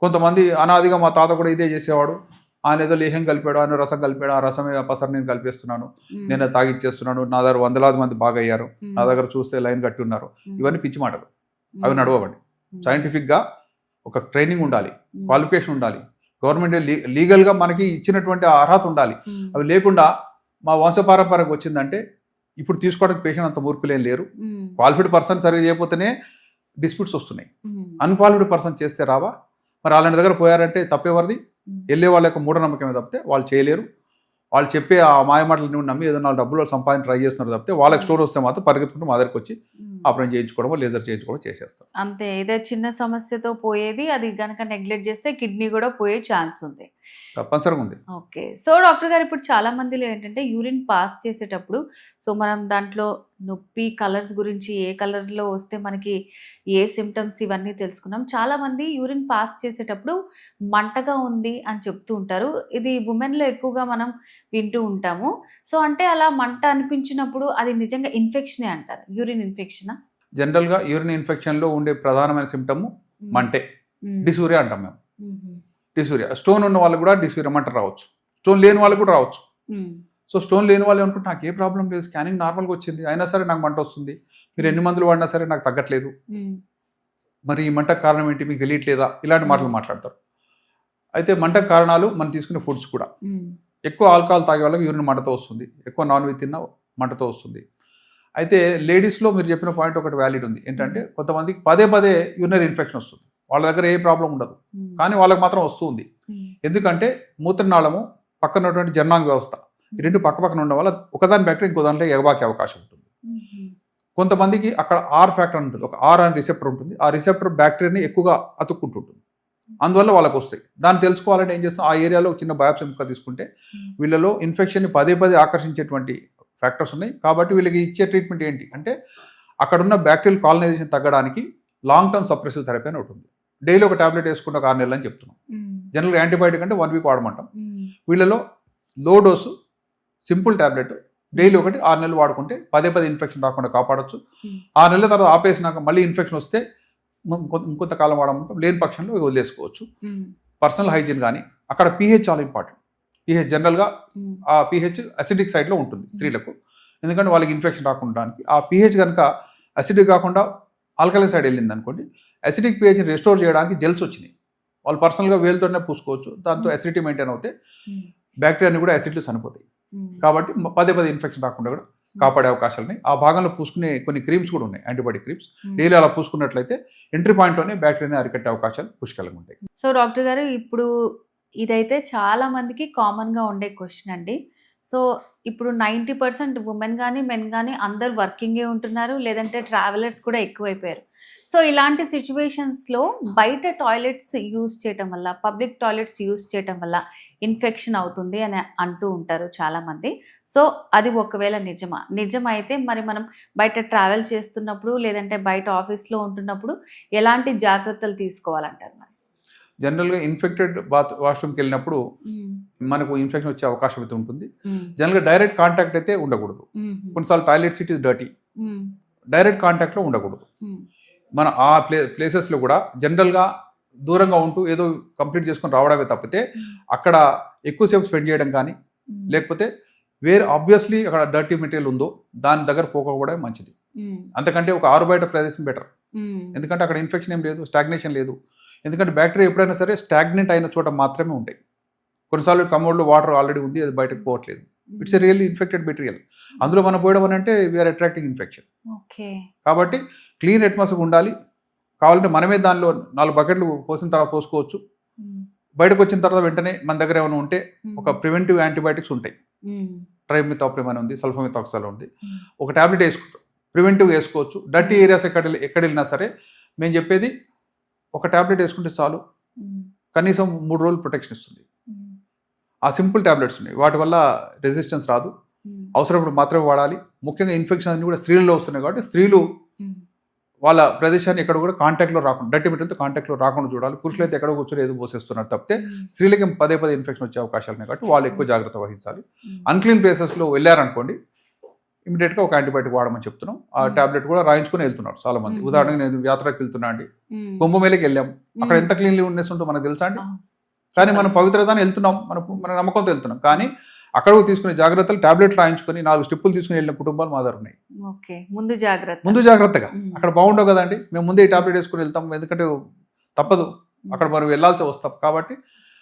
కొంతమంది అనాదిగా మా తాత కూడా ఇదే చేసేవాడు, ఆయన ఏదో లేహం కలిపాడు, ఆయన రసం కలిపాడు, ఆ రసమే పసరు నేను కలిపేస్తున్నాను, నేను తాగిచ్చేస్తున్నాను, నా దగ్గర 100,000 మంది బాగా అయ్యారు, నా దగ్గర చూస్తే లైన్ కట్టి ఉన్నారు. ఇవన్నీ పిచ్చి మాటలు, అవి నడవండి. సైంటిఫిక్గా ఒక ట్రైనింగ్ ఉండాలి, క్వాలిఫికేషన్ ఉండాలి, గవర్నమెంట్ లీగల్గా మనకి ఇచ్చినటువంటి అర్హత ఉండాలి. అవి లేకుండా మా వంశపారంపర్యంగా వచ్చిందంటే ఇప్పుడు తీసుకోవడానికి పేషెంట్ అంత మూర్ఖులేం లేరు. క్వాలిఫైడ్ పర్సన్ సరిగ్గా చేయకపోతేనే డిస్ప్యూట్స్ వస్తున్నాయి. అన్క్వాలిఫైడ్ పర్సన్ చేస్తే రావా? మరి అలాంటి దగ్గర పోయారంటే తప్పేవారిది, వెళ్ళే వాళ్ళ యొక్క మూఢనమ్మకమే తప్పితే వాళ్ళు చేయలేరు. వాళ్ళు చెప్పే ఆ మాయమాటలు నువ్వు నమ్మి ఏదో 4 డబ్బులు సంపాదించి ట్రై చేస్తున్నారు తప్పితే వాళ్ళకి స్టోర్ వస్తే మాత్రం పరిగెత్తుకుంటూ మా దగ్గరకు వచ్చి ఆపరేషన్ చేయించుకోవడమో లేజర్ చేయించుకోవడం చేసేస్తారు. అంతే, ఏదో చిన్న సమస్యతో పోయేది అది కనుక నెగ్లెక్ట్ చేస్తే కిడ్నీ కూడా పోయే ఛాన్స్ ఉంది, తప్పనిసరిగా ఉంది. ఓకే. సో డాక్టర్ గారు ఇప్పుడు చాలా మందిలో ఏంటంటే యూరిన్ పాస్ చేసేటప్పుడు సో మనం దాంట్లో నొప్పి కలర్స్ గురించి ఏ కలర్లో వస్తే మనకి ఏ సిమ్టమ్స్ ఇవన్నీ తెలుసుకున్నాం. చాలామంది యూరిన్ పాస్ చేసేటప్పుడు మంటగా ఉంది అని చెప్తూ ఉంటారు. ఇది ఉమెన్లో ఎక్కువగా మనం వింటూ ఉంటాము. సో అంటే అలా మంట అనిపించినప్పుడు అది నిజంగా ఇన్ఫెక్షనే అంటారు, యూరిన్ ఇన్ఫెక్షనా? జనరల్గా యూరిన్ ఇన్ఫెక్షన్లో ఉండే ప్రధానమైన సిమ్టమ్ మంటే, డిసూరియా అంటాం మేము. డిసూరియా స్టోన్ ఉన్న వాళ్ళకి కూడా డిసూరియా మంట రావచ్చు, స్టోన్ లేని వాళ్ళకి కూడా రావచ్చు. సో స్టోన్ లేని వాళ్ళు అనుకుంటే నాకు ఏ ప్రాబ్లం లేదు, స్కానింగ్ నార్మల్గా వచ్చింది, అయినా సరే నాకు మంట వస్తుంది, మీరు ఎన్ని మందులు వాడినా సరే నాకు తగ్గట్లేదు, మరి ఈ మంటకు కారణం ఏంటి మీకు తెలియట్లేదా, ఇలాంటి మాటలు మాట్లాడతారు. అయితే మంటకు కారణాలు మనం తీసుకునే ఫుడ్స్ కూడా. ఎక్కువ ఆల్కహాల్ తాగే వాళ్ళకి యూరిన్ మంటతో వస్తుంది, ఎక్కువ నాన్ వెజ్ తిన్నా మంటతో వస్తుంది. అయితే లేడీస్లో మీరు చెప్పిన పాయింట్ ఒకటి వ్యాలిడ్ ఉంది, ఏంటంటే కొంతమందికి పదే యూరినరీ ఇన్ఫెక్షన్ వస్తుంది, వాళ్ళ దగ్గర ఏ ప్రాబ్లం ఉండదు కానీ వాళ్ళకి మాత్రం వస్తుంది. ఎందుకంటే మూత్రనాళము పక్కన ఉన్నటువంటి జర్నాంగ వ్యవస్థ ఈ రెండు పక్కన ఉండడం వల్ల ఒకదాని బ్యాక్టీరియా ఇంకో దాంట్లో ఎగబాకే అవకాశం ఉంటుంది. కొంతమందికి అక్కడ ఆర్ ఫ్యాక్టర్ ఉంటుంది, ఒక ఆర్ అనే రిసెప్టర్ ఉంటుంది, ఆ రిసెప్టర్ బ్యాక్టీరియాని ఎక్కువగా అతుక్కుంటుంటుంది, అందువల్ల వాళ్ళకి వస్తాయి. దాన్ని తెలుసుకోవాలంటే ఏం చేస్తాం, ఆ ఏరియాలో చిన్న బయాప్సీ ముక్క తీసుకుంటే వీళ్ళలో ఇన్ఫెక్షన్ని పదే ఆకర్షించేటువంటి ఫ్యాక్టర్స్ ఉన్నాయి. కాబట్టి వీళ్ళకి ఇచ్చే ట్రీట్మెంట్ ఏంటి అంటే అక్కడ ఉన్న బ్యాక్టీరియల్ కాలనైజేషన్ తగ్గడానికి లాంగ్ టర్మ్ సప్రెసివ్ థెరపీ అని ఉంటుంది. డైలీ ఒక టాబ్లెట్ వేసుకుంటే 6 నెలలు అని చెప్తున్నాం. జనరల్గా యాంటీబయాటిక్ అంటే 1 week వాడమంటాం. వీళ్ళలో లో డోసు సింపుల్ టాబ్లెట్ డైలీ ఒకటి 6 నెలలు వాడుకుంటే పదే ఇన్ఫెక్షన్ రాకుండా కాపాడొచ్చు. 6 నెలల తర్వాత ఆపేసినాక మళ్ళీ ఇన్ఫెక్షన్ వస్తే ఇంకొంతకాలం వాడమంటాం, లేని పక్షంలో వదిలేసుకోవచ్చు. పర్సనల్ హైజీన్ కానీ అక్కడ pH చాలా ఇంపార్టెంట్. pH జనరల్గా ఆ pH అసిడిక్ సైడ్లో ఉంటుంది స్త్రీలకు, ఎందుకంటే వాళ్ళకి ఇన్ఫెక్షన్ రాకుండా. ఆ pH కనుక అసిడిక్ కాకుండా ఆల్కలైన్ సైడ్ వెళ్ళింది అనుకోండి, అసిడిక్ pHని రెస్టోర్ చేయడానికి జెల్స్ వచ్చినాయి, వాళ్ళు పర్సనల్గా వేలుతోనే పూసుకోవచ్చు. దాంతో అసిడిటీ మెయింటైన్ అవుతే బ్యాక్టీరియాని కూడా అసిడ్లు చనిపోతాయి. కాబట్టి పదే ఇన్ఫెక్షన్ రాకుండా కూడా కాపాడే అవకాశాలు ఉన్నాయి. ఆ భాగంలో పూసుకునే కొన్ని క్రీమ్స్ కూడా ఉన్నాయి, యాంటీబయాటిక్ క్రీమ్స్. డైలీ అలా పూసుకున్నట్లయితే ఎంట్రీ పాయింట్లోనే బ్యాక్టీరియాని అరికట్టే అవకాశాలు పుష్కలంగా ఉంటాయి. సో డాక్టర్ గారు ఇప్పుడు ఇదైతే చాలా మందికి కామన్గా ఉండే క్వశ్చన్ అండి. సో ఇప్పుడు 90% ఉమెన్ కానీ మెన్ కానీ అందరు వర్కింగే ఉంటున్నారు, లేదంటే ట్రావెలర్స్ కూడా ఎక్కువైపోయారు. సో ఇలాంటి సిచ్యువేషన్స్లో బయట టాయిలెట్స్ యూజ్ చేయటం వల్ల, పబ్లిక్ టాయిలెట్స్ యూజ్ చేయటం వల్ల ఇన్ఫెక్షన్ అవుతుంది అని అంటూ ఉంటారు చాలామంది. సో అది ఒకవేళ నిజమైతే మరి మనం బయట ట్రావెల్ చేస్తున్నప్పుడు లేదంటే బయట ఆఫీస్లో ఉంటున్నప్పుడు ఎలాంటి జాగ్రత్తలు తీసుకోవాలంటారు మరి? జనరల్గా ఇన్ఫెక్టెడ్ వాష్రూమ్కి వెళ్ళినప్పుడు మనకు ఇన్ఫెక్షన్ వచ్చే అవకాశం అయితే ఉంటుంది. జనరల్గా డైరెక్ట్ కాంటాక్ట్ అయితే ఉండకూడదు. కొన్నిసార్లు toilet seat is dirty, direct కాంటాక్ట్లో ఉండకూడదు. మన ఆ ప్లేసెస్లో కూడా జనరల్గా దూరంగా ఉంటూ ఏదో కంప్లీట్ చేసుకొని రావడమే తప్పితే అక్కడ ఎక్కువసేపు స్పెండ్ చేయడం కానీ, లేకపోతే వేరే ఆబ్వియస్లీ అక్కడ డర్టీ మెటీరియల్ ఉందో దాని దగ్గర పోకపోవడం మంచిది. అంతకంటే ఒక ఆరు బయట ప్రదేశం బెటర్. ఎందుకంటే అక్కడ ఇన్ఫెక్షన్ ఏం లేదు, స్టాగ్నేషన్ లేదు. ఎందుకంటే బ్యాక్టీరియా ఎప్పుడైనా సరే స్టాగ్నెంట్ అయిన చోట మాత్రమే ఉంటాయి. కొన్నిసార్లు కమోడ్లో వాటర్ ఆల్రెడీ ఉంది, అది బయటకు పోవట్లేదు. It's a really infected material. అందులో మనం పోయడం అని అంటే వీఆర్ అట్రాక్టింగ్ ఇన్ఫెక్షన్. కాబట్టి క్లీన్ అట్మాస్ఫియర్ ఉండాలి. కావాలంటే మనమే దానిలో 4 బకెట్లు పోసిన తర్వాత పోసుకోవచ్చు. బయటకు వచ్చిన తర్వాత వెంటనే మన దగ్గర ఏమైనా ఉంటే ఒక ప్రివెంటివ్ యాంటీబయాటిక్స్ ఉంటాయి. ట్రైమిథాప్రిమ్ అని ఉంది, సల్ఫోమిథాక్సాల్ ఉంది. ఒక టాబ్లెట్ వేసుకుంటాం, ప్రివెంటివ్ వేసుకోవచ్చు. డర్టీ ఏరియాస్ ఎక్కడ వెళ్ళినా సరే మేము చెప్పేది ఒక టాబ్లెట్ వేసుకుంటే చాలు, కనీసం 3 రోజులు ప్రొటెక్షన్ ఇస్తుంది. ఆ సింపుల్ టాబ్లెట్స్ ఉన్నాయి, వాటి వల్ల రెసిస్టెన్స్ రాదు. అవసరప్పుడు మాత్రమే వాడాలి. ముఖ్యంగా ఇన్ఫెక్షన్ అన్ని కూడా స్త్రీలలో వస్తున్నాయి కాబట్టి స్త్రీలు వాళ్ళ ప్రదేశాన్ని ఎక్కడ కూడా కాంటాక్ట్లో రాకుండా, డర్టీ మెటీరియల్తో కాంటాక్ట్లో రాకుండా చూడాలి. పురుషులు అయితే ఎక్కడో కూర్చొని ఏదో పోసేస్తున్నారు తప్పితే స్త్రీలకి పదే ఇన్ఫెక్షన్ వచ్చే అవకాశాలు ఉన్నాయి కాబట్టి వాళ్ళు ఎక్కువ జాగ్రత్త వహించాలి. అన్క్లీన్ ప్లేసెస్లో వెళ్ళారనుకోండి, ఇమీడియట్గా ఒక యాంటీబయాటిక్ వాడమని చెప్తున్నాం. ఆ టాబ్లెట్ కూడా రాయించుకుని వెళ్తున్నారు చాలా మంది. ఉదాహరణకు నేను యాత్రకు వెళ్తున్నా అండి, కుంభమేళకి వెళ్ళాం, అక్కడ ఎంత క్లీన్లీనెస్ ఉంటుందో మనకు తెలుసా అండి? కానీ మనం పవిత్రతని వెళ్తున్నాం, మన నమ్మకంతో వెళ్తున్నాం. కానీ అక్కడ తీసుకునే జాగ్రత్తలు టాబ్లెట్లు రాయించుకొని 4 స్టెప్పులు తీసుకుని వెళ్ళిన కుటుంబాలు మా దగ్గర ఉన్నాయి. ముందు జాగ్రత్తగా అక్కడ బాగుండవు కదండి, మేము ముందే ఈ టాబ్లెట్ వేసుకుని వెళ్తాం, ఎందుకంటే తప్పదు, అక్కడ మనం వెళ్ళాల్సి వస్తాం. కాబట్టి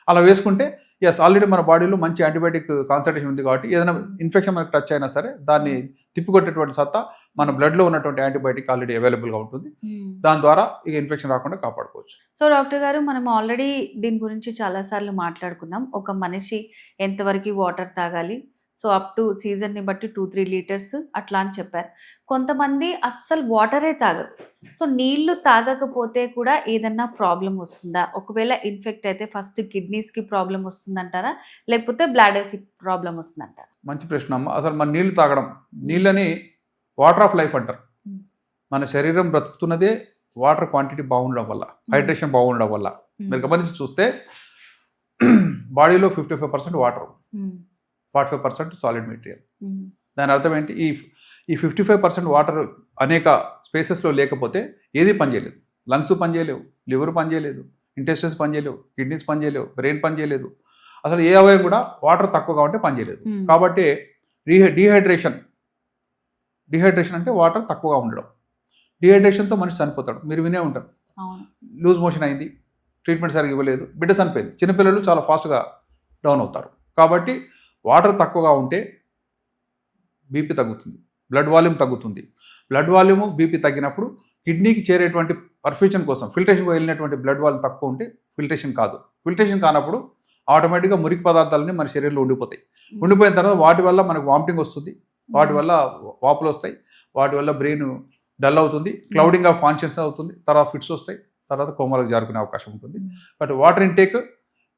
అలా వేసుకుంటే ఎస్ ఆల్రెడీ మన బాడీలో మంచి యాంటీబయాటిక్ కాన్సన్ట్రేషన్ ఉంది కాబట్టి ఏదైనా ఇన్ఫెక్షన్ మనకు టచ్ అయినా సరే దాన్ని తిప్పికొట్టేటువంటి సత్తా మన బ్లడ్లో ఉన్నటువంటి యాంటీబయాటిక్ ఆల్రెడీ అవైలబుల్గా ఉంటుంది. దాని ద్వారా ఇక ఇన్ఫెక్షన్ రాకుండా కాపాడుకోవచ్చు. సో డాక్టర్ గారు, మనం ఆల్రెడీ దీని గురించి చాలాసార్లు మాట్లాడుకున్నాం. ఒక మనిషి ఎంతవరకు వాటర్ తాగాలి, సో అప్ టు సీజన్ని బట్టి 2-3 లీటర్స్ అట్లా అని చెప్పారు. కొంతమంది అస్సలు వాటరే తాగరు. సో నీళ్లు తాగకపోతే కూడా ఏదన్నా ప్రాబ్లం వస్తుందా? ఒకవేళ ఇన్ఫెక్ట్ అయితే ఫస్ట్ కిడ్నీస్కి ప్రాబ్లం వస్తుందంటారా, లేకపోతే బ్లాడర్కి ప్రాబ్లం వస్తుందంటారా? మంచి ప్రశ్న అమ్మ. అసలు మన నీళ్లు తాగడం, నీళ్ళని వాటర్ ఆఫ్ లైఫ్ అంటారు. మన శరీరం బ్రతుకుతున్నదే వాటర్ క్వాంటిటీ బాగుండడం వల్ల, హైడ్రేషన్ బాగుండడం వల్ల. మీరు గమనించి చూస్తే బాడీలో 55% వాటర్, 45% సాలిడ్ మెటీరియల్. దాని అర్థం ఏంటి? ఈ 55% వాటర్ అనేక స్పేసెస్లో లేకపోతే ఏది పనిచేయలేదు. లంగ్స్ పనిచేయలేవు, లివర్ పనిచేయలేదు, ఇంటెస్టైన్స్ పనిచేయలేవు, కిడ్నీస్ పనిచేయలేవు, బ్రెయిన్ పనిచేయలేదు. అసలు ఏ అవయవం కూడా వాటర్ తక్కువగా ఉంటే పనిచేయలేదు. కాబట్టి డిహైడ్రేషన్ అంటే వాటర్ తక్కువగా ఉండడం. డిహైడ్రేషన్తో మనిషి చనిపోతాడు. మీరు వినే ఉంటారు, లూజ్ మోషన్ అయింది, ట్రీట్మెంట్ సరిగ్గా ఇవ్వలేదు, బిడ్డ చనిపోయింది. చిన్నపిల్లలు చాలా ఫాస్ట్గా డౌన్ అవుతారు. కాబట్టి వాటర్ తక్కువగా ఉంటే బీపీ తగ్గుతుంది, బ్లడ్ వాల్యూమ్ తగ్గుతుంది. బ్లడ్ వాల్యూము బీపీ తగ్గినప్పుడు కిడ్నీకి చేరేటువంటి పర్ఫ్యూషన్ కోసం ఫిల్టరేషన్కి వెళ్ళినటువంటి బ్లడ్ వాల్యూమ్ తక్కువ ఉంటే ఫిల్టరేషన్ కాదు. ఫిల్టరేషన్ కానప్పుడు ఆటోమేటిక్గా మురికి పదార్థాలని మన శరీరంలో ఉండిపోతాయి. ఉండిపోయిన తర్వాత వాటి వల్ల మనకు వామిటింగ్ వస్తుంది, వాటి వల్ల వాపులు వస్తాయి, వాటి వల్ల బ్రెయిన్ డల్ అవుతుంది, క్లౌడింగ్ ఆఫ్ కాన్షియస్ అవుతుంది, తర్వాత ఫిట్స్ వస్తాయి, తర్వాత కోమాలకు జారుకునే అవకాశం ఉంటుంది. బట్ వాటర్ ఇంటేక్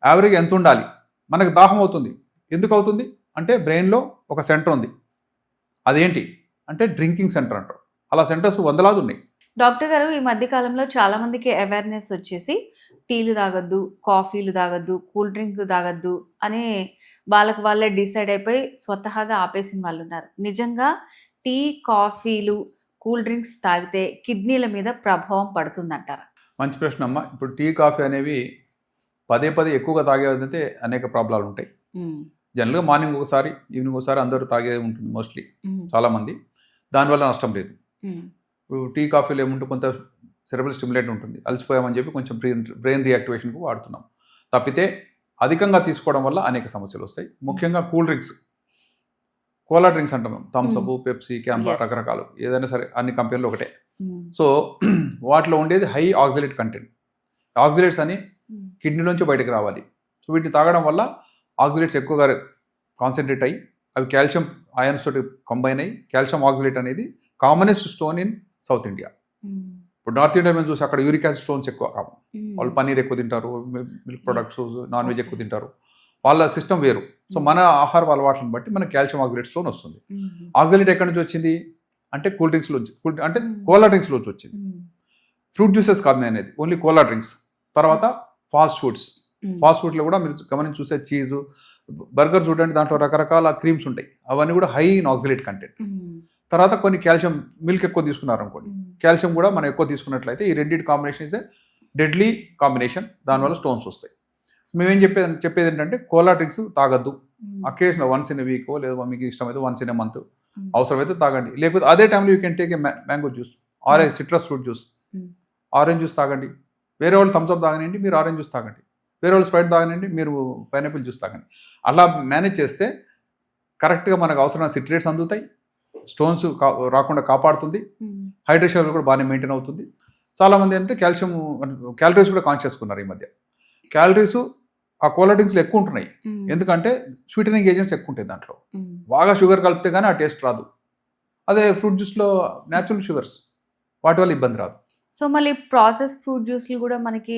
యావరేజ్ ఎంత ఉండాలి? మనకు దాహం అవుతుంది. ఎందుకు అవుతుంది అంటే బ్రెయిన్లో ఒక సెంటర్ ఉంది. అదేంటి అంటే డ్రింకింగ్ సెంటర్ అంటారు. అలా సెంటర్స్ వందలాది ఉన్నాయి. డాక్టర్ గారు, ఈ మధ్య కాలంలో చాలా మందికి అవేర్నెస్ వచ్చేసి టీలు తాగొద్దు, కాఫీలు తాగొద్దు, కూల్ డ్రింక్ తాగొద్దు అని వాళ్ళే డిసైడ్ అయిపోయి స్వతహాగా ఆపేసిన వాళ్ళు ఉన్నారు. నిజంగా టీ, కాఫీలు, కూల్ డ్రింక్స్ తాగితే కిడ్నీల మీద ప్రభావం పడుతుందంటారా? మంచి ప్రశ్న అమ్మ. ఇప్పుడు టీ, కాఫీ అనేవి పదే ఎక్కువగా తాగేదైతే అనేక ప్రాబ్లాలు ఉంటాయి. జనరల్గా మార్నింగ్ ఒకసారి, ఈవినింగ్ ఒకసారి అందరూ తాగేది ఉంటుంది మోస్ట్లీ చాలామంది. దానివల్ల నష్టం లేదు. ఇప్పుడు టీ, కాఫీలో ఏముంటే కొంత సెరెబ్రల్ స్టిమ్యులేట్ ఉంటుంది, అలసిపోయామని చెప్పి కొంచెం బ్రెయిన్ రియాక్టివేషన్కు వాడుతున్నాం. తప్పితే అధికంగా తీసుకోవడం వల్ల అనేక సమస్యలు వస్తాయి. ముఖ్యంగా కూల్ డ్రింక్స్, కోలా డ్రింక్స్ అంటాం మేము, థమ్స్అప్, పెప్సీ, క్యాంపా, రకరకాలు, ఏదైనా సరే అన్ని కంపెనీలు ఒకటే. సో వాటిలో ఉండేది హై ఆక్సలేట్ కంటెంట్. ఆక్సలేట్స్ అని కిడ్నీలోంచి బయటకు రావాలి. సో వీటిని తాగడం వల్ల ఆక్సలేట్స్ ఎక్కువగా కాన్సన్ట్రేట్ అయ్యి అవి కాల్షియం అయాన్స్ తోటి కంబైన్ అయ్యి కాల్షియం ఆక్సలేట్ అనేది commonest stone in south India. ఇప్పుడు నార్త్ ఇండియా మేము చూసి అక్కడ యూరిక్ యాసిడ్ స్టోన్స్ ఎక్కువ కావు. వాళ్ళు పన్నీర్ ఎక్కువ తింటారు, మిల్క్ ప్రొడక్ట్స్, నాన్ వెజ్ ఎక్కువ తింటారు, వాళ్ళ సిస్టమ్ వేరు. సో మన ఆహార అలవాట్లను బట్టి మనకి కాల్షియం ఆక్సిలేట్ స్టోన్ వస్తుంది. ఆక్సిలేట్ ఎక్కడి నుంచి వచ్చింది అంటే కూల్ డ్రింక్స్లో, అంటే కోలా డ్రింక్స్లో వచ్చింది. ఫ్రూట్ జ్యూసెస్ కాదు అనేది, ఓన్లీ కోలా డ్రింక్స్. తర్వాత ఫాస్ట్ ఫుడ్స్ లో కూడా మీరు గమనించి చూసే చీజు, బర్గర్ చూడండి, దాంట్లో రకరకాల క్రీమ్స్ ఉంటాయి, అవన్నీ కూడా హై ఇన్ ఆక్సిలేట్ కంటెంట్. తర్వాత కొన్ని కాల్షియం, మిల్క్ ఎక్కువ తీసుకున్నారు అనుకోండి, కాల్షియం కూడా మనం ఎక్కువ తీసుకున్నట్లయితే ఈ రెండింటి combination is a deadly combination, దానివల్ల స్టోన్స్ వస్తాయి. మేమేం చెప్పేది ఏంటంటే కోలా డ్రింక్స్ తాగద్దు, అకేషనల్ వన్స్ ఇన్ వీక్ లేదా మీకు ఇష్టమైతే వన్స్ ఇన్ మంత్ అవసరమైతే తాగండి. లేకపోతే అదే టైంలో you can take a mango juice, orange citrus fruit juice, orange juice తాగండి. వేరే వాళ్ళు థమ్స్అప్ తాగనండి, మీరు ఆరెంజ్ జ్యూస్ తాగండి. వేరే వాళ్ళు స్ప్రైట్ తాగనండి, మీరు పైనాపిల్ జ్యూస్ తాగండి. అలా మేనేజ్ చేస్తే కరెక్ట్గా మనకు అవసరమైన సిట్రేట్స్ అందుతాయి, స్టోన్స్ రాకుండా కాపాడుతుంది, హైడ్రేషన్ లెవెల్ కూడా బాగానే మెయింటైన్ అవుతుంది. చాలామంది అంటే క్యాలరీస్ కూడా కాన్షియస్ చేసుకున్నారు ఈ మధ్య. క్యాలరీస్ ఆ కోలా డ్రింక్స్లో ఎక్కువ ఉంటున్నాయి, ఎందుకంటే స్వీటనింగ్ ఏజెంట్స్ ఎక్కువ ఉంటాయి దాంట్లో. బాగా షుగర్ కలిపితే కానీ ఆ టేస్ట్ రాదు. అదే ఫ్రూట్ జ్యూస్లో న్యాచురల్ షుగర్స్, వాటి వల్ల ఇబ్బంది రాదు. సో మళ్ళీ ప్రాసెస్ ఫ్రూట్ జ్యూస్లు కూడా మనకి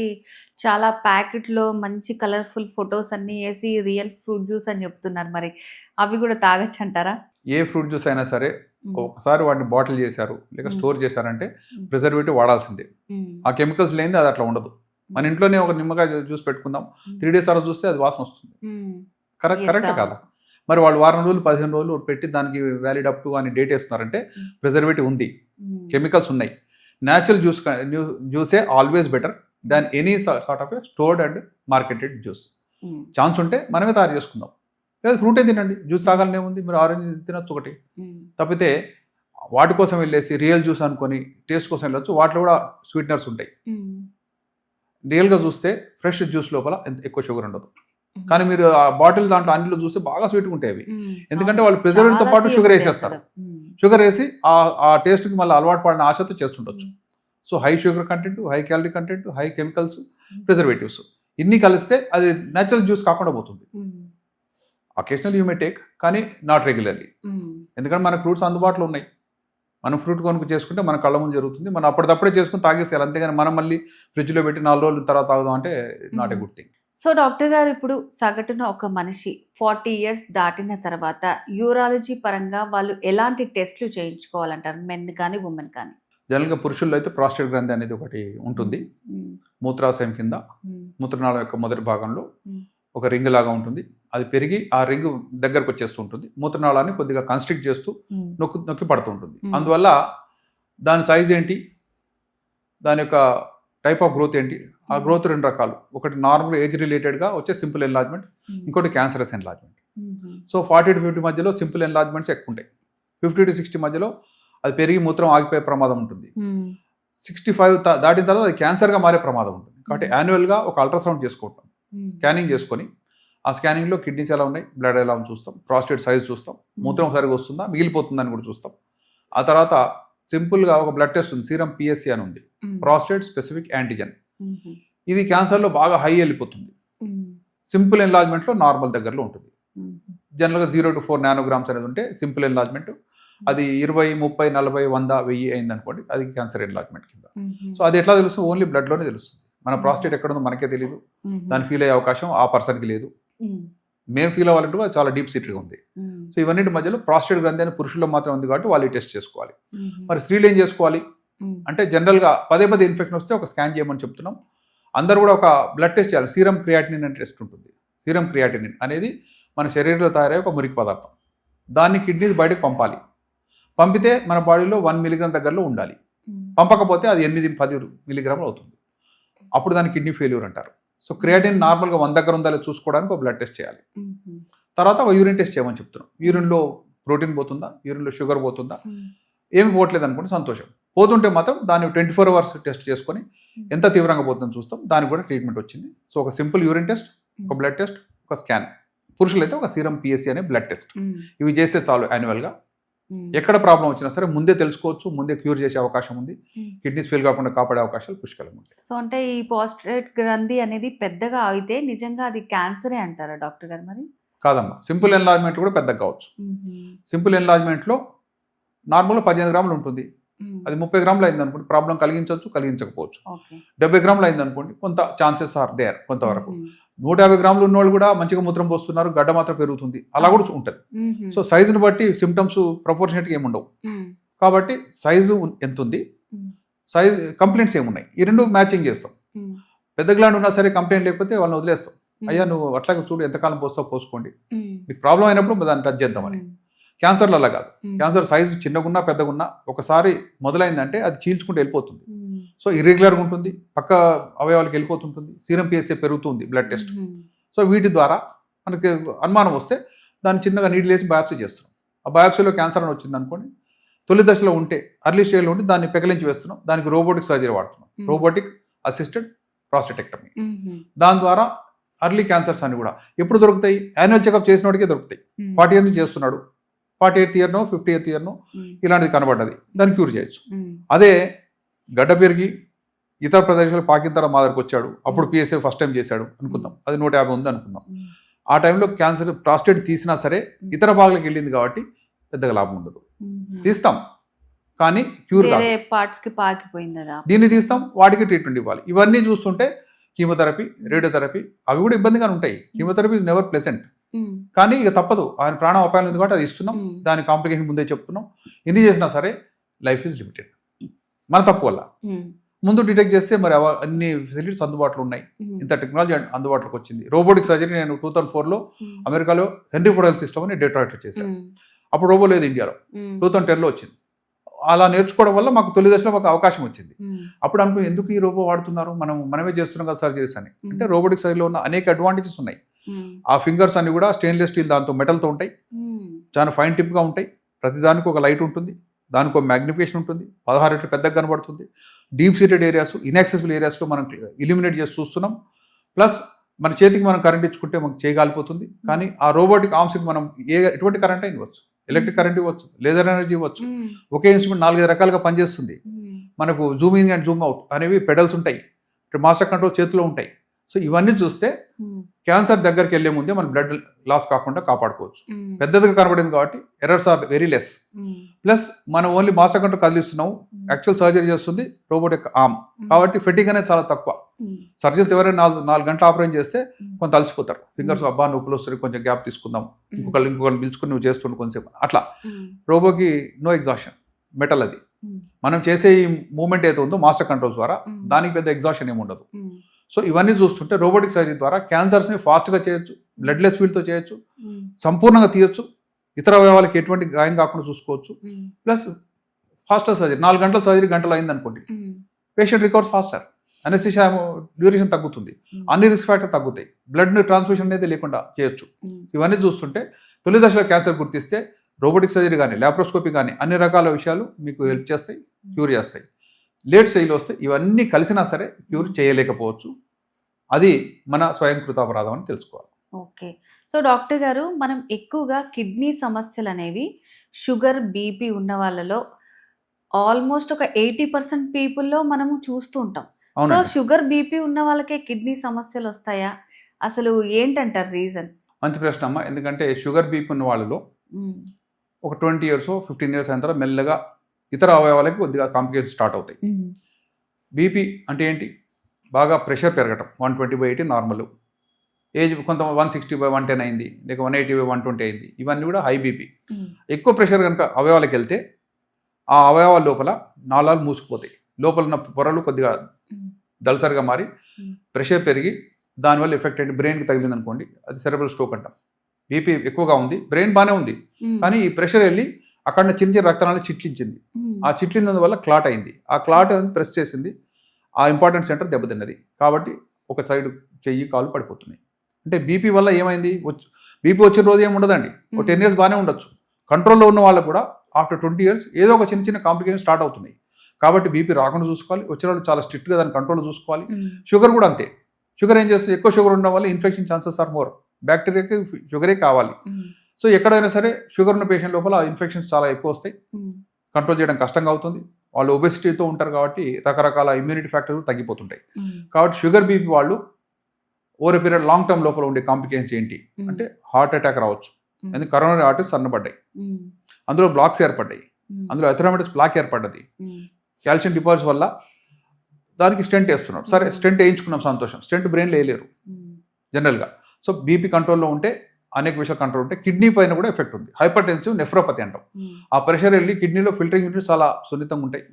చాలా ప్యాకెట్లో మంచి కలర్ఫుల్ ఫొటోస్ అన్నీ వేసి రియల్ ఫ్రూట్ జ్యూస్ అని చెప్తున్నారు, మరి అవి కూడా తాగొచ్చు అంటారా? ఏ ఫ్రూట్ జ్యూస్ అయినా సరే ఒకసారి వాటిని బాటిల్ చేశారు లేక స్టోర్ చేశారంటే ప్రిజర్వేటివ్ వాడాల్సిందే. ఆ కెమికల్స్ లేనిది అది అట్లా ఉండదు. మన ఇంట్లోనే ఒక నిమ్మకాయ జ్యూస్ పెట్టుకుందాం, 3 days తర్వాత చూస్తే అది వాసన వస్తుంది. కరెక్టే కాదా? మరి వాళ్ళు వారం రోజులు 15 రోజులు పెట్టి దానికి వ్యాలిడ్ అప్ టు అని డేట్ వేస్తున్నారంటే ప్రిజర్వేటివ్ ఉంది, కెమికల్స్ ఉన్నాయి. న్యాచురల్ జ్యూసే always better than any sort of stored and marketed juice. Chance ఉంటే మనమే తయారు చేసుకుందాం, లేదా ఫ్రూటే తినండి, జ్యూస్ తాగాలనే ఉంది, మీరు ఆరెంజ్ తినొచ్చు ఒకటి. తప్పితే వాటి కోసం వెళ్ళేసి రియల్ జ్యూస్ అనుకొని టేస్ట్ కోసం వెళ్ళొచ్చు, వాటిలో కూడా స్వీట్నర్స్ ఉంటాయి. రియల్గా చూస్తే ఫ్రెష్ జ్యూస్ లోపల ఎక్కువ షుగర్ ఉండదు, కానీ మీరు ఆ బాటిల్ దాంట్లో అన్నిలో చూస్తే బాగా స్వీట్గా ఉంటాయి అవి. ఎందుకంటే వాళ్ళు ప్రిజర్వేటివ్తో పాటు షుగర్ వేసేస్తారు. షుగర్ వేసి ఆ టేస్ట్కి మళ్ళీ అలవాటు పడిన ఆశతో చేస్తుండొచ్చు. So high sugar content, high calorie content, high chemicals, preservatives ఇన్ని కలిస్తే అది న్యాచురల్ జ్యూస్ కాకుండా పోతుంది. అకేషనల్ యూ మే టేక్, కానీ నాట్ రెగ్యులర్లీ. ఎందుకంటే మన ఫ్రూట్స్ అందుబాటులో ఉన్నాయి, మనం ఫ్రూట్ కొనుక్కు చేసుకుంటే మన కళ్ళ ముందు జరుగుతుంది, మనం అప్పటిదప్పుడే చేసుకుని తాగేసేయాలి. అంతేగాని మనం మళ్ళీ ఫ్రిడ్జ్లో పెట్టి 4 రోజుల తర్వాత తాగుదాం అంటే not a good thing. So doctor గారు, ఇప్పుడు సగటున ఒక మనిషి 40 years దాటిన తర్వాత యూరాలజీ పరంగా వాళ్ళు ఎలాంటి టెస్ట్లు చేయించుకోవాలంటారు, మెన్ కానీ ఉమెన్ కానీ? జనరల్గా పురుషుల్లో అయితే ప్రాస్టేట్ గ్రంథి అనేది ఒకటి ఉంటుంది, మూత్రాశయం కింద మూత్రనాళం యొక్క మొదటి భాగంలో ఒక రింగ్ లాగా ఉంటుంది. అది పెరిగి ఆ రింగ్ దగ్గరకు వచ్చేస్తూ ఉంటుంది, మూత్రనాళాన్ని కొద్దిగా కన్స్ట్రిక్ట్ చేస్తూ నొక్కి పడుతూ ఉంటుంది. అందువల్ల దాని సైజ్ ఏంటి, దాని యొక్క టైప్ ఆఫ్ గ్రోత్ ఏంటి, ఆ గ్రోత్ 2 రకాలు. ఒకటి నార్మల్ ఏజ్ రిలేటెడ్గా వచ్చే సింపుల్ ఎన్లార్జ్మెంట్, ఇంకోటి క్యాన్సరస్ ఎన్లార్జ్మెంట్. సో 40 to 50 మధ్యలో సింపుల్ ఎన్లార్జ్మెంట్స్ ఎక్కువ ఉంటాయి. 50 to 60 మధ్యలో అది పెరిగి మూత్రం ఆగిపోయే ప్రమాదం ఉంటుంది. 65 దాటిన తర్వాత అది క్యాన్సర్గా మారే ప్రమాదం ఉంటుంది. కాబట్టి యాన్యువల్గా ఒక అల్ట్రాసౌండ్ చేసుకుంటాం, స్కానింగ్ చేసుకొని ఆ స్కానింగ్లో కిడ్నీస్ ఎలా ఉన్నాయి, బ్లడ్ ఎలా ఉంది చూస్తాం, ప్రాస్టేట్ సైజ్ చూస్తాం, మూత్రం సరిగా వస్తుందా మిగిలిపోతుందని కూడా చూస్తాం. ఆ తర్వాత సింపుల్గా ఒక బ్లడ్ టెస్ట్ ఉంది, సీరం PSC అని ఉంది, ప్రాస్టేట్ స్పెసిఫిక్ యాంటీజెన్. ఇది క్యాన్సర్లో బాగా హై వెళ్ళిపోతుంది, సింపుల్ ఎన్లార్జ్మెంట్లో నార్మల్ దగ్గరలో ఉంటుంది. జనరల్గా 0 to 4 nanograms అనేది ఉంటే సింపుల్ ఎన్లార్జ్మెంట్, అది 20, 30, 40, 100, 1000 అయింది అనుకోండి, అది క్యాన్సర్ ఎన్లార్జ్మెంట్ కింద. సో అది ఎట్లా తెలుస్తుంది? ఓన్లీ బ్లడ్లోనే తెలుస్తుంది. మన ప్రాస్టేట్ ఎక్కడ ఉందో మనకే తెలియదు, దాన్ని ఫీల్ అయ్యే అవకాశం ఆ పర్సన్కి లేదు. మేము ఫీల్ అవ్వాలంటే అది చాలా డీప్ సీటెడ్గా ఉంది. సో ఇవన్నిటి మధ్యలో ప్రాస్టేట్ గ్రంథి అని పురుషుల్లో మాత్రం ఉంది కాబట్టి వాళ్ళు టెస్ట్ చేసుకోవాలి. మరి స్త్రీలు ఏం చేసుకోవాలి అంటే, జనరల్గా పదే ఇన్ఫెక్షన్ వస్తే ఒక స్కాన్ చేయమని చెప్తున్నాం. అందరూ కూడా ఒక బ్లడ్ టెస్ట్ చేయాలి. సీరం క్రియాటినిన్ అనే టెస్ట్ ఉంటుంది. సీరం క్రియాటినిన్ అనేది మన శరీరంలో తయారయ్యే ఒక మురికి పదార్థం. దాన్ని కిడ్నీస్ బయటకు పంపాలి. పంపితే మన బాడీలో 1 mg దగ్గరలో ఉండాలి. పంపకపోతే అది 8-10 mg అవుతుంది. అప్పుడు దాన్ని కిడ్నీ ఫెయిల్యూర్ అంటారు. సో క్రియాటిన్ నార్మల్గా 1 దగ్గర ఉందా లేదా చూసుకోవడానికి ఒక బ్లడ్ టెస్ట్ చేయాలి. తర్వాత ఒక యూరిన్ టెస్ట్ చేయమని చెప్తున్నాం. యూరిన్లో ప్రోటీన్ పోతుందా, యూరిన్లో షుగర్ పోతుందా, ఏమి పోవట్లేదు అనుకుంటే సంతోషం. పోతుంటే మాత్రం దాన్ని 24 hours టెస్ట్ చేసుకొని ఎంత తీవ్రంగా పోతుందని చూస్తాం. దానికి కూడా ట్రీట్మెంట్ వచ్చింది. సో ఒక సింపుల్ యూరిన్ టెస్ట్, ఒక బ్లడ్ టెస్ట్, ఒక స్కాన్. పురుషులైతే ఒక సీరం PSC అనే బ్లడ్ టెస్ట్. ఇవి చేస్తే చాలు యాన్యువల్గా. ఎక్కడ ప్రాబ్లం వచ్చినా సరే ముందే తెలుసుకోవచ్చు, ముందే క్యూర్ చేసే అవకాశం ఉంది. కిడ్నీస్ ఫెయిల్ కాకుండా కాపాడే అవకాశాలు పుష్కలంగా ఉంటాయి. సో అంటే ఈ ప్రాస్టేట్ గ్రంథి అనేది పెద్దగా అయితే నిజంగా అది క్యాన్సరే అంటారా డాక్టర్ గారు? మరి కాదమ్మా, సింపుల్ ఎన్లార్జ్మెంట్ కూడా పెద్దగా కావచ్చు. సింపుల్ ఎన్లార్జ్మెంట్లో నార్మల్గా 15 grams ఉంటుంది, అది 30 గ్రాములు అయింది అనుకోండి, ప్రాబ్లం కలిగించవచ్చు, కలిగించకపోవచ్చు. ఓకే. 70 గ్రాములు అయింది అనుకోండి, కొంత ఛాన్సెస్ ఆర్ దేర్ కొంతవరకు. 150 గ్రాములు ఉన్న వాళ్ళు కూడా మంచిగా మూత్రం పోస్తున్నారు, గడ్డ మాత్రం పెరుగుతుంది, అలా కూడా ఉంటుంది. సో సైజుని బట్టి సిమ్టమ్స్ ప్రపోర్షనేట్గా ఏమి ఉండవు. కాబట్టి సైజు ఎంత ఉంది, సైజ్ కంప్లైంట్స్ ఏమున్నాయి, ఈ రెండు మ్యాచింగ్ చేస్తాం. పెద్ద గ్లాండ్ ఉన్నా సరే కంప్లైంట్ లేకపోతే వాళ్ళని వదిలేస్తాం. అయ్యా నువ్వు అట్లాగే చూడు, ఎంతకాలం పోస్తావు పోసుకోండి, మీకు ప్రాబ్లం అయినప్పుడు దాన్ని టచ్ చేద్దామని. క్యాన్సర్లు అలా కాదు. క్యాన్సర్ సైజు చిన్నగున్నా పెద్దగున్నా ఒకసారి మొదలైందంటే అది చీల్చుకుంటూ వెళ్ళిపోతుంది. సో ఇర్రెగ్యులర్గా ఉంటుంది, పక్క అవయవాలకు వెళ్ళిపోతుంటుంది, సీరం పిఎస్ఏ పెరుగుతుంది, బ్లడ్ టెస్ట్. సో వీటి ద్వారా మనకి అనుమానం వస్తే దాన్ని చిన్నగా నీళ్ళు వేసి బయాప్సీ చేస్తున్నాం. ఆ బయాప్సీలో క్యాన్సర్ అని వచ్చింది అనుకోండి, తొలి దశలో ఉంటే అర్లీ స్టేజ్లో ఉంటే దాన్ని పెకలించి వేస్తున్నాం. దానికి రోబోటిక్ సర్జరీ వాడుతున్నాం, రోబోటిక్ అసిస్టెడ్ ప్రాస్టెటెక్టమీ. దాని ద్వారా అర్లీ క్యాన్సర్స్ అని కూడా ఎప్పుడు దొరుకుతాయి, యాన్యువల్ చెకప్ చేసిన వాడికే దొరుకుతాయి. 40 ఇయర్స్ చేస్తున్నాడు, 48th ఇయర్నో 50th ఇయర్నో ఇలాంటిది కనబడ్డది, దాన్ని క్యూర్ చేయొచ్చు. అదే గడ్డ పెరిగి ఇతర ప్రదేశాలు పాకిన తర్వాత మా దగ్గరకు వచ్చాడు, అప్పుడు పిఎస్ఏ ఫస్ట్ టైం చేశాడు అనుకుందాం, అది 150 ఉంది అనుకుందాం. ఆ టైంలో క్యాన్సర్ ప్రాస్టేట్ తీసినా సరే ఇతర భాగాలకు వెళ్ళింది కాబట్టి పెద్దగా లాభం ఉండదు. తీస్తాం కానీ క్యూర్ కాదు, దీన్ని తీస్తాం, వాటికి ట్రీట్మెంట్ ఇవ్వాలి. ఇవన్నీ చూస్తుంటే కీమోథెరపీ, రేడియోథెరపీ అవి కూడా ఇబ్బందిగానే ఉంటాయి. కీమోథెరపీ ఇస్ నెవర్ ప్లెజెంట్, కానీ ఇక తప్పదు, ఆయన ప్రాణం అపాయం ఉంది కాబట్టి అది ఇస్తున్నాం. దాని కాంప్లికేషన్ ముందే చెప్తున్నాం. ఎన్ని చేసినా సరే లైఫ్ ఈజ్ లిమిటెడ్ మన తప్పు వల్ల. ముందు డిటెక్ట్ చేస్తే మరి అన్ని ఫెసిలిటీస్ అందుబాటులో ఉన్నాయి, ఇంత టెక్నాలజీ అందుబాటులోకి వచ్చింది. రోబోటిక్ సర్జరీ నేను 2004లో అమెరికాలో హెన్రీ ఫోర్డ్ హెల్త్ సిస్టమ్ అని డెట్రాయిట్లో చేశాను. అప్పుడు రోబో లేదు ఇండియాలో, 2010లో వచ్చింది. అలా నేర్చుకోవడం వల్ల మాకు తొలి దశలో మాకు అవకాశం వచ్చింది. అప్పుడు అనుకో ఎందుకు ఈ రోబో వాడుతున్నారు, మనమే చేస్తున్నాం కదా సర్జరీస్ అని. అంటే రోబోటిక్ సర్జరీలో ఉన్న అనేక అడ్వాంటేజెస్ ఉన్నాయి. ఆ ఫింగర్స్ అన్ని కూడా స్టెయిన్లెస్ స్టీల్ దాంతో మెటల్తో ఉంటాయి, చాలా ఫైన్ టిప్గా ఉంటాయి. ప్రతిదానికి ఒక లైట్ ఉంటుంది, దానికి ఒక మ్యాగ్నిఫికేషన్ ఉంటుంది, 16 రెట్లు పెద్దగా కనబడుతుంది. డీప్ సీటెడ్ ఏరియాస్, ఇన్యాక్సెసిబుల్ ఏరియాస్లో మనం ఇలిమినేట్ చేసి చూస్తున్నాం. ప్లస్ మన చేతికి మనం కరెంట్ ఇచ్చుకుంటే మనకు చేయగలిపోతుంది. కానీ ఆ రోబోటిక్ ఆర్మ్స్కి మనం ఎటువంటి కరెంట్ అయినా ఇవ్వచ్చు, ఎలక్ట్రిక్ కరెంట్ ఇవ్వచ్చు, లేజర్ ఎనర్జీ ఇవ్వచ్చు. ఒకే ఇన్స్ట్రుమెంట్ 4 రకాలుగా పనిచేస్తుంది. మనకు Zoom in and Zoom out అనేవి పెడల్స్ ఉంటాయి, మాస్టర్ కంట్రోల్ చేతిలో ఉంటాయి. సో ఇవన్నీ చూస్తే క్యాన్సర్ దగ్గరికి వెళ్లే ముందే మన బ్లడ్ లాస్ కాకుండా కాపాడుకోవచ్చు. పెద్దదిగా కనబడింది కాబట్టి errors are very less. Plus మనం ఓన్లీ మాస్టర్ కంట్రోల్ కదిలిస్తున్నాం, యాక్చువల్ సర్జరీ చేస్తుంది రోబోటిక్ ఆర్మ్ కాబట్టి ఫెటింగ్ అనేది చాలా తక్కువ. సర్జన్స్ ఎవరైనా 4 గంటలు ఆపరేషన్ చేస్తే కొంత అలసిపోతారు. ఫింగర్స్ అబ్బా నొప్పులు వస్తుంది, కొంచెం గ్యాప్ తీసుకుందాం, ఇంకొకరిని పిలుచుకుని నువ్వు చేస్తుండే కొంచెంసేపు అట్లా. రోబోకి నో ఎగ్జాషన్, మెటల్ అది. మనం చేసే ఈ మూవ్మెంట్ ఏదో ఉందో మాస్టర్ కంట్రోల్ ద్వారా దానికి పెద్ద ఎగ్జాషన్ ఏమి ఉండదు. సో ఇవన్నీ చూస్తుంటే రోబోటిక్ సర్జరీ ద్వారా క్యాన్సర్స్ని ఫాస్ట్గా చేయొచ్చు, బ్లడ్లెస్ ఫీల్డ్తో చేయొచ్చు, సంపూర్ణంగా తీయొచ్చు, ఇతర అవయవాలకి ఎటువంటి గాయం కాకుండా చూసుకోవచ్చు. ప్లస్ ఫాస్టర్ సర్జరీ, 4 గంటల సర్జరీ గంటలు అయింది అనుకోండి, patient recovers faster, anaesthesia duration తగ్గుతుంది, అన్ని రిస్క్ ఫ్యాక్టర్ తగ్గుతాయి, బ్లడ్ ట్రాన్స్ఫ్యూషన్ అనేది లేకుండా చేయొచ్చు. ఇవన్నీ చూస్తుంటే తొలి దశలో క్యాన్సర్ గుర్తిస్తే రోబోటిక్ సర్జరీ కానీ ల్యాప్రోస్కోపీ కానీ అన్ని రకాల విషయాలు మీకు హెల్ప్ చేస్తాయి, క్యూర్ చేస్తాయి. లేట్ స్టేజ్లో వస్తే ఇవన్నీ కలిసినా సరే క్యూర్ చేయలేకపోవచ్చు. అది మన స్వయంకృత అపరాధం అని తెలుసుకోవాలి. ఓకే. సో డాక్టర్ గారు, మనం ఎక్కువగా కిడ్నీ సమస్యలు అనేవి షుగర్, బీపీ ఉన్న వాళ్ళలో ఆల్మోస్ట్ ఒక 80% పీపుల్లో మనము చూస్తూ ఉంటాం. సో షుగర్, బీపీ ఉన్న వాళ్ళకే కిడ్నీ సమస్యలు వస్తాయా? అసలు ఏంటంటారు రీజన్? మంచి ప్రశ్న అమ్మా. ఎందుకంటే షుగర్, బీపీ ఉన్న వాళ్ళలో ఒక 20 years 15 years అయిన తర్వాత మెల్లగా ఇతర అవయవాలకి కొద్దిగా కాంప్లికేషన్ స్టార్ట్ అవుతాయి. బీపీ అంటే ఏంటి? బాగా ప్రెషర్ పెరగటం, 120/80 నార్మల్, ఏజ్ కొంత 160/110 అయింది, లేక 180/120 అయింది, ఇవన్నీ కూడా హై బీపీ. ఎక్కువ ప్రెషర్ కనుక అవయవాలకు వెళ్తే ఆ అవయవాల లోపల నాళాలు మూసుకుపోతాయి, లోపల ఉన్న పొరలు కొద్దిగా దళసరిగా మారి ప్రెషర్ పెరిగి దానివల్ల ఎఫెక్ట్ అయ్యి బ్రెయిన్కి తగిలింది అనుకోండి, అది సెరెబ్రల్ స్ట్రోక్ అంటాం. బీపీ ఎక్కువగా ఉంది, బ్రెయిన్ బాగానే ఉంది, కానీ ఈ ప్రెషర్ వెళ్ళి అక్కడ చిన్న చిన్న రక్తనాళాలు చిట్లించింది. ఆ చిట్లినందువల్ల క్లాట్ అయింది. ఆ క్లాట్ ప్రెస్ చేసింది, ఆ ఇంపార్టెంట్ సెంటర్ దెబ్బతిన్నది. కాబట్టి ఒక సైడ్ చెయ్యి, కాలు పడిపోతున్నాయి. అంటే బీపీ వల్ల ఏమైంది? బీపీ వచ్చిన రోజు ఏమి ఉండదండి, ఒక 10 years బాగానే ఉండొచ్చు. కంట్రోల్లో ఉన్న వాళ్ళకు కూడా ఆఫ్టర్ 20 years ఏదో ఒక చిన్న చిన్న కాంప్లికేషన్ స్టార్ట్ అవుతున్నాయి. కాబట్టి బీపీ రాకుండా చూసుకోవాలి, వచ్చిన వాళ్ళు చాలా స్ట్రిక్ట్గా దాన్ని కంట్రోల్లో చూసుకోవాలి. షుగర్ కూడా అంతే. షుగర్ ఏం చేస్తుంది? ఎక్కువ షుగర్ ఉండడం వల్ల ఇన్ఫెక్షన్ ఛాన్సెస్ ఆర్ మోర్. బ్యాక్టీరియాకి షుగరే కావాలి. సో ఎక్కడైనా సరే షుగర్ ఉన్న పేషెంట్ లోపల ఇన్ఫెక్షన్స్ చాలా ఎక్కువ వస్తాయి, కంట్రోల్ చేయడం కష్టంగా అవుతుంది. వాళ్ళు ఒబెసిటీతో ఉంటారు కాబట్టి రకరకాల ఇమ్యూనిటీ ఫ్యాక్టర్లు తగ్గిపోతుంటాయి. కాబట్టి షుగర్, బీపీ వాళ్ళు over a period long term లోపల ఉండే కాంప్లికేషన్స్ ఏంటి అంటే హార్ట్ అటాక్ రావచ్చు. ఎందుకంటే కరోనరీ ఆర్టరీస్ సన్నబడ్డాయి, అందులో బ్లాక్స్ ఏర్పడ్డాయి, అందులో అథెరోమటిస్ ప్లాక్ ఏర్పడ్డది, కాల్షియం డిపాజిట్స్ వల్ల దానికి స్టెంట్ వేస్తున్నాడు. సరే స్టెంట్ వేయించుకున్నాం, సంతోషం. స్టెంట్ బ్రెయిన్లో వేయలేరు జనరల్గా. సో బీపీ కంట్రోల్లో ఉంటే, అనేక విషయాలు కంట్రోల్ ఉంటే కిడ్నీ పైన కూడా ఎఫెక్ట్ ఉంది. హైపర్ నెఫ్రోపతి అంటాం. ఆ ప్రెషర్ వెళ్ళి కిడ్నీలో ఫిల్టరింగ్ యూనిట్స్ చాలా సున్నితంగా ఉంటాయి.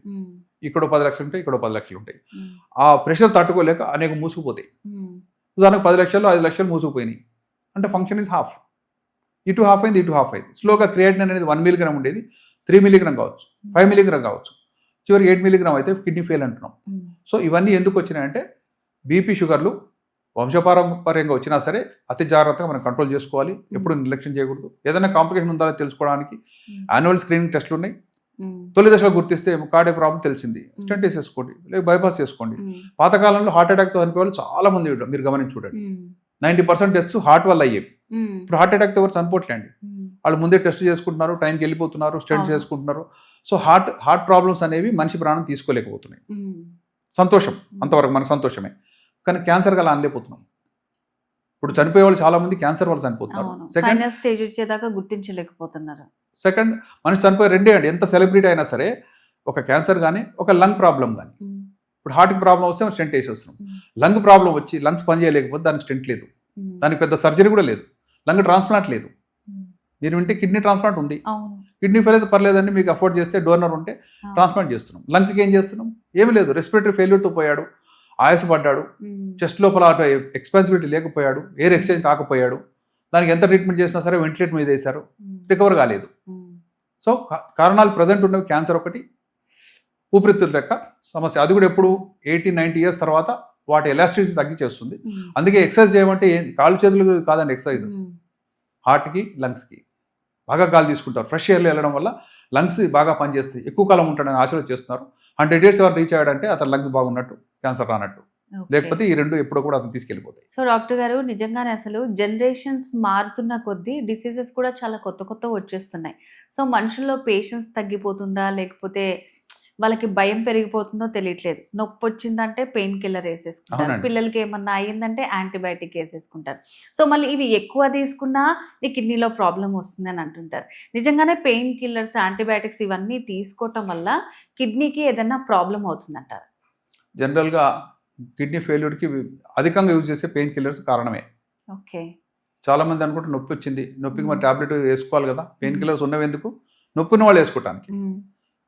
ఇక్కడ 10 లక్షలు ఉంటాయి, ఇక్కడ 10 లక్షలు ఉంటాయి. ఆ ప్రెషర్ తట్టుకోలేక అనేక మూసుకుపోతాయి. ఉదాహరణకు 10 లక్షల్లో 5 లక్షలు మూసుకుపోయినాయి అంటే ఫంక్షన్ ఇస్ హాఫ్. ఇటు హాఫ్ అయింది, ఇటు హాఫ్ అయింది. స్లోగా క్రియేటిన్ అనేది 1 మిలీగ్రామ్ ఉండేది 3 మిలీగ్రామ్ కావచ్చు, 5 మిలీగ్రామ్ కావచ్చు, చివరికి 8 మిలీగ్రామ్ అయితే కిడ్నీ ఫెయిల్ అంటున్నాం. సో ఇవన్నీ ఎందుకు వచ్చినాయంటే బీపీ షుగర్లు వంశపారంపర్యంగా వచ్చినా సరే అతి జాగ్రత్తగా మనం కంట్రోల్ చేసుకోవాలి. ఎప్పుడు నిర్లక్ష్యం చేయకూడదు. ఏదైనా కాంప్లికేషన్ ఉందా తెలుసుకోవడానికి యాన్యువల్ స్క్రీనింగ్ టెస్టులు ఉన్నాయి. తొలి దశలో గుర్తిస్తే కార్డియాక్ ప్రాబ్లం తెలిసింది, స్టెంట్ వేసేసుకోండి, లేక బైపాస్ చేసుకోండి. పాతకాలంలో హార్ట్ అటాక్తో చనిపోయే వాళ్ళు చాలా మంది మీరు గమనించి చూడండి. 90% డెత్స్ హార్ట్ వల్ల అయ్యేవి. ఇప్పుడు హార్ట్ అటాక్తో ఎవరు చనిపోవట్లేండి. వాళ్ళు ముందే టెస్ట్ చేసుకుంటున్నారు, టైంకి వెళ్ళిపోతున్నారు, స్టెంట్ చేసుకుంటున్నారు. సో హార్ట్ ప్రాబ్లమ్స్ అనేవి మనిషి ప్రాణం తీసుకోలేకపోతున్నాయి. సంతోషం, అంతవరకు మనకు సంతోషమే. కానీ క్యాన్సర్ గల అనలేకపోతున్నాం. ఇప్పుడు చనిపోయే వాళ్ళు చాలా మంది క్యాన్సర్ వల్ల చనిపోతున్నారు. సెకండ్ స్టేజ్ వచ్చేదాకా గుర్తించలేకపోతున్నారు. సెకండ్ మనిషి చనిపోయే రెండే అండి. ఎంత సెలబ్రిటీ అయినా సరే ఒక క్యాన్సర్ కానీ, ఒక లంగ్ ప్రాబ్లం కానీ. ఇప్పుడు హార్ట్కి ప్రాబ్లం వస్తే స్టెంట్ వేసేస్తున్నాం. లంగ్ ప్రాబ్లం వచ్చి లంగ్స్ పనిచేయలేకపోతే దానికి స్టెంట్ లేదు, దానికి పెద్ద సర్జరీ కూడా లేదు, లంగ్ ట్రాన్స్ప్లాంట్ లేదు. మీరు వింటే కిడ్నీ ట్రాన్స్ప్లాంట్ ఉంది. కిడ్నీ ఫెయిల్ అయితే పర్లేదండి, మీకు అఫోర్డ్ చేస్తే డోనర్ ఉంటే ట్రాన్స్ప్లాంట్ చేస్తున్నాం. లంగ్స్కి ఏం చేస్తున్నాం? ఏమి లేదు. రెస్పిరేటరీ ఫెయిల్యూర్తో పోయాడు, ఆయాసపడ్డాడు, చెస్ట్ లోపల ఎక్స్పాన్సిబిలిటీ లేకపోయాడు, ఎయిర్ ఎక్స్చేంజ్ కాకపోయాడు, దానికి ఎంత ట్రీట్మెంట్ చేసినా సరే వెంటిలేటర్ మీద వేశారు, రికవర్ కాలేదు. సో కారణాలు ప్రజెంట్ ఉన్నవి క్యాన్సర్ ఒకటి, ఊపిరితిత్తుల లెక్క సమస్య. అది కూడా ఎప్పుడు 80-90 ఇయర్స్ తర్వాత వాటి ఎలాస్టిసిటీ తగ్గించేస్తుంది. అందుకే ఎక్సర్సైజ్ చేయమంటే కాళ్ళు చేతులు కాదండి ఎక్సర్సైజ్, హార్ట్కి లంగ్స్కి. బాగా గాలి తీసుకుంటారు, ఫ్రెష్ ఎయిర్లో వెళ్ళడం వల్ల లంగ్స్ బాగా పనిచేస్తాయి, ఎక్కువ కాలం ఉంటాడని ఆశలు చేస్తున్నారు. 100 ఇయర్స్ ఎవరు రీచ్ అయ్యాడంటే అతను లంగ్స్ బాగున్నట్టు, క్యాన్సర్ రానట్టు. లేకపోతే ఈ రెండు ఎప్పుడో కూడా అతను తీసుకెళ్ళిపోతాయి. సో డాక్టర్ గారు, నిజంగానే అసలు జనరేషన్స్ మారుతున్న కొద్దీ డిసీజెస్ కూడా చాలా కొత్త వచ్చేస్తున్నాయి. సో మనుషుల్లో పేషెన్స్ తగ్గిపోతుందా, లేకపోతే వాళ్ళకి భయం పెరిగిపోతుందో తెలియట్లేదు. నొప్పి వచ్చిందంటే పెయిన్ కిల్లర్ వేసేసుకుంటారు, పిల్లలకి ఏమన్నా అయ్యిందంటే యాంటీబయాటిక్ వేసేసుకుంటారు. సో మళ్ళీ ఇవి ఎక్కువ తీసుకున్నా ఈ కిడ్నీలో ప్రాబ్లం వస్తుంది అని అంటుంటారు. నిజంగానే పెయిన్ కిల్లర్స్, యాంటీబయాటిక్స్ ఇవన్నీ తీసుకోవటం వల్ల కిడ్నీకి ఏదైనా ప్రాబ్లం అవుతుందంటారు? జనరల్గా కిడ్నీ ఫెయిల్యూర్కి అధికంగా యూజ్ చేసే పెయిన్ కిల్లర్స్ కారణమే. ఓకే. చాలామంది అనుకుంటే నొప్పి వచ్చింది, నొప్పికి మరి టాబ్లెట్ వేసుకోవాలి కదా. పెయిన్ కిల్లర్స్ ఉన్నవి ఎందుకు? నొప్పిని వాళ్ళు వేసుకోవటానికి.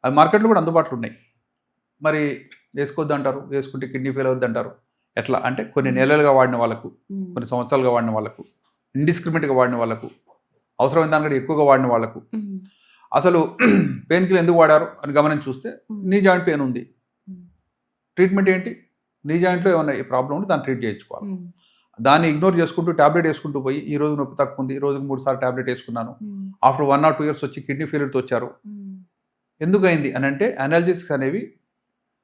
అవి మార్కెట్లో కూడా అందుబాటులో ఉన్నాయి. మరి వేసుకోవద్దు అంటారు, వేసుకుంటే కిడ్నీ ఫెయిల్ అవుద్ది అంటారు. ఎట్లా అంటే కొన్ని నెలలుగా వాడిన వాళ్ళకు, కొన్ని సంవత్సరాలుగా వాడిన వాళ్ళకు, ఇండిస్క్రిమినేట్గా వాడిన వాళ్ళకు, అవసరమైన దానికంటే ఎక్కువగా వాడిన వాళ్ళకు అసలు పెయిన్ కిల్లర్ ఎందుకు వాడారు అని గమనించి చూస్తే నీ జాయింట్ పెయిన్ ఉంది, ట్రీట్మెంట్ ఏంటి? నీ జాయింట్లో ఏమన్నా ప్రాబ్లం ఉంటే దాన్ని ట్రీట్ చేయించుకోవాలి. దాన్ని ఇగ్నోర్ చేసుకుంటూ ట్యాబ్లెట్ వేసుకుంటూ పోయి ఈ రోజు నొప్పి తక్కువ ఉంది, ఈ రోజుకి 3 సార్లు ట్యాబ్లెట్ వేసుకున్నాను, ఆఫ్టర్ 1 or 2 years వచ్చి కిడ్నీ ఫెయిల్యూర్తో వచ్చారు. ఎందుకు అయింది అని అంటే అనాలజిక్స్ అనేవి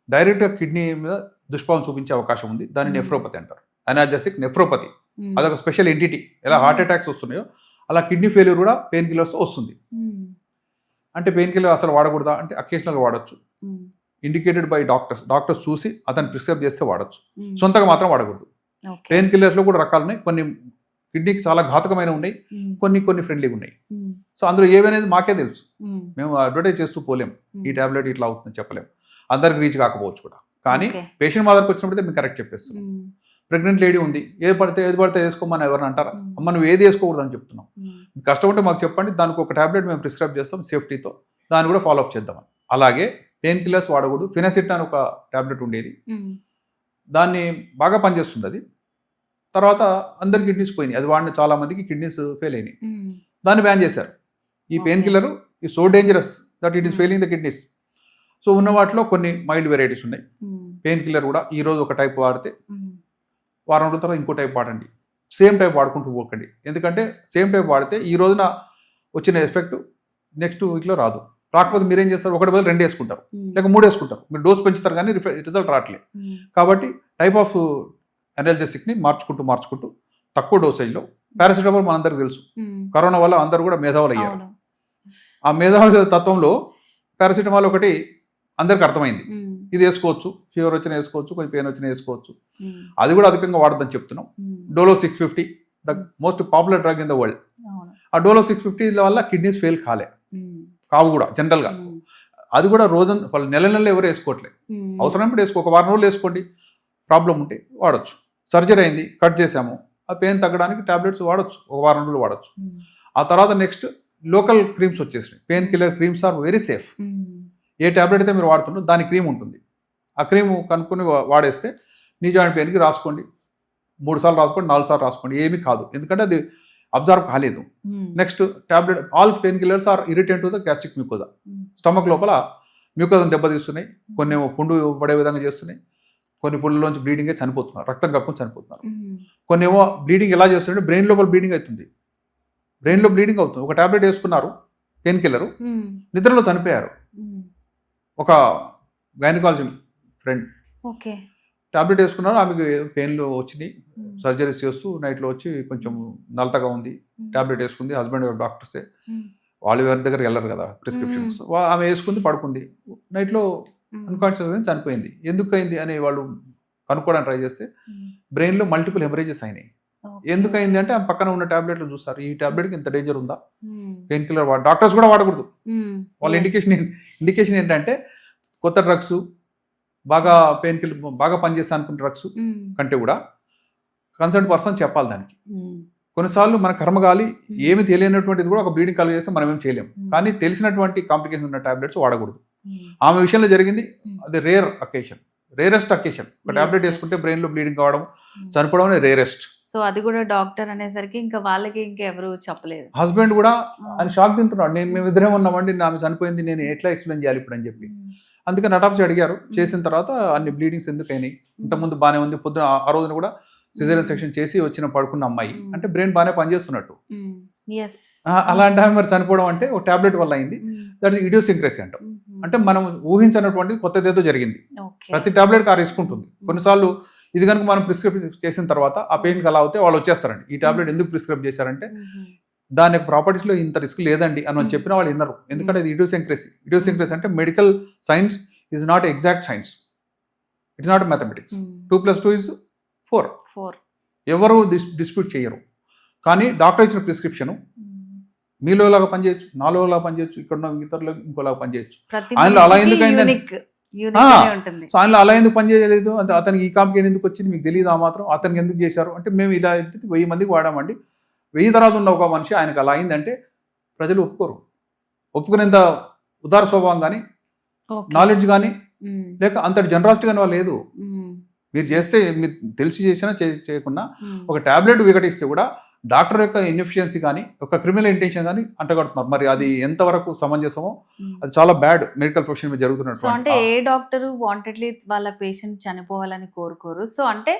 డైరెక్ట్గా కిడ్నీ మీద దుష్ప్రభావం చూపించే అవకాశం ఉంది. దాన్ని నెఫ్రోపతి అంటారు, అనాలజెసిక్ నెఫ్రోపతి. అదొక స్పెషల్ ఎంటిటీ. ఎలా హార్ట్ అటాక్స్ వస్తున్నాయో అలా కిడ్నీ ఫెయిల్యూర్ కూడా పెయిన్ కిల్లర్స్ వస్తుంది. అంటే పెయిన్ కిల్లర్ అసలు వాడకూడదా అంటే అకేషనల్గా వాడచ్చు, ఇండికేటెడ్ బై డాక్టర్స్ చూసి అతను ప్రిస్క్రైబ్ చేస్తే వాడచ్చు, సొంతగా మాత్రం వాడకూడదు. పెయిన్ కిల్లర్స్లో కూడా రకాలు ఉన్నాయి, కొన్ని కిడ్నీకి చాలా ఘాతకమైన ఉన్నాయి, కొన్ని ఫ్రెండ్లీగా ఉన్నాయి. సో అందులో ఏవనేది మాకే తెలుసు, మేము అడ్వర్టైజ్ చేస్తూ పోలేం, ఈ టాబ్లెట్ ఇట్లా అవుతుందని చెప్పలేము, అందరికి రీచ్ కాకపోవచ్చు కూడా. కానీ పేషెంట్ మా దగ్గరకు వచ్చినప్పుడైతే మేము కరెక్ట్ చెప్పేస్తున్నాం. ప్రెగ్నెంట్ లేడీ ఉంది, ఏది పడితే వేసుకోమని ఎవరైనా అంటారా? అమ్మ నువ్వు ఏది వేసుకోకూడదు అని చెప్తున్నాం. కష్టం ఉంటే మాకు చెప్పండి, దానికి ఒక టాబ్లెట్ మేము ప్రిస్క్రైబ్ చేస్తాం సేఫ్టీతో, దాన్ని కూడా ఫాలోఅప్ చేద్దామని. అలాగే పెయిన్ కిల్లర్స్ వాడకూడదు. ఫినాసిట్ అని ఒక టాబ్లెట్ ఉండేది, దాన్ని బాగా పనిచేస్తుంది. అది తర్వాత అందరి కిడ్నీస్ పోయినాయి, అది వాడిన చాలా మందికి కిడ్నీస్ ఫెయిల్ అయినాయి, దాన్ని బ్యాన్ చేశారు. ఈ పెయిన్ కిల్లర్ ఈ so dangerous that it is failing the kidneys. So ఉన్న వాటిలో కొన్ని మైల్డ్ వెరైటీస్ ఉన్నాయి. పెయిన్ కిల్లర్ కూడా ఈ రోజు ఒక టైప్ వాడితే వారం రోజుల తర్వాత ఇంకో టైప్ వాడండి, సేమ్ టైప్ వాడుకుంటూ పోకండి. ఎందుకంటే సేమ్ టైప్ వాడితే ఈ రోజున వచ్చిన ఎఫెక్ట్ నెక్స్ట్ వీక్లో రాదు. రాకపోతే మీరేం చేస్తారు, ఒకటి బదులు 2 వేసుకుంటారు, లేక 3 వేసుకుంటారు. మీరు డోస్ పెంచుతారు కానీ రిజల్ట్ రావట్లేదు. కాబట్టి టైప్ ఆఫ్ అనాల్జెసిక్ని మార్చుకుంటూ తక్కువ డోసేజ్లో. పారాసిటమాల్ మనందరికీ తెలుసు, కరోనా వల్ల అందరూ కూడా మేధావులు అయ్యారు. ఆ మేధావుల తత్వంలో పారాసిటమాల్ ఒకటి అందరికి అర్థమైంది, ఇది వేసుకోవచ్చు, ఫీవర్ వచ్చినా వేసుకోవచ్చు, కొంచెం పెయిన్ వచ్చినా వేసుకోవచ్చు. అది కూడా అధికంగా వాడద్దని చెప్తున్నాం. Dolo 650 the most popular drug in the world. ఆ డోలో 650 వల్ల కిడ్నీస్ ఫెయిల్ కాలే. కావు కూడా జనరల్గా. అది కూడా వాళ్ళు నెల ఎవరు వేసుకోవట్లేదు. అవసరమైనప్పుడు వేసుకో, ఒక వారం రోజులు వేసుకోండి, ప్రాబ్లం ఉంటే వాడచ్చు. సర్జరీ అయింది, కట్ చేసాము, ఆ పెయిన్ తగ్గడానికి టాబ్లెట్స్ వాడచ్చు, ఒక వారం రోజులు వాడచ్చు. ఆ తర్వాత నెక్స్ట్ లోకల్ క్రీమ్స్ వచ్చేసినాయి. Pain killer creams are very safe. ఏ టాబ్లెట్ అయితే మీరు వాడుతున్నారో దాని క్రీమ్ ఉంటుంది. ఆ క్రీమ్ కనుక్కొని వాడేస్తే నీ జాయింట్ పెయిన్కి రాసుకోండి, 3 సార్లు రాసుకోండి, 4 సార్లు రాసుకోండి, ఏమీ కాదు, ఎందుకంటే అది అబ్జర్వ్ కాలేదు. Next tablet, all pain killers are irritant to the gastric mucosa. Stomach లోపల మ్యూకోజాను దెబ్బతీస్తున్నాయి, కొన్ని ఏమో పుండు పడే విధంగా చేస్తున్నాయి, కొన్ని పుండ్లలోంచి బ్లీడింగ్ అయి చనిపోతున్నారు, రక్తం కక్కుని చనిపోతున్నారు. కొన్ని ఏమో బ్లీడింగ్ ఎలా చేస్తుంటే బ్రెయిన్ లోపల బ్లీడింగ్ అవుతుంది, బ్రెయిన్లో బ్లీడింగ్ అవుతుంది. ఒక టాబ్లెట్ వేసుకున్నారు పెయిన్ కిల్లరు, నిద్రలో చనిపోయారు. ఒక గైనకాలజీ ఫ్రెండ్ టాబ్లెట్ వేసుకున్నారు, ఆమెకు పెయిన్లు వచ్చినాయి, సర్జరీస్ చేస్తూ నైట్లో వచ్చి కొంచెం నలతగా ఉంది, టాబ్లెట్ వేసుకుంది. హస్బెండ్ డాక్టర్సే, వాళ్ళు ఎవరి దగ్గరికి వెళ్ళరు కదా ప్రిస్క్రిప్షన్స్. ఆమె వేసుకుంది, పడుకుంది, నైట్లో అన్కాన్షియస్ అయింది, చనిపోయింది. ఎందుకు అయింది అని వాళ్ళు కనుక్కోవడానికి ట్రై చేస్తే బ్రెయిన్లో మల్టిపుల్ హెమరేజెస్ అయినాయి. ఎందుకు అయింది అంటే ఆ పక్కన ఉన్న టాబ్లెట్లు చూస్తారు, ఈ టాబ్లెట్కి ఇంత డేంజర్ ఉందా, పెయిన్ కిల్లర్ డాక్టర్స్ కూడా వాడకూడదు. వాళ్ళ ఇండికేషన్ ఏంటంటే కొత్త డ్రగ్స్, బాగా పెయిన్ కిల్లర్ బాగా పనిచేస్తా అనుకున్న డ్రగ్స్ కంటే కూడా కన్సర్న్ పర్సన్ చెప్పాలి దానికి. కొన్నిసార్లు మన కర్మగాలి ఏమి తెలియనటువంటిది కూడా ఒక బ్లీడింగ్ కలిగేస్తే మనం ఏం చేయలేం, కానీ తెలిసినటువంటి కాంప్లికేషన్ ఉన్న టాబ్లెట్స్ వాడకూడదు. ఆమె విషయంలో జరిగింది అది రేరెస్ట్ అకేషన్. ఒక టాబ్లెట్ వేసుకుంటే బ్రెయిన్లో బ్లీడింగ్ కావడం, చనిపోవడం అనేది రేరెస్ట్. సో అది కూడా డాక్టర్ అనేసరికి ఇంకా వాళ్ళకి ఇంకెవరు చెప్పలేదు. హస్బెండ్ కూడా ఆయన షాక్ తింటున్నాడు, మేము ఇద్దరే ఉన్నామండి, ఆమె చనిపోయింది, నేను ఎట్లా ఎక్స్ప్లెయిన్ చేయాలి ఇప్పుడు అని చెప్పి. అందుకని అటాప్సీ అడిగారు. చేసిన తర్వాత అన్ని బ్లీడింగ్స్ ఎందుకు అయినాయి, ఇంతకుముందు బాగానే ఉంది, పొద్దున ఆ రోజున కూడా సిజేరియన్ సెక్షన్ చేసి వచ్చిన పడుకున్న అమ్మాయి అంటే బ్రెయిన్ బాగానే పనిచేస్తున్నట్టు. అలాంటి ఆమె మరి చనిపోవడం అంటే ఒక టాబ్లెట్ వల్ల అయింది. దట్ ఈస్ ఇడియోసింక్రసీ అంటాం. అంటే మనం ఊహించినటువంటి కొత్తదేదో జరిగింది. ప్రతి టాబ్లెట్కి ఆ రిస్క్ ఉంటుంది. కొన్నిసార్లు ఇది కనుక మనం ప్రిస్క్రైబ్ చేసిన తర్వాత ఆ పెయిన్కి అలా అవుతే వాళ్ళు వచ్చేస్తారండి, ఈ టాబ్లెట్ ఎందుకు ప్రిస్క్రైబ్ చేశారంటే దాని యొక్క ప్రాపర్టీస్లో ఇంత రిస్క్ లేదండి అని చెప్పిన వాళ్ళు విన్నారు. ఎందుకంటే అది ఇడియోసింక్రసీ అంటే medical science is not exact science, it's not mathematics. 2+2 is 4. ఎవరు డిస్ప్యూట్ చేయరు. కానీ డాక్టర్ ఇచ్చిన ప్రిస్క్రిప్షన్ మీలో లాగా పనిచేయచ్చు, నాలో లాగా పనిచేయచ్చు, ఇక్కడ ఉన్న ఇతరులు ఇంకోలాగా పనిచేయచ్చు. ఆయనలో అలా ఎందుకు అయిందని, సో ఆయనలో అలా ఎందుకు పనిచేయలేదు, అతనికి ఈ కాంప్లికేషన్ ఎందుకు వచ్చింది మీకు తెలియదు, ఆ మాత్రం అతనికి ఎందుకు చేశారు అంటే మేము ఇలా 1000 మందికి వాడామండి, 1000 తర్వాత ఉన్న ఒక మనిషి ఆయనకు అలా అయిందంటే ప్రజలు ఒప్పుకునేంత ఉదార స్వభావం కానీ నాలెడ్జ్ కానీ లేక అంతటి జనరాసిటీ కానీ వాళ్ళు లేదు. మీరు చేస్తే మీరు తెలిసి చేసినా చేయకుండా ఒక టాబ్లెట్ వికటిస్తే కూడా డాక్టర్ యొక్క ఇన్ఎఫిషియన్సీ కానీ ఒక క్రిమినల్ ఇంటెన్షన్ కానీ అంటగడుతున్నారు. మరి అది ఎంతవరకు సమంజసమో, అది చాలా బ్యాడ్ మెడికల్ ప్రొఫెషన్ మీద జరుగుతున్నట్టు. సో అంటే ఏ డాక్టర్ వాంటెడ్లీ వాళ్ళ పేషెంట్ చనిపోవాలని కోరుకోరు. సో అంటే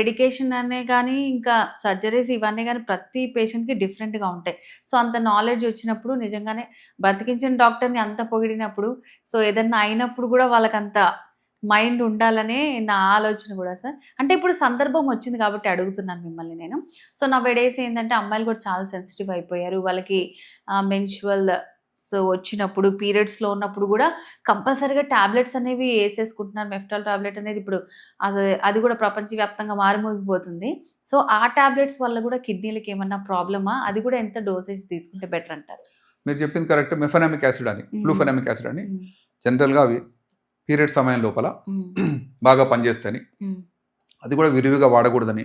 మెడికేషన్ అనే కానీ ఇంకా సర్జరీస్ ఇవన్నీ కానీ ప్రతి పేషెంట్కి డిఫరెంట్గా ఉంటాయి. సో అంత నాలెడ్జ్ వచ్చినప్పుడు నిజంగానే బ్రతికించిన డాక్టర్ని అంత పొగిడినప్పుడు, సో ఏదన్నా అయినప్పుడు కూడా వాళ్ళకంత మైండ్ ఉండాలనే నా ఆలోచన కూడా సార్. అంటే ఇప్పుడు సందర్భం వచ్చింది కాబట్టి అడుగుతున్నాను మిమ్మల్ని నేను. సో నా డేస్ ఏంటంటే అమ్మాయిలు కూడా చాలా సెన్సిటివ్ అయిపోయారు. వాళ్ళకి మెన్స్ట్రువల్స్ వచ్చినప్పుడు, పీరియడ్స్లో ఉన్నప్పుడు కూడా కంపల్సరీగా టాబ్లెట్స్ అనేవి వేసేసుకుంటున్నారు. మెఫ్టాల్ టాబ్లెట్ అనేది ఇప్పుడు అది కూడా ప్రపంచవ్యాప్తంగా మారుమోగిపోతుంది. సో ఆ టాబ్లెట్స్ వల్ల కూడా కిడ్నీలకి ఏమన్నా ప్రాబ్లమా, అది కూడా ఎంత డోసేజ్ తీసుకుంటే బెటర్ అంటారు? మీరు చెప్పింది కరెక్ట్. మెఫెనామిక్ యాసిడ్ అని, ఫ్లూఫెనామిక్ యాసిడ్ అని జనరల్గా అవి పీరియడ్ సమయం లోపల బాగా పనిచేస్తాయని, అది కూడా విరివిగా వాడకూడదని,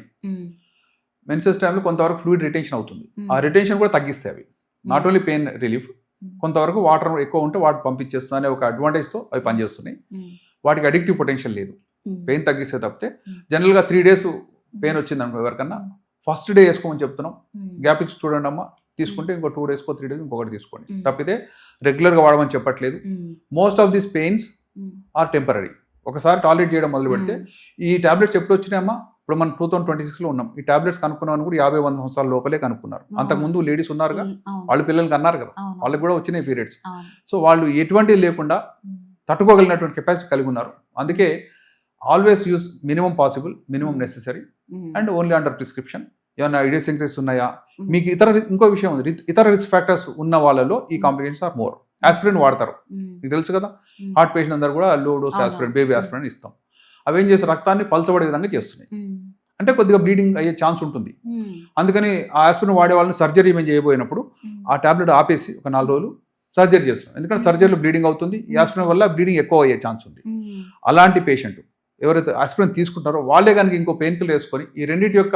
మెన్సెస్ టైంలో కొంతవరకు ఫ్లూయిడ్ రిటెన్షన్ అవుతుంది, ఆ రిటెన్షన్ కూడా తగ్గిస్తాయి అవి. నాట్ ఓన్లీ పెయిన్ రిలీఫ్, కొంతవరకు వాటర్ ఎక్కువ ఉంటే వాటి పంపించేస్తుంది అనే ఒక అడ్వాంటేజ్తో అవి పనిచేస్తున్నాయి. వాటికి అడిక్టివ్ పొటెన్షియల్ లేదు, పెయిన్ తగ్గిస్తే తప్పితే. జనరల్గా 3 days పెయిన్ వచ్చింది అనుకో ఎవరికన్నా, ఫస్ట్ డే వేసుకోమని చెప్తున్నాం, గ్యాప్ ఇచ్చి చూడండి అమ్మా, తీసుకుంటే ఇంకో 2 days 3 days ఇంకొకటి తీసుకోండి, తప్పితే రెగ్యులర్గా వాడమని చెప్పట్లేదు. Most of these pains are temporary. ఒకసారి టాయిలెట్ చేయడం మొదలు పెడితే, ఈ టాబ్లెట్స్ ఎప్పుడు వచ్చినాయమ్మా, ఇప్పుడు మనం 2026లో ఉన్నాం, ఈ టాబ్లెట్స్ కనుక్కున్నామని కూడా 50-100 సంవత్సరాల లోపలే కనుక్కున్నారు. అంతకుముందు లేడీస్ ఉన్నారుగా, వాళ్ళు పిల్లలకి అన్నారు కదా, వాళ్ళకి కూడా వచ్చినాయి పీరియడ్స్. సో వాళ్ళు ఎటువంటిది లేకుండా తట్టుకోగలిగినటువంటి కెపాసిటీ కలిగి ఉన్నారు. అందుకే always use minimum possible, minimum necessary and only under prescription. ఏమైనా ఇడియోసింక్రసీస్ ఉన్నాయా, మీకు ఇంకో విషయం ఉంది, ఇతర రిస్క్ ఫ్యాక్టర్స్ ఉన్న వాళ్ళలో ఈ కాంప్లికేషన్స్ ఆర్ మోర్. ఆస్పిరిన్ వాడతారు, మీకు తెలుసు కదా, హార్ట్ పేషెంట్ అందరూ కూడా low dose aspirin, baby aspirin ఇస్తాం. అవి ఏం చేస్తే రక్తాన్ని పలచబడే విధంగా చేస్తున్నాయి, అంటే కొద్దిగా బ్లీడింగ్ అయ్యే ఛాన్స్ ఉంటుంది. అందుకని ఆ ఆస్పిరిన్ వాడే వాళ్ళని సర్జరీ మేము చేయబోయినప్పుడు ఆ టాబ్లెట్ ఆపేసి ఒక 4 రోజులు సర్జరీ చేస్తున్నాం. ఎందుకంటే సర్జరీలో బ్లీడింగ్ అవుతుంది, ఈ ఆస్పిరిన్ వల్ల బ్లీడింగ్ ఎక్కువ అయ్యే ఛాన్స్ ఉంది. అలాంటి పేషెంట్ ఎవరైతే ఆస్పిరిన్ తీసుకుంటారో వాళ్ళే కనుక ఇంకో పెయిన్ కిల్లర్ వేసుకొని ఈ రెండింటి యొక్క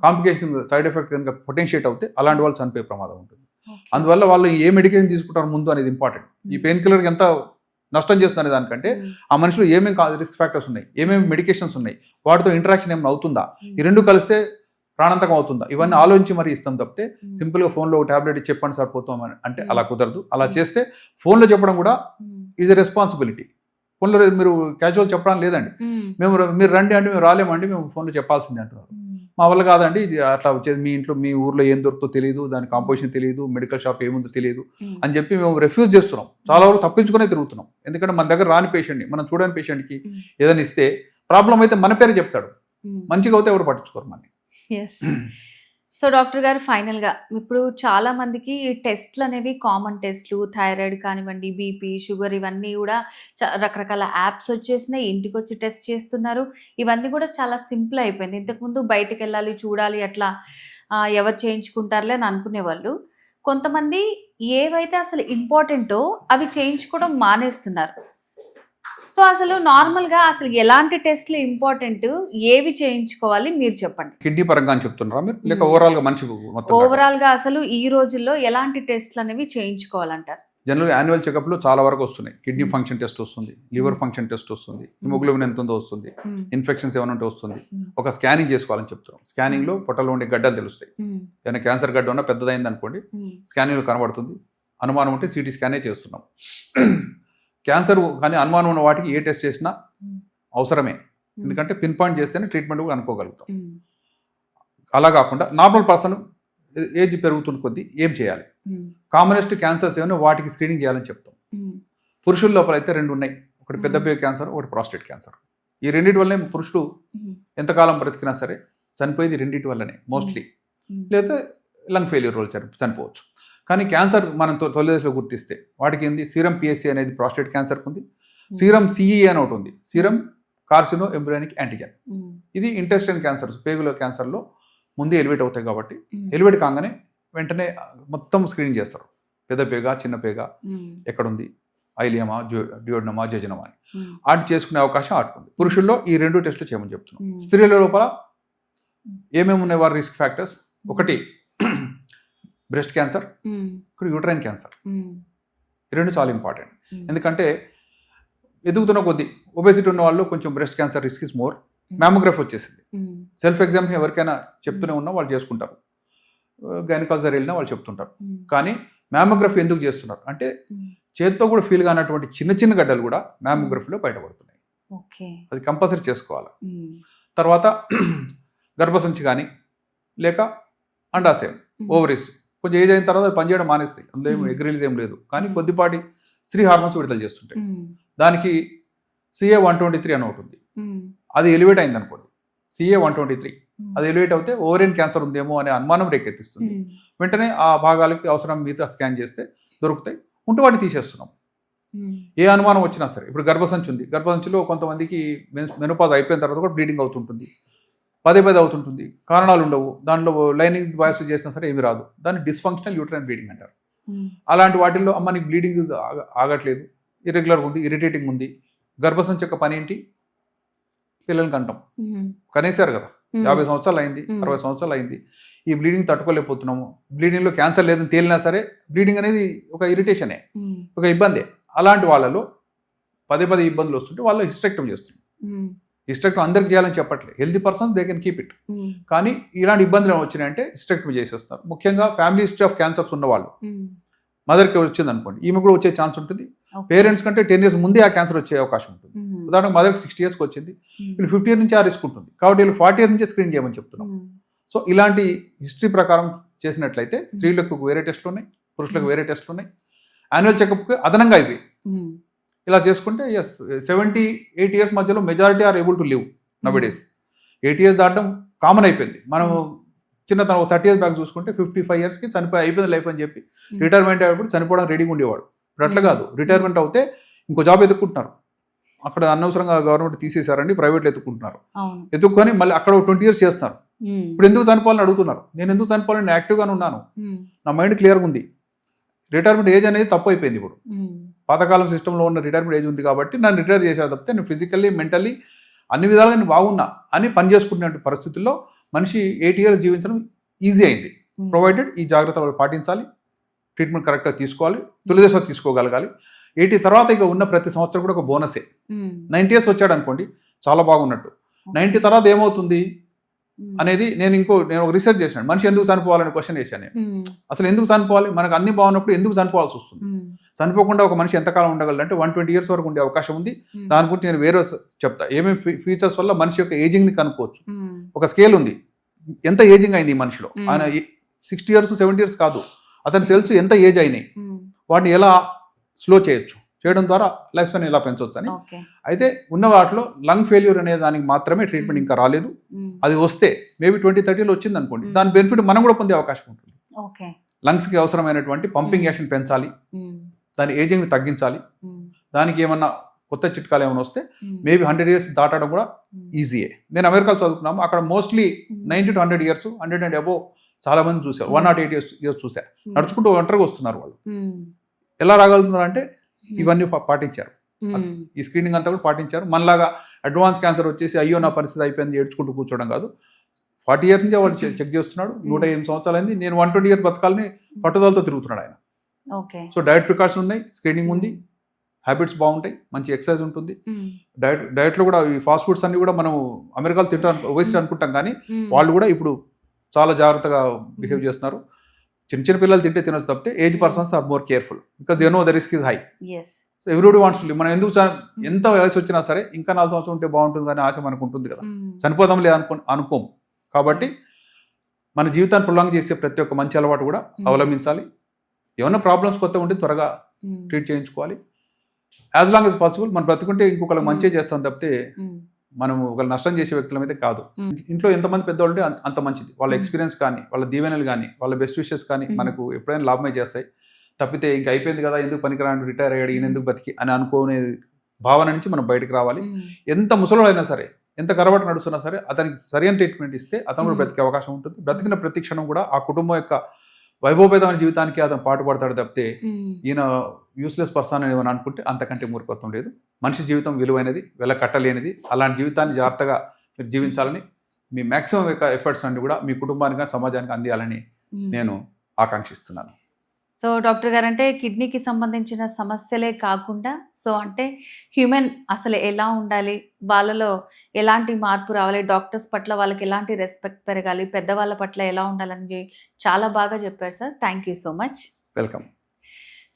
కాంప్లికేషన్ సైడ్ ఎఫెక్ట్ కనుక పొటెన్షియేట్ అవుతే అలాంటి వాళ్ళు చనిపోయే ప్రమాదం ఉంటుంది. అందువల్ల వాళ్ళు ఏ మెడికేషన్ తీసుకుంటారు ముందు అనేది ఇంపార్టెంట్. ఈ పెయిన్ కిల్లర్కి ఎంత నష్టం చేస్తుంది దానికంటే ఆ మనిషిలో ఏమేమి రిస్క్ ఫ్యాక్టర్స్ ఉన్నాయి, ఏమేమి మెడికేషన్స్ ఉన్నాయి, వాటితో ఇంటరాక్షన్ ఏమైనా అవుతుందా, ఈ రెండు కలిస్తే ప్రాణాంతకం అవుతుందా, ఇవన్నీ ఆలోచించి మరి ఇస్తాం తప్పితే సింపుల్గా ఫోన్లో ఒక టాబ్లెట్ చెప్పండి సరిపోతాం అని అంటే అలా కుదరదు. అలా చేస్తే ఫోన్లో చెప్పడం కూడా ఈజ్ ఎ రెస్పాన్సిబిలిటీ. ఫోన్లో మీరు క్యాజువల్ చెప్పడం లేదండి, మీరు రండి అంటే మేము రాలేమండి, మేము ఫోన్లో చెప్పాల్సిందే అంటున్నారు. మా వల్ల కాదండి, అట్లా వచ్చేది మీ ఇంట్లో మీ ఊర్లో ఏం దొరుకుతో తెలియదు, దాని కాంపోజిషన్ తెలియదు, మెడికల్ షాప్ ఏముందో తెలియదు అని చెప్పి మేము రిఫ్యూజ్ చేస్తున్నాం. చాలా వరకు తప్పించుకునే తిరుగుతున్నాం. ఎందుకంటే మన దగ్గర రాని పేషెంట్ని మనం చూడని పేషెంట్కి ఏదైనా ఇస్తే ప్రాబ్లం అయితే మన పేరు చెప్తాడు, మంచిగా అయితే ఎవరు పట్టించుకోరు మనని. సో డాక్టర్ గారు ఫైనల్గా ఇప్పుడు చాలా మందికి టెస్ట్లు అనేవి కామన్ టెస్ట్లు, థైరాయిడ్ కానివ్వండి, బీపీ, షుగర్, ఇవన్నీ కూడా రకరకాల యాప్స్ వచ్చేసినాయి, ఇంటికి వచ్చి టెస్ట్ చేస్తున్నారు. ఇవన్నీ కూడా చాలా సింపుల్ అయిపోయింది. ఇంతకుముందు బయటకు వెళ్ళాలి, చూడాలి, అట్లా ఎవరు చేయించుకుంటారులే అని అనుకునేవాళ్ళు. కొంతమంది ఏవైతే అసలు ఇంపార్టెంటో అవి చేయించుకోవడం మానేస్తున్నారు. సో అసలు నార్మల్గా అసలు ఎలాంటి టెస్ట్లు ఇంపార్టెంట్, ఏవి చేయించుకోవాలి మీరు చెప్పండి. కిడ్నీ పరంగా అని చెప్తున్నారా మీరు, లేక ఓవరాల్ గా మనిషి ఓవరాల్ గా అసలు ఈ రోజుల్లో ఎలాంటి టెస్ట్లు అనేవి చేయించుకోవాలంటారు? జనరల్గా యాన్యువల్ చెకప్లో చాలా వరకు వస్తున్నాయి. కిడ్నీ ఫంక్షన్ టెస్ట్ వస్తుంది, లివర్ ఫంక్షన్ టెస్ట్ వస్తుంది, హిమోగ్లోబిన్ ఎంత ఉందో వస్తుంది, ఇన్ఫెక్షన్స్ ఏమైనా ఉంటే వస్తుంది. ఒక స్కానింగ్ చేసుకోవాలని చెప్తున్నాం. స్కానింగ్లో పొట్టలో ఉండే గడ్డలు తెలుస్తాయి. ఏదైనా క్యాన్సర్ గడ్డ ఉన్నా పెద్దదైంది అనుకోండి, స్కానింగ్లో కనబడుతుంది. అనుమానం ఉంటే సిటీ స్కానే చేస్తున్నాం. క్యాన్సర్ కానీ అనుమానం ఉన్న వాటికి ఏ టెస్ట్ చేసినా అవసరమే, ఎందుకంటే పిన్ పాయింట్ చేస్తేనే ట్రీట్మెంట్ కూడా అనుకోగలుగుతాం. అలా కాకుండా నార్మల్ పర్సన్ ఏజ్ పెరుగుతున్న కొద్దీ ఏం చేయాలి, కామనెస్ట్ క్యాన్సర్స్ ఏమైనా వాటికి స్క్రీనింగ్ చేయాలని చెప్తాం. పురుషుల లోపల అయితే రెండు ఉన్నాయి, ఒకటి పెద్ద పేగు క్యాన్సర్, ఒకటి ప్రాస్టేట్ క్యాన్సర్. ఈ రెండింటి వల్లనే పురుషులు ఎంతకాలం బ్రతికినా సరే చనిపోయేది రెండింటి వల్లనే మోస్ట్లీ, లేదా లంగ్ ఫెయిల్యూర్ వల్ల చనిపోవచ్చు. కానీ క్యాన్సర్ మనం తొలి దశలో గుర్తిస్తే వాటికి ఏంది, సీరం పిఎస్సి అనేది ప్రాస్టేట్ క్యాన్సర్కి ఉంది, సీరం సిఈ అని ఒకటి ఉంది, సీరం కార్సినో ఎంబ్రియానిక్ యాంటిజెన్. ఇది ఇంటెస్టైన్ క్యాన్సర్స్, పేగుల క్యాన్సర్లో ముందే ఎలివేట్ అవుతాయి కాబట్టి ఎలివేట్ కాగానే వెంటనే మొత్తం స్క్రీనింగ్ చేస్తారు. పెద్ద పేగ, చిన్న పేగ, ఎక్కడుంది, ఐలియమా, డ్యూయోడనమా, జెజనమా అని వాటి చేసుకునే అవకాశం ఆడుతుంది. పురుషుల్లో ఈ రెండు టెస్టులు చేయమని చెప్తున్నాం. స్త్రీల లోపల ఏమేమి ఉన్నాయి వారి రిస్క్ ఫ్యాక్టర్స్, ఒకటి బ్రెస్ట్ క్యాన్సర్, ఇక్కడ యూట్రైన్ క్యాన్సర్. ఈ రెండు చాలా ఇంపార్టెంట్. ఎందుకంటే ఎదుగుతున్న కొద్దీ ఒబేసిటీ ఉన్న వాళ్ళు కొంచెం breast cancer risk is more. Mammography వచ్చేసింది, సెల్ఫ్ ఎగ్జామినేషన్ ఎవరికైనా చెప్తూనే ఉన్నా వాళ్ళు చేసుకుంటారు, గైనకాలజీ వెళ్ళినా వాళ్ళు చెప్తుంటారు. కానీ మ్యామోగ్రఫీ ఎందుకు చేస్తున్నారు అంటే చేతితో కూడా ఫీల్ కానటువంటి చిన్న చిన్న గడ్డలు కూడా మ్యామోగ్రఫీలో బయటపడుతున్నాయి. అది కంపల్సరీ చేసుకోవాలి. తర్వాత గర్భసంచి కానీ లేక అండాశయం, ఓవరీస్ కొంచెం ఏజ్ అయిన తర్వాత పనిచేయడం మానేస్తాయి, అందులో ఏం ఎగ్ రిలీజ్ ఏం లేదు, కానీ కొద్దిపాటి స్త్రీ హార్మోన్స్ విడుదల చేస్తుంటాయి. దానికి CA-123 అని ఒకటి ఉంది, అది ఎలివేట్ అయింది అనుకోండి, CA-123 అది ఎలివేట్ అవుతే ఓవరియన్ క్యాన్సర్ ఉందేమో అనే అనుమానం రేకెత్తిస్తుంది. వెంటనే ఆ భాగాలకి అవసరం మిగతా స్కాన్ చేస్తే దొరుకుతాయి, ఉంటే వాటిని తీసేస్తున్నాం. ఏ అనుమానం వచ్చినా సరే, ఇప్పుడు గర్భసంచి ఉంది, గర్భసంచిలో కొంతమందికి మెనోపాజ్ అయిపోయిన తర్వాత కూడా బ్లీడింగ్ అవుతుంటుంది, పదే అవుతుంటుంది, కారణాలు ఉండవు, దాంట్లో లైనింగ్ బయాప్సీ చేసినా సరే ఏమి రాదు, దాన్ని డిస్ఫంక్షనల్ యూట్రైన్ బ్లీడింగ్ అంటారు. అలాంటి వాటిల్లో అమ్మ నీకు బ్లీడింగ్ ఆగట్లేదు, ఇర్రెగ్యులర్గా ఉంది, ఇరిటేటింగ్ ఉంది, గర్భసంచి యొక్క పని ఏంటి, పిల్లల్ని కంటాం, కనేసారు కదా, 50 సంవత్సరాలు అయింది, 60 సంవత్సరాలు అయింది, ఈ బ్లీడింగ్ తట్టుకోలేకపోతున్నాము, బ్లీడింగ్లో క్యాన్సర్ లేదని తేలినా సరే బ్లీడింగ్ అనేది ఒక ఇరిటేషనే, ఒక ఇబ్బందే. అలాంటి వాళ్ళలో పదే ఇబ్బందులు వస్తుంటే వాళ్ళు హిస్టెక్టమీ చేస్తున్నారు. హిస్టెక్టమీ అందరికి చేయాలని చెప్పట్లేదు, healthy persons they can keep it. కానీ ఇలాంటి ఇబ్బందులు వచ్చినాయంటే హిస్టెక్టమీ చేసేస్తారు. ముఖ్యంగా ఫ్యామిలీ హిస్టరీ ఆఫ్ క్యాన్సర్స్ ఉన్న వాళ్ళు, మదర్కి వచ్చింది అనుకోండి, ఈమె కూడా వచ్చే ఛాన్స్ ఉంటుంది. పేరెంట్స్ కంటే 10 years ముందే ఆ క్యాన్సర్ వచ్చే అవకాశం ఉంటుంది. ఉదాహరణకు మదర్కి 60 yearsకి వచ్చింది, వీళ్ళు 50 years నుంచి ఆ రిస్క్ ఉంటుంది, కాబట్టి వీళ్ళు 40 years నుంచే స్క్రీన్ చేయమని చెప్తున్నాం. సో ఇలాంటి హిస్టరీ ప్రకారం చేసినట్లయితే స్త్రీలకు వేరే టెస్టులు ఉన్నాయి, పురుషులకు వేరే టెస్టులు ఉన్నాయి. యాన్యువల్ చెకప్కి అదనంగా ఇవి ఇలా చేసుకుంటే 70-80 years మధ్యలో majority are able to live nowadays. 80 years దాటడం కామన్ అయిపోయింది. మనం చిన్నతనం 30 years బ్యాక్ చూసుకుంటే 55 yearsకి చనిపోయి అయిపోయింది లైఫ్ అని చెప్పి రిటైర్మెంట్ అయినప్పుడు చనిపోవడం రెడీగా ఉండేవాడు. ఇప్పుడు అట్లా కాదు, రిటైర్మెంట్ అవుతే ఇంకో జాబ్ ఎత్తుక్కుంటున్నారు, అక్కడ అనవసరంగా గవర్నమెంట్ తీసేశారండి, ప్రైవేట్లో ఎత్తుక్కుంటున్నారు, ఎత్తుక్కొని మళ్ళీ అక్కడ 20 years చేస్తున్నారు. ఇప్పుడు ఎందుకు చనిపోవాలని అడుగుతున్నారు. నేను ఎందుకు చనిపోవాలని యాక్టివ్గానే ఉన్నాను, నా మైండ్ క్లియర్గా ఉంది, రిటైర్మెంట్ ఏజ్ అనేది తప్పు అయిపోయింది ఇప్పుడు. పాతకాలం సిస్టంలో ఉన్న రిటైర్మెంట్ ఏజ్ ఉంది కాబట్టి నన్ను రిటైర్ చేశారు తప్పితే నేను ఫిజికల్లీ మెంటల్లీ అన్ని విధాలుగా నేను బాగున్నా అని పని చేసుకునే పరిస్థితుల్లో మనిషి 8 years జీవించడం ఈజీ అయింది. ప్రొవైడెడ్ ఈ జాగ్రత్తలు పాటించాలి, ట్రీట్మెంట్ కరెక్ట్గా తీసుకోవాలి, తొలిదశలో తీసుకోగలగాలి. 80 తర్వాత ఇక ఉన్న ప్రతి సంవత్సరం కూడా ఒక బోనసే. 90 years వచ్చాడు అనుకోండి చాలా బాగున్నట్టు. 90 తర్వాత ఏమవుతుంది అనేది నేను ఒక రీసెర్చ్ చేశాను. మనిషి ఎందుకు చనిపోవాలని క్వశ్చన్ చేశాను నేను. అసలు ఎందుకు చనిపోవాలి? మనకు అన్ని బాగున్నప్పుడు ఎందుకు చనిపోవాల్సి వస్తుంది? చనిపోకుండా ఒక మనిషి ఎంతకాలం ఉండగలంటే 120 years వరకు ఉండే అవకాశం ఉంది. దాని గురించి నేను వేరే చెప్తా. ఏమేమి ఫీచర్స్ వల్ల మనిషి యొక్క ఏజింగ్ని కనుక్కోవచ్చు. ఒక స్కేల్ ఉంది, ఎంత ఏజింగ్ అయింది ఈ మనిషిలో. ఆయన 60 years 70 years కాదు, అతని సెల్స్ ఎంత ఏజ్ అయినాయి, వాటిని ఎలా స్లో చేయడం ద్వారా లైఫ్ స్పాన్ ఎలా పెంచవచ్చు అని. అయితే ఉన్న వాటిలో లంగ్ ఫెయిల్యూర్ అనే దానికి మాత్రమే ట్రీట్మెంట్ ఇంకా రాలేదు. అది వస్తే మేబీ 2030లో వచ్చింది అనుకోండి, దాని బెనిఫిట్ మనం కూడా పొందే అవకాశం ఉంటుంది. లంగ్స్కి అవసరమైనటువంటి పంపింగ్ యాక్షన్ పెంచాలి, దాని ఏజింగ్ని తగ్గించాలి. దానికి ఏమన్నా కొత్త చిట్కాలు ఏమైనా వస్తే మేబీ 100 years దాటడం కూడా ఈజీయే. నేను అమెరికాలో చదువుకున్నాము, అక్కడ mostly 90 to 100 years 100 and above చాలా మంది చూశారు. 108 years చూశారు, నడుచుకుంటూ ఒంటరిగా వస్తున్నారు వాళ్ళు. ఎలా రాగలుగుతున్నారు అంటే ఇవన్నీ పాటించారు, ఈ స్క్రీనింగ్ అంతా కూడా పాటించారు. మనలాగా అడ్వాన్స్ క్యాన్సర్ వచ్చేసి అయ్యో నా పరిస్థితి అయిపోయింది ఏడ్చుకుంటూ కూర్చోవడం కాదు. 40 years నుంచి వాళ్ళు చెక్ చేస్తున్నాడు. 108 సంవత్సరాలు అయింది. నేను 120 years బతకాలని పట్టుదలతో తిరుగుతున్నాడు ఆయన. సో డైట్ ప్రికాషన్ ఉన్నాయి, స్క్రీనింగ్ ఉంది, హ్యాబిట్స్ బాగుంటాయి, మంచి ఎక్సర్సైజ్ ఉంటుంది. డైట్లో కూడా ఈ ఫాస్ట్ ఫుడ్స్ అన్ని కూడా మనం అమెరికాలో తింటాం ఒబెసిటీ అనుకుంటాం, కానీ వాళ్ళు కూడా ఇప్పుడు చాలా జాగ్రత్తగా బిహేవ్ చేస్తున్నారు. చిన్న పిల్లలు తింటే తినొచ్చు తప్పితే age persons are more careful because they know the risk is high. So everybody wants to live. మనం ఎందుకు ఎంత వయసు వచ్చినా సరే ఇంకా 4 సంవత్సరాలు ఉంటే బాగుంటుంది అనే ఆశ మనకు ఉంటుంది కదా, చనిపోదాంలే అనుకోము. కాబట్టి మన జీవితాన్ని ప్రొలాంగ్ చేసే ప్రతి ఒక్క మంచి అలవాటు కూడా అవలంబించాలి. ఏమన్నా ప్రాబ్లమ్స్ కొత్త ఉంటే త్వరగా ట్రీట్ చేయించుకోవాలి. యాజ్ లాంగ్ యాజ్ పాసిబుల్ మనం బ్రతుకుంటే ఇంకొకరికి మంచి చేస్తాం తప్పితే మనం ఒకళ్ళు నష్టం చేసే వ్యక్తుల మీద కాదు. ఇంట్లో ఎంతమంది పెద్దవాళ్ళు ఉంటే అంత మంచిది. వాళ్ళ ఎక్స్పీరియన్స్ కానీ, వాళ్ళ దీవెనలు కానీ, వాళ్ళ బెస్ట్ విషెస్ కానీ మనకు ఎప్పుడైనా లాభమే చేస్తాయి తప్పితే ఇంక అయిపోయింది కదా ఎందుకు పనికిరాని రిటైర్ అయ్యాడు ఈయన ఎందుకు బతికి అని అనుకునే భావన నుంచి మనం బయటకు రావాలి. ఎంత ముసలోడైనా సరే, ఎంత కరబట్టు నడుస్తున్నా సరే అతనికి సరైన ట్రీట్మెంట్ ఇస్తే అతను కూడా బ్రతికే అవకాశం ఉంటుంది. బ్రతికిన ప్రతి క్షణం కూడా ఆ కుటుంబం యొక్క వైభవపేతమైన జీవితానికి అతను పాటుపడతాడు తప్పితే ఈయన యూస్లెస్ పర్సన్ అని అనుకుంటే అంతకంటే మూర్ఖత్వం లేదు. మనిషి జీవితం విలువైనది, వెల కట్టలేనిది. అలాంటి జీవితాన్ని జాగ్రత్తగా మీరు జీవించాలని, మీ మ్యాక్సిమం యొక్క ఎఫర్ట్స్ అన్ని కూడా మీ కుటుంబానికి సమాజానికి అందియాలని నేను ఆకాంక్షిస్తున్నాను. సో డాక్టర్ గారు అంటే కిడ్నీకి సంబంధించిన సమస్యలే కాకుండా సో అంటే హ్యూమన్ అసలు ఎలా ఉండాలి, వాళ్ళలో ఎలాంటి మార్పు రావాలి, డాక్టర్స్ పట్ల వాళ్ళకి ఎలాంటి రెస్పెక్ట్ పెరగాలి, పెద్దవాళ్ళ పట్ల ఎలా ఉండాలని చాలా బాగా చెప్పారు sir. Thank you so much. Welcome.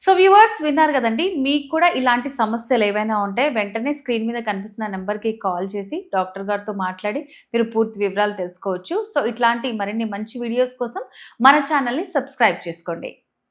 So viewers విన్నారు కదండి, మీకు కూడా ఇలాంటి సమస్యలు ఏవైనా ఉంటే వెంటనే స్క్రీన్ మీద కనిపిస్తున్న నెంబర్కి కాల్ చేసి డాక్టర్ గారితో మాట్లాడి మీరు పూర్తి వివరాలు తెలుసుకోవచ్చు. సో ఇట్లాంటి మరిన్ని మంచి వీడియోస్ కోసం మన ఛానల్ని సబ్స్క్రైబ్ చేసుకోండి.